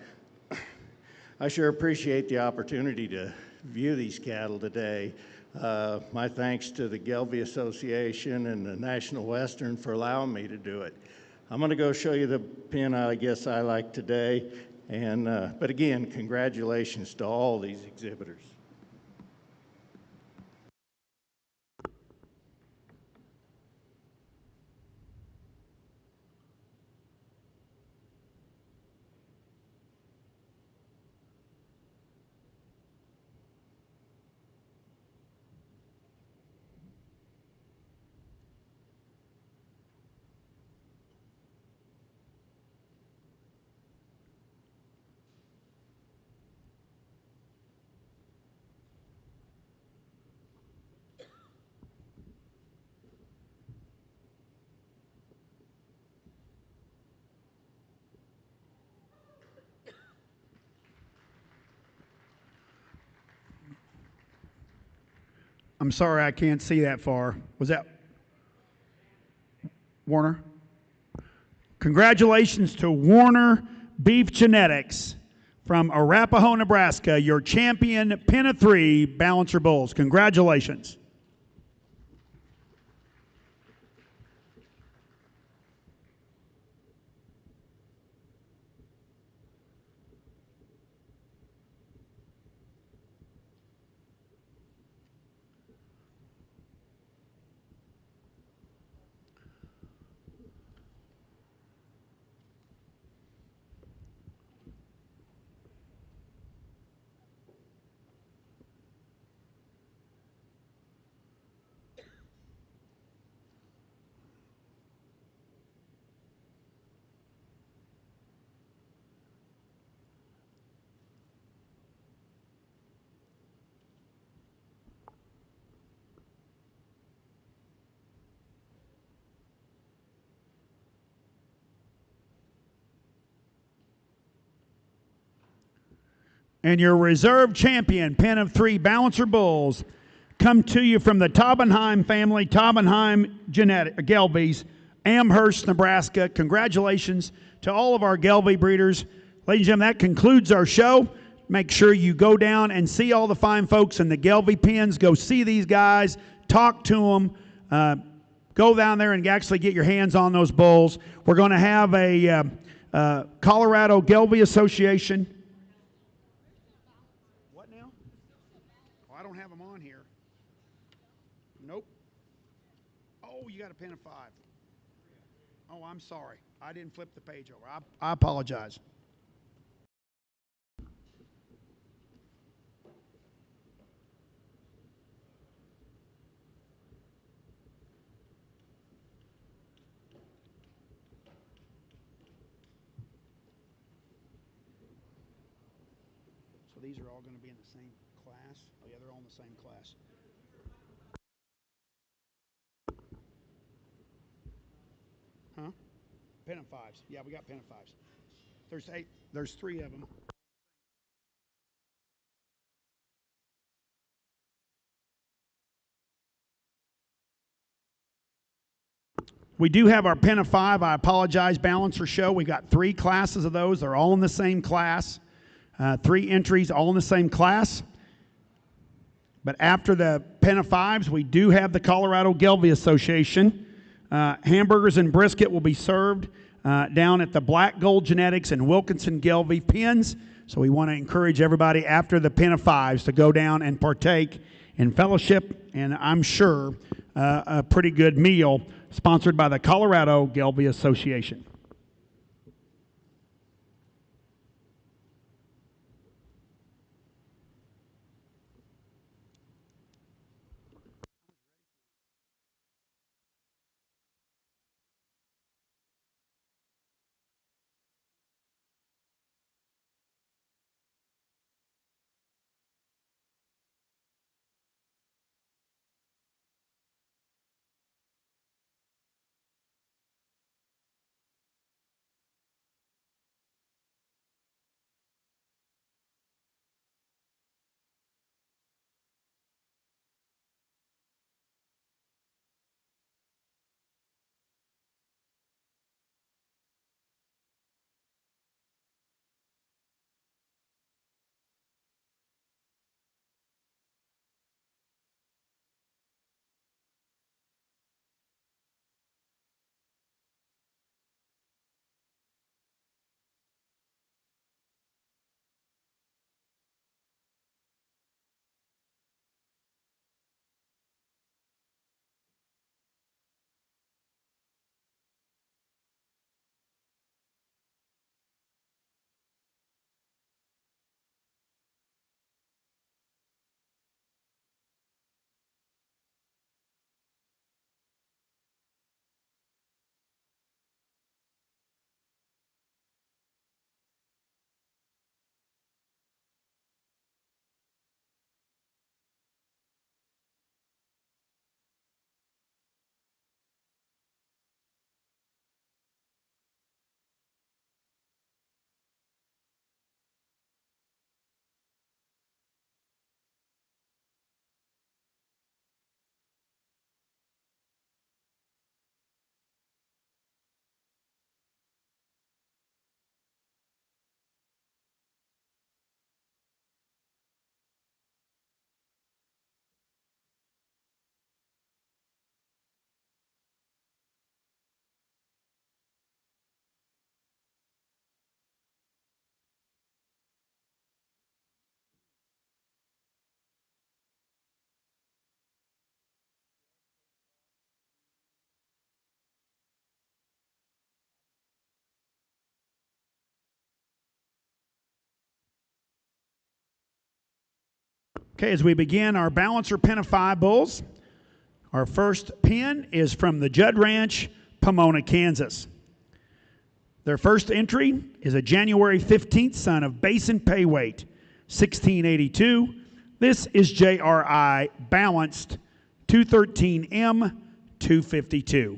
I sure appreciate the opportunity to view these cattle today. My thanks to the Gelbvieh Association and the National Western for allowing me to do it. I'm going to go show you the pin I guess I like today. But again, congratulations to all these exhibitors. I'm sorry I can't see that far. Was that Warner? Congratulations to Warner Beef Genetics from Arapahoe, Nebraska, your champion pen of 3 balancer bulls. Congratulations. And your reserve champion pen of 3 balancer bulls come to you from the Taubenheim family, Taubenheim Gelbviehs, Amherst, Nebraska. Congratulations to all of our Gelbvieh breeders. Ladies and gentlemen, that concludes our show. Make sure you go down and see all the fine folks in the Gelbvieh pens. Go see these guys, talk to them, go down there and actually get your hands on those bulls. We're going to have a Colorado Gelbvieh Association. What now? Oh, I don't have them on here. Nope. Oh, you got a pen of 5. Oh, I'm sorry. I didn't flip the page over. I apologize. So these are all going to be in the same class? Oh, yeah, they're all in the same class. Huh? Pen of 5s. Yeah, we got pen of 5s. There's 8. There's 3 of them. We do have our pen of 5. I apologize, balancer show. We got 3 classes of those. They're all in the same class. 3 entries, all in the same class. But after the pen of 5s, we do have the Colorado Gelbvieh Association. Hamburgers and brisket will be served down at the Black Gold Genetics and Wilkinson Gelbvieh pens. So we want to encourage everybody after the pen of 5s to go down and partake in fellowship, and I'm sure a pretty good meal sponsored by the Colorado Gelbvieh Association. Okay, as we begin our balancer pen of 5 bulls, our first pen is from the Judd Ranch, Pomona, Kansas. Their first entry is a January 15th son of Basin Pay Weight, 1682. This is JRI balanced 213M 252.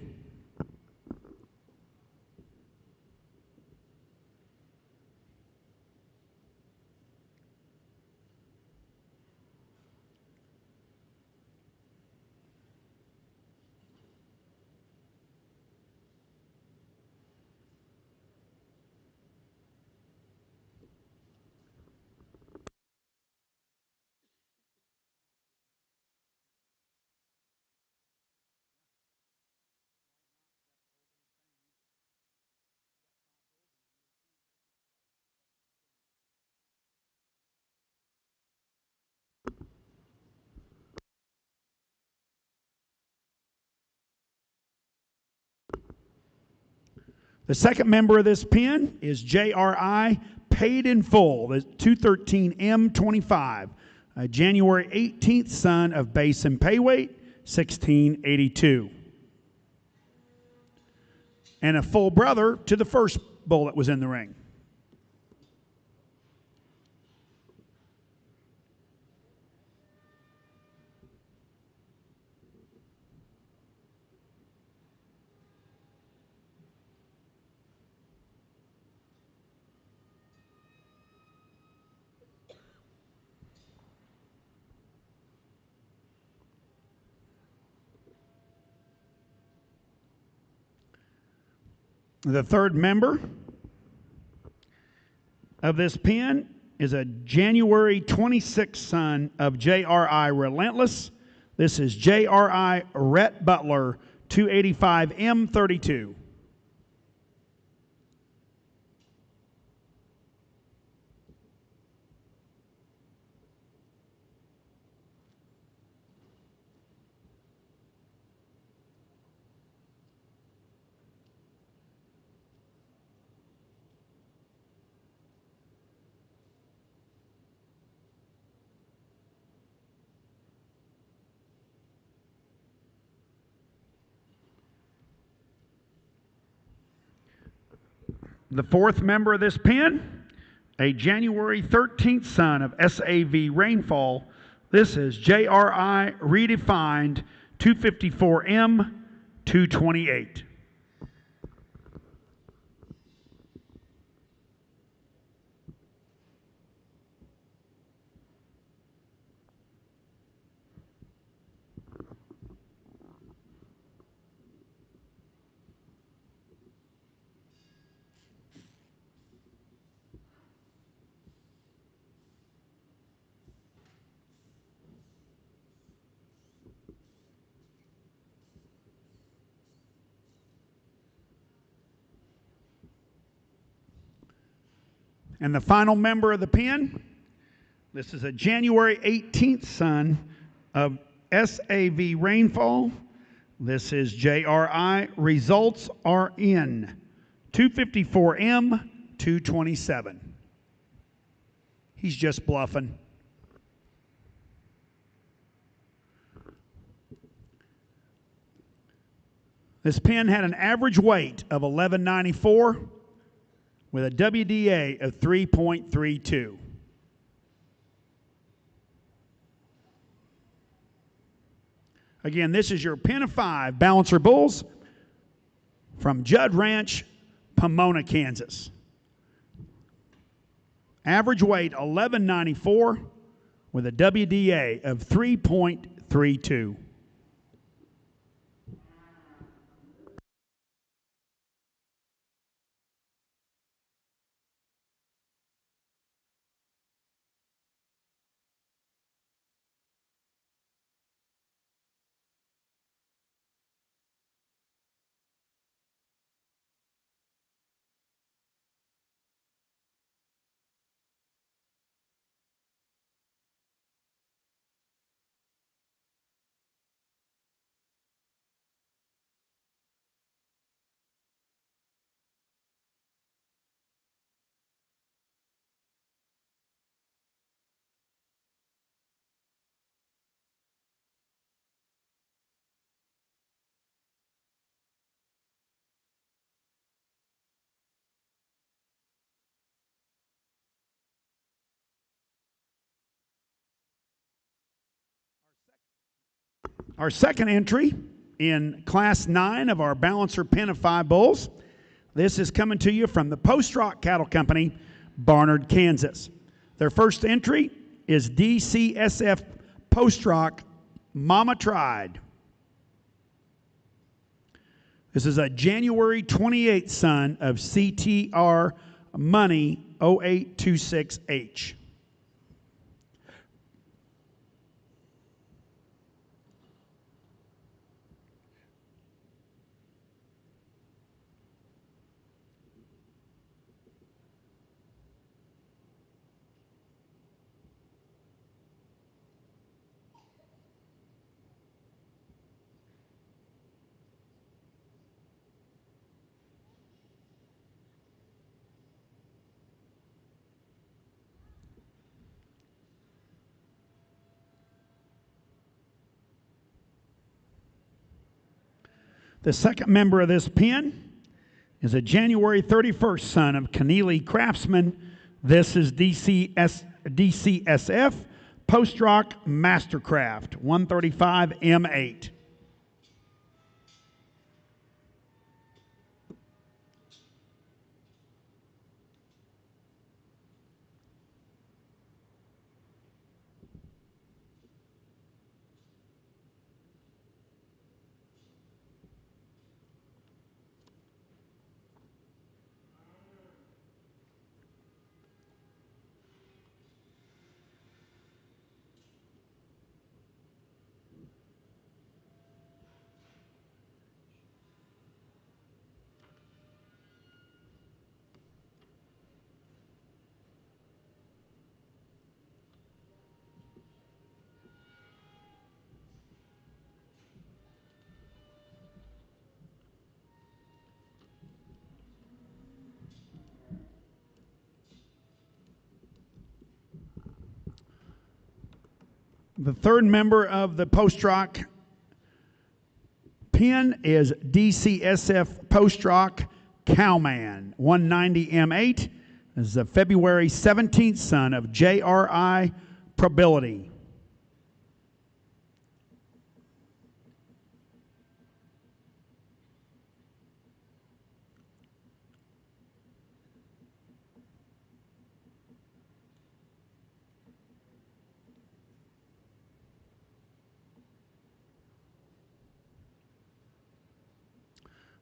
The second member of this pen is JRI Paid in Full, the 213M25, a January 18th son of Basin Pay Weight, 1682. And a full brother to the first bull that was in the ring. The third member of this pen is a January 26th son of JRI Relentless. This is JRI Rhett Butler, 285M32. The fourth member of this pen, a January 13th son of SAV Rainfall. This is JRI Redefined 254M 228. And the final member of the pen, this is a January 18th son of SAV Rainfall. This is JRI Results Are In 254M 227. He's just bluffing. This pen had an average weight of 1194 with a WDA of 3.32. Again, this is your pen of 5 balancer bulls from Judd Ranch, Pomona, Kansas. Average weight 1194 with a WDA of 3.32. Our second entry in Class 9 of our Balancer Pen of 5 bulls. This is coming to you from the Post Rock Cattle Company, Barnard, Kansas. Their first entry is DCSF Post Rock Mama Tried. This is a January 28th son of CTR Money 0826H. The second member of this pen is a January 31st son of Keneally Craftsman. This is DCSF Post Rock Mastercraft 135 M8. The third member of the Post Rock pen is DCSF Post Rock Cowman 190 M8. This is a February 17th son of JRI Probability.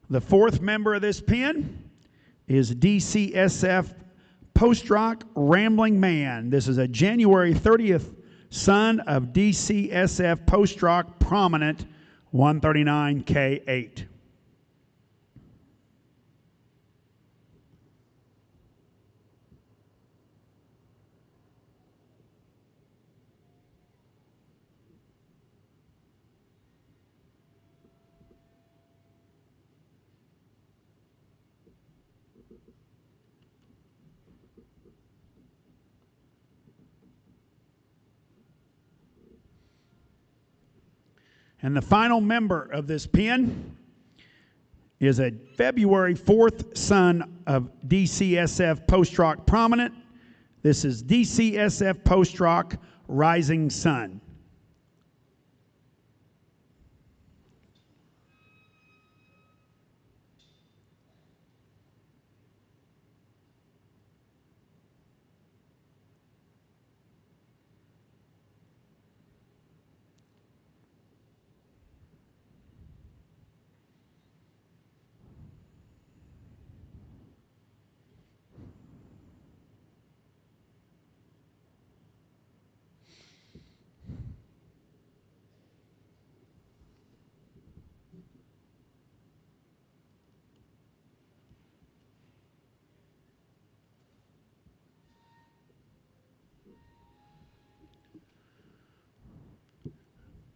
The fourth member of this pen is DCSF Post Rock Rambling Man. This is a January 30th son of DCSF Post Rock Prominent 139K8. And the final member of this pen is a February 4th son of DCSF Post Rock Prominent. This is DCSF Post Rock Rising Sun.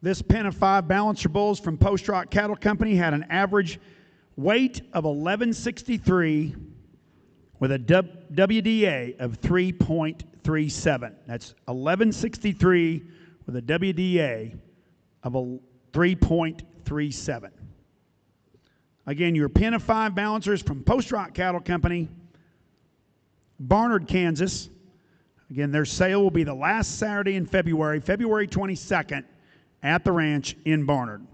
This pen of 5 balancer bulls from Post Rock Cattle Company had an average weight of 1163 with a WDA of 3.37. That's 1163 with a WDA of 3.37. Again, your pen of 5 balancers from Post Rock Cattle Company, Barnard, Kansas. Again, their sale will be the last Saturday in February, February 22nd, at the ranch in Barnard.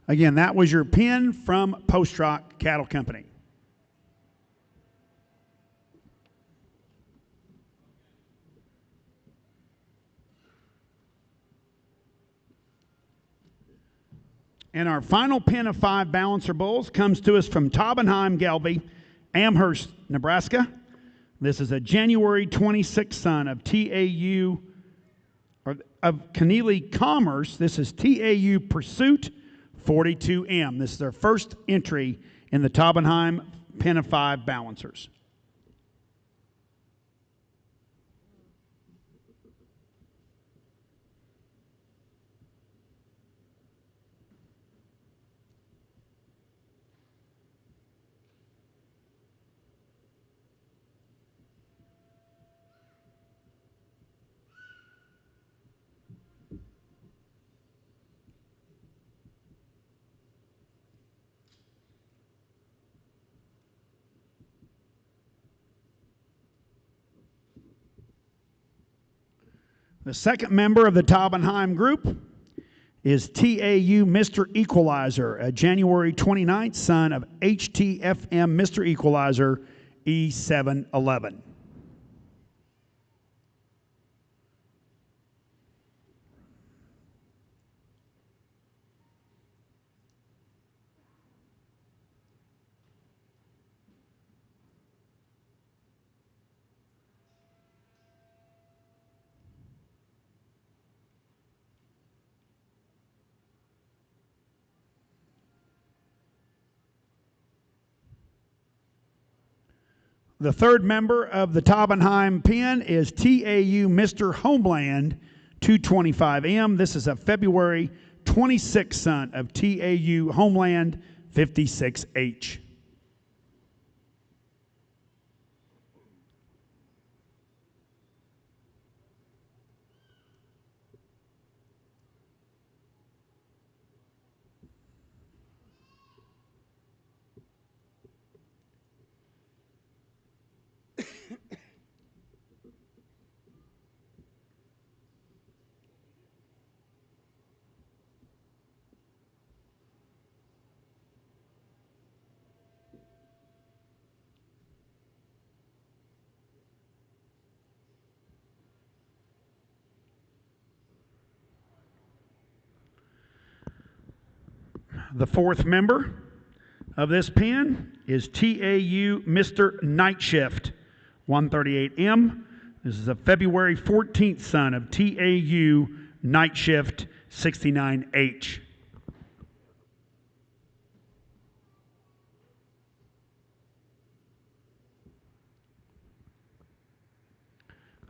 Again, that was your pin from Post Rock Cattle Company. And our final pin of 5 balancer bulls comes to us from Taubenheim Gelbvieh, Amherst, Nebraska. This is a January 26th son of TAU, or of Keneally Commerce. This is TAU Pursuit 42M. This is their first entry in the Taubenheim pin of 5 balancers. The second member of the Taubenheim group is TAU Mr. Equalizer, a January 29th son of HTFM Mr. Equalizer E711. The third member of the Taubenheim pen is TAU Mr. Homeland 225M. This is a February 26th son of TAU Homeland 56H. The fourth member of this pen is TAU Mr. Night Shift 138M. This is a February 14th son of TAU Night Shift 69H.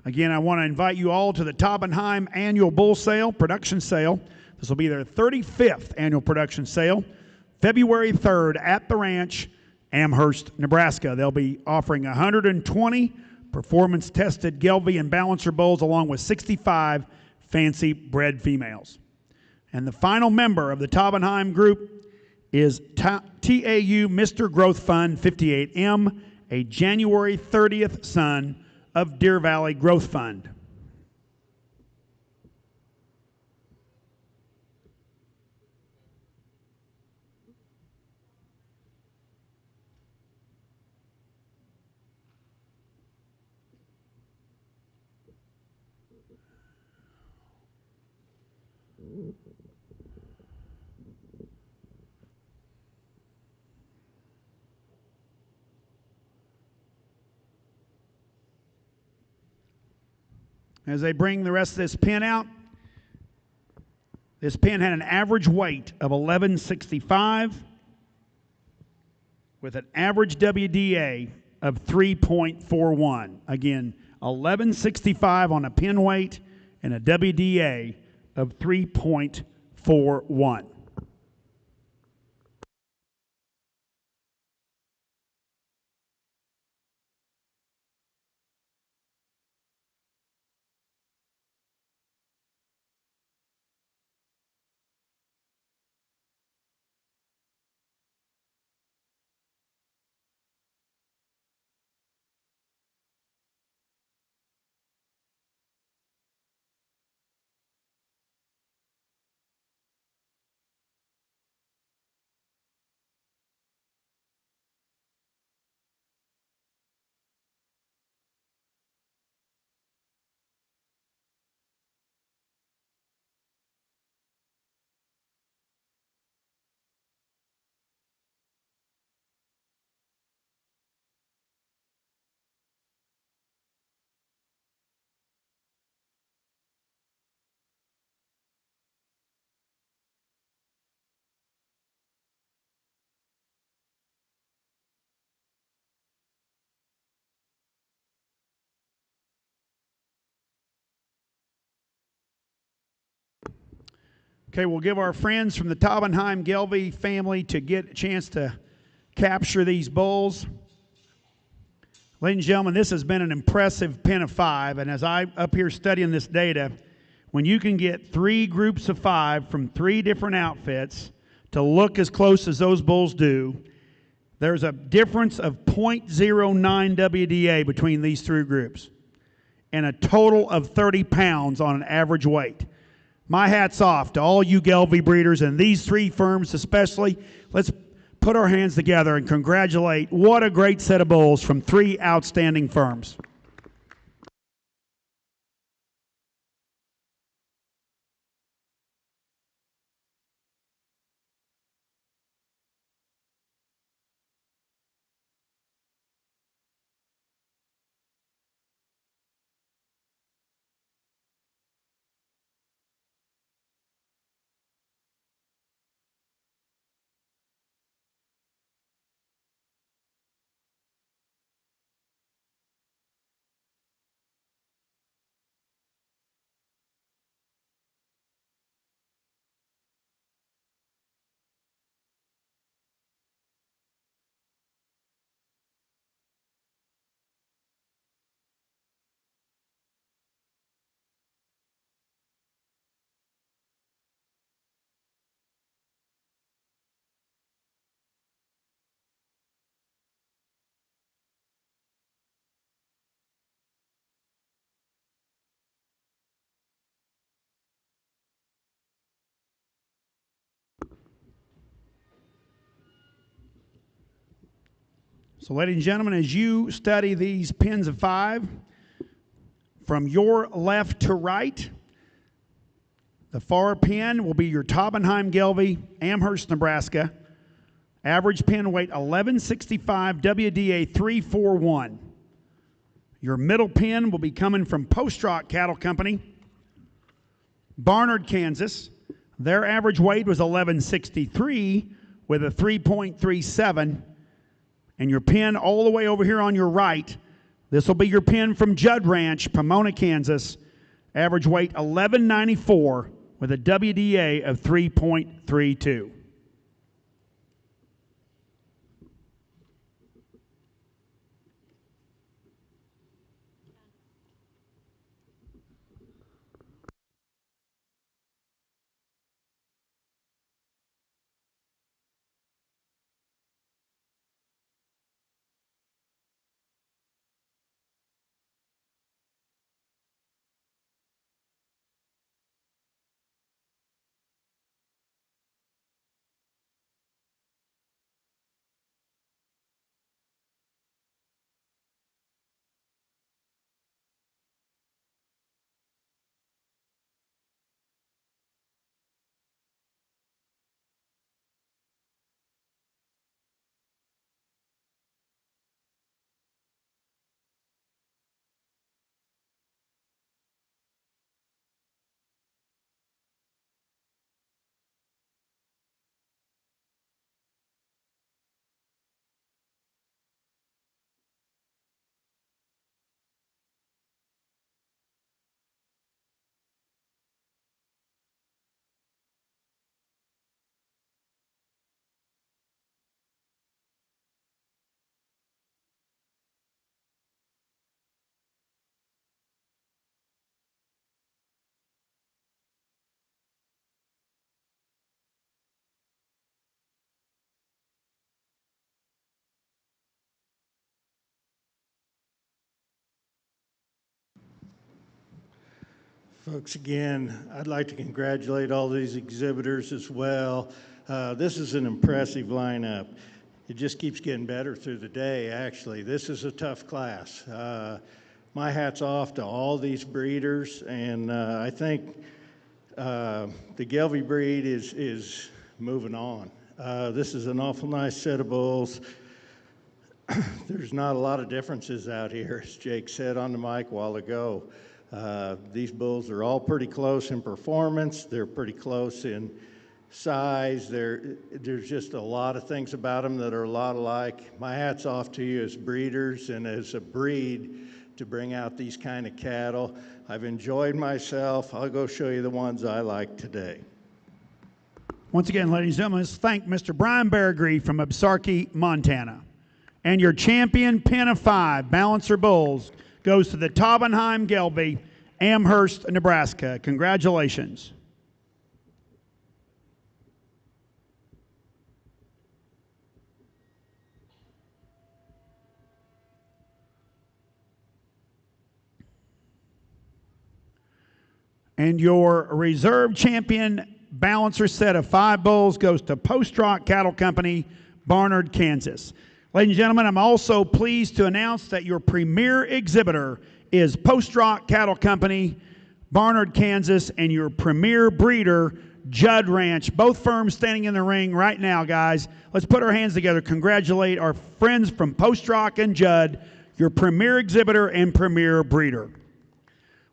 Again, I want to invite you all to the Taubenheim annual bull sale, production sale. This will be their 35th annual production sale, February 3rd at the ranch, Amherst, Nebraska. They'll be offering 120 performance-tested Gelbvieh and balancer bulls along with 65 fancy bred females. And the final member of the Taubenheim group is TAU Mr. Growth Fund 58M, a January 30th son of Deer Valley Growth Fund. As they bring the rest of this pen out, this pen had an average weight of 1165 with an average WDA of 3.41. Again, 1165 on a pen weight and a WDA of 3.41. Okay, we'll give our friends from the Taubenheim Gelbvieh family to get a chance to capture these bulls. Ladies and gentlemen, this has been an impressive pen of 5, and as I'm up here studying this data, when you can get 3 groups of 5 from 3 different outfits to look as close as those bulls do, there's a difference of 0.09 WDA between these 3 groups and a total of 30 pounds on an average weight. My hat's off to all you Gelbvieh breeders and these 3 firms especially. Let's put our hands together and congratulate. What a great set of bulls from 3 outstanding firms. So, ladies and gentlemen, as you study these pens of 5, from your left to right, the far pen will be your Taubenheim Gelbvieh, Amherst, Nebraska. Average pen weight 1165, WDA 341. Your middle pen will be coming from Post Rock Cattle Company, Barnard, Kansas. Their average weight was 1163 with a 3.37. And your pin all the way over here on your right, this will be your pin from Judd Ranch, Pomona, Kansas. Average weight 1194 with a WDA of 3.32. Folks, again, I'd like to congratulate all these exhibitors as well. This is an impressive lineup. It just keeps getting better through the day, actually. This is a tough class. My hat's off to all these breeders, and I think the Gelbvieh breed is moving on. This is an awful nice set of bulls. There's not a lot of differences out here, as Jake said on the mic a while ago. These bulls are all pretty close in performance. They're pretty close in size. There's just a lot of things about them that are a lot alike. My hat's off to you as breeders and as a breed to bring out these kind of cattle. I've enjoyed myself. I'll go show you the ones I like today. Once again, ladies and gentlemen, let's thank Mr. Brian Bergree from Absarke, Montana. And your champion pen of 5 balancer bulls goes to the Taubenheim Gelbvieh, Amherst, Nebraska. Congratulations. And your reserve champion balancer set of 5 bulls goes to Post Rock Cattle Company, Barnard, Kansas. Ladies and gentlemen, I'm also pleased to announce that your premier exhibitor is Post Rock Cattle Company, Barnard, Kansas, and your premier breeder, Judd Ranch. Both firms standing in the ring right now, guys. Let's put our hands together. Congratulate our friends from Post Rock and Judd, your premier exhibitor and premier breeder.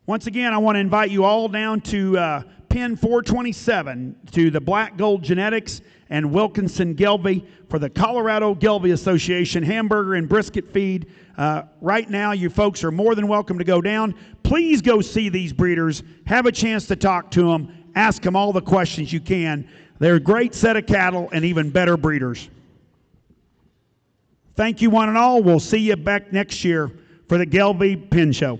Once again, I want to invite you all down to Pen 427 to the Black Gold Genetics and Wilkinson Gelbvieh for the Colorado Gelbvieh Association hamburger and brisket feed. Right now, you folks are more than welcome to go down. Please go see these breeders. Have a chance to talk to them. Ask them all the questions you can. They're a great set of cattle and even better breeders. Thank you, one and all. We'll see you back next year for the Gelbvieh Pen Show.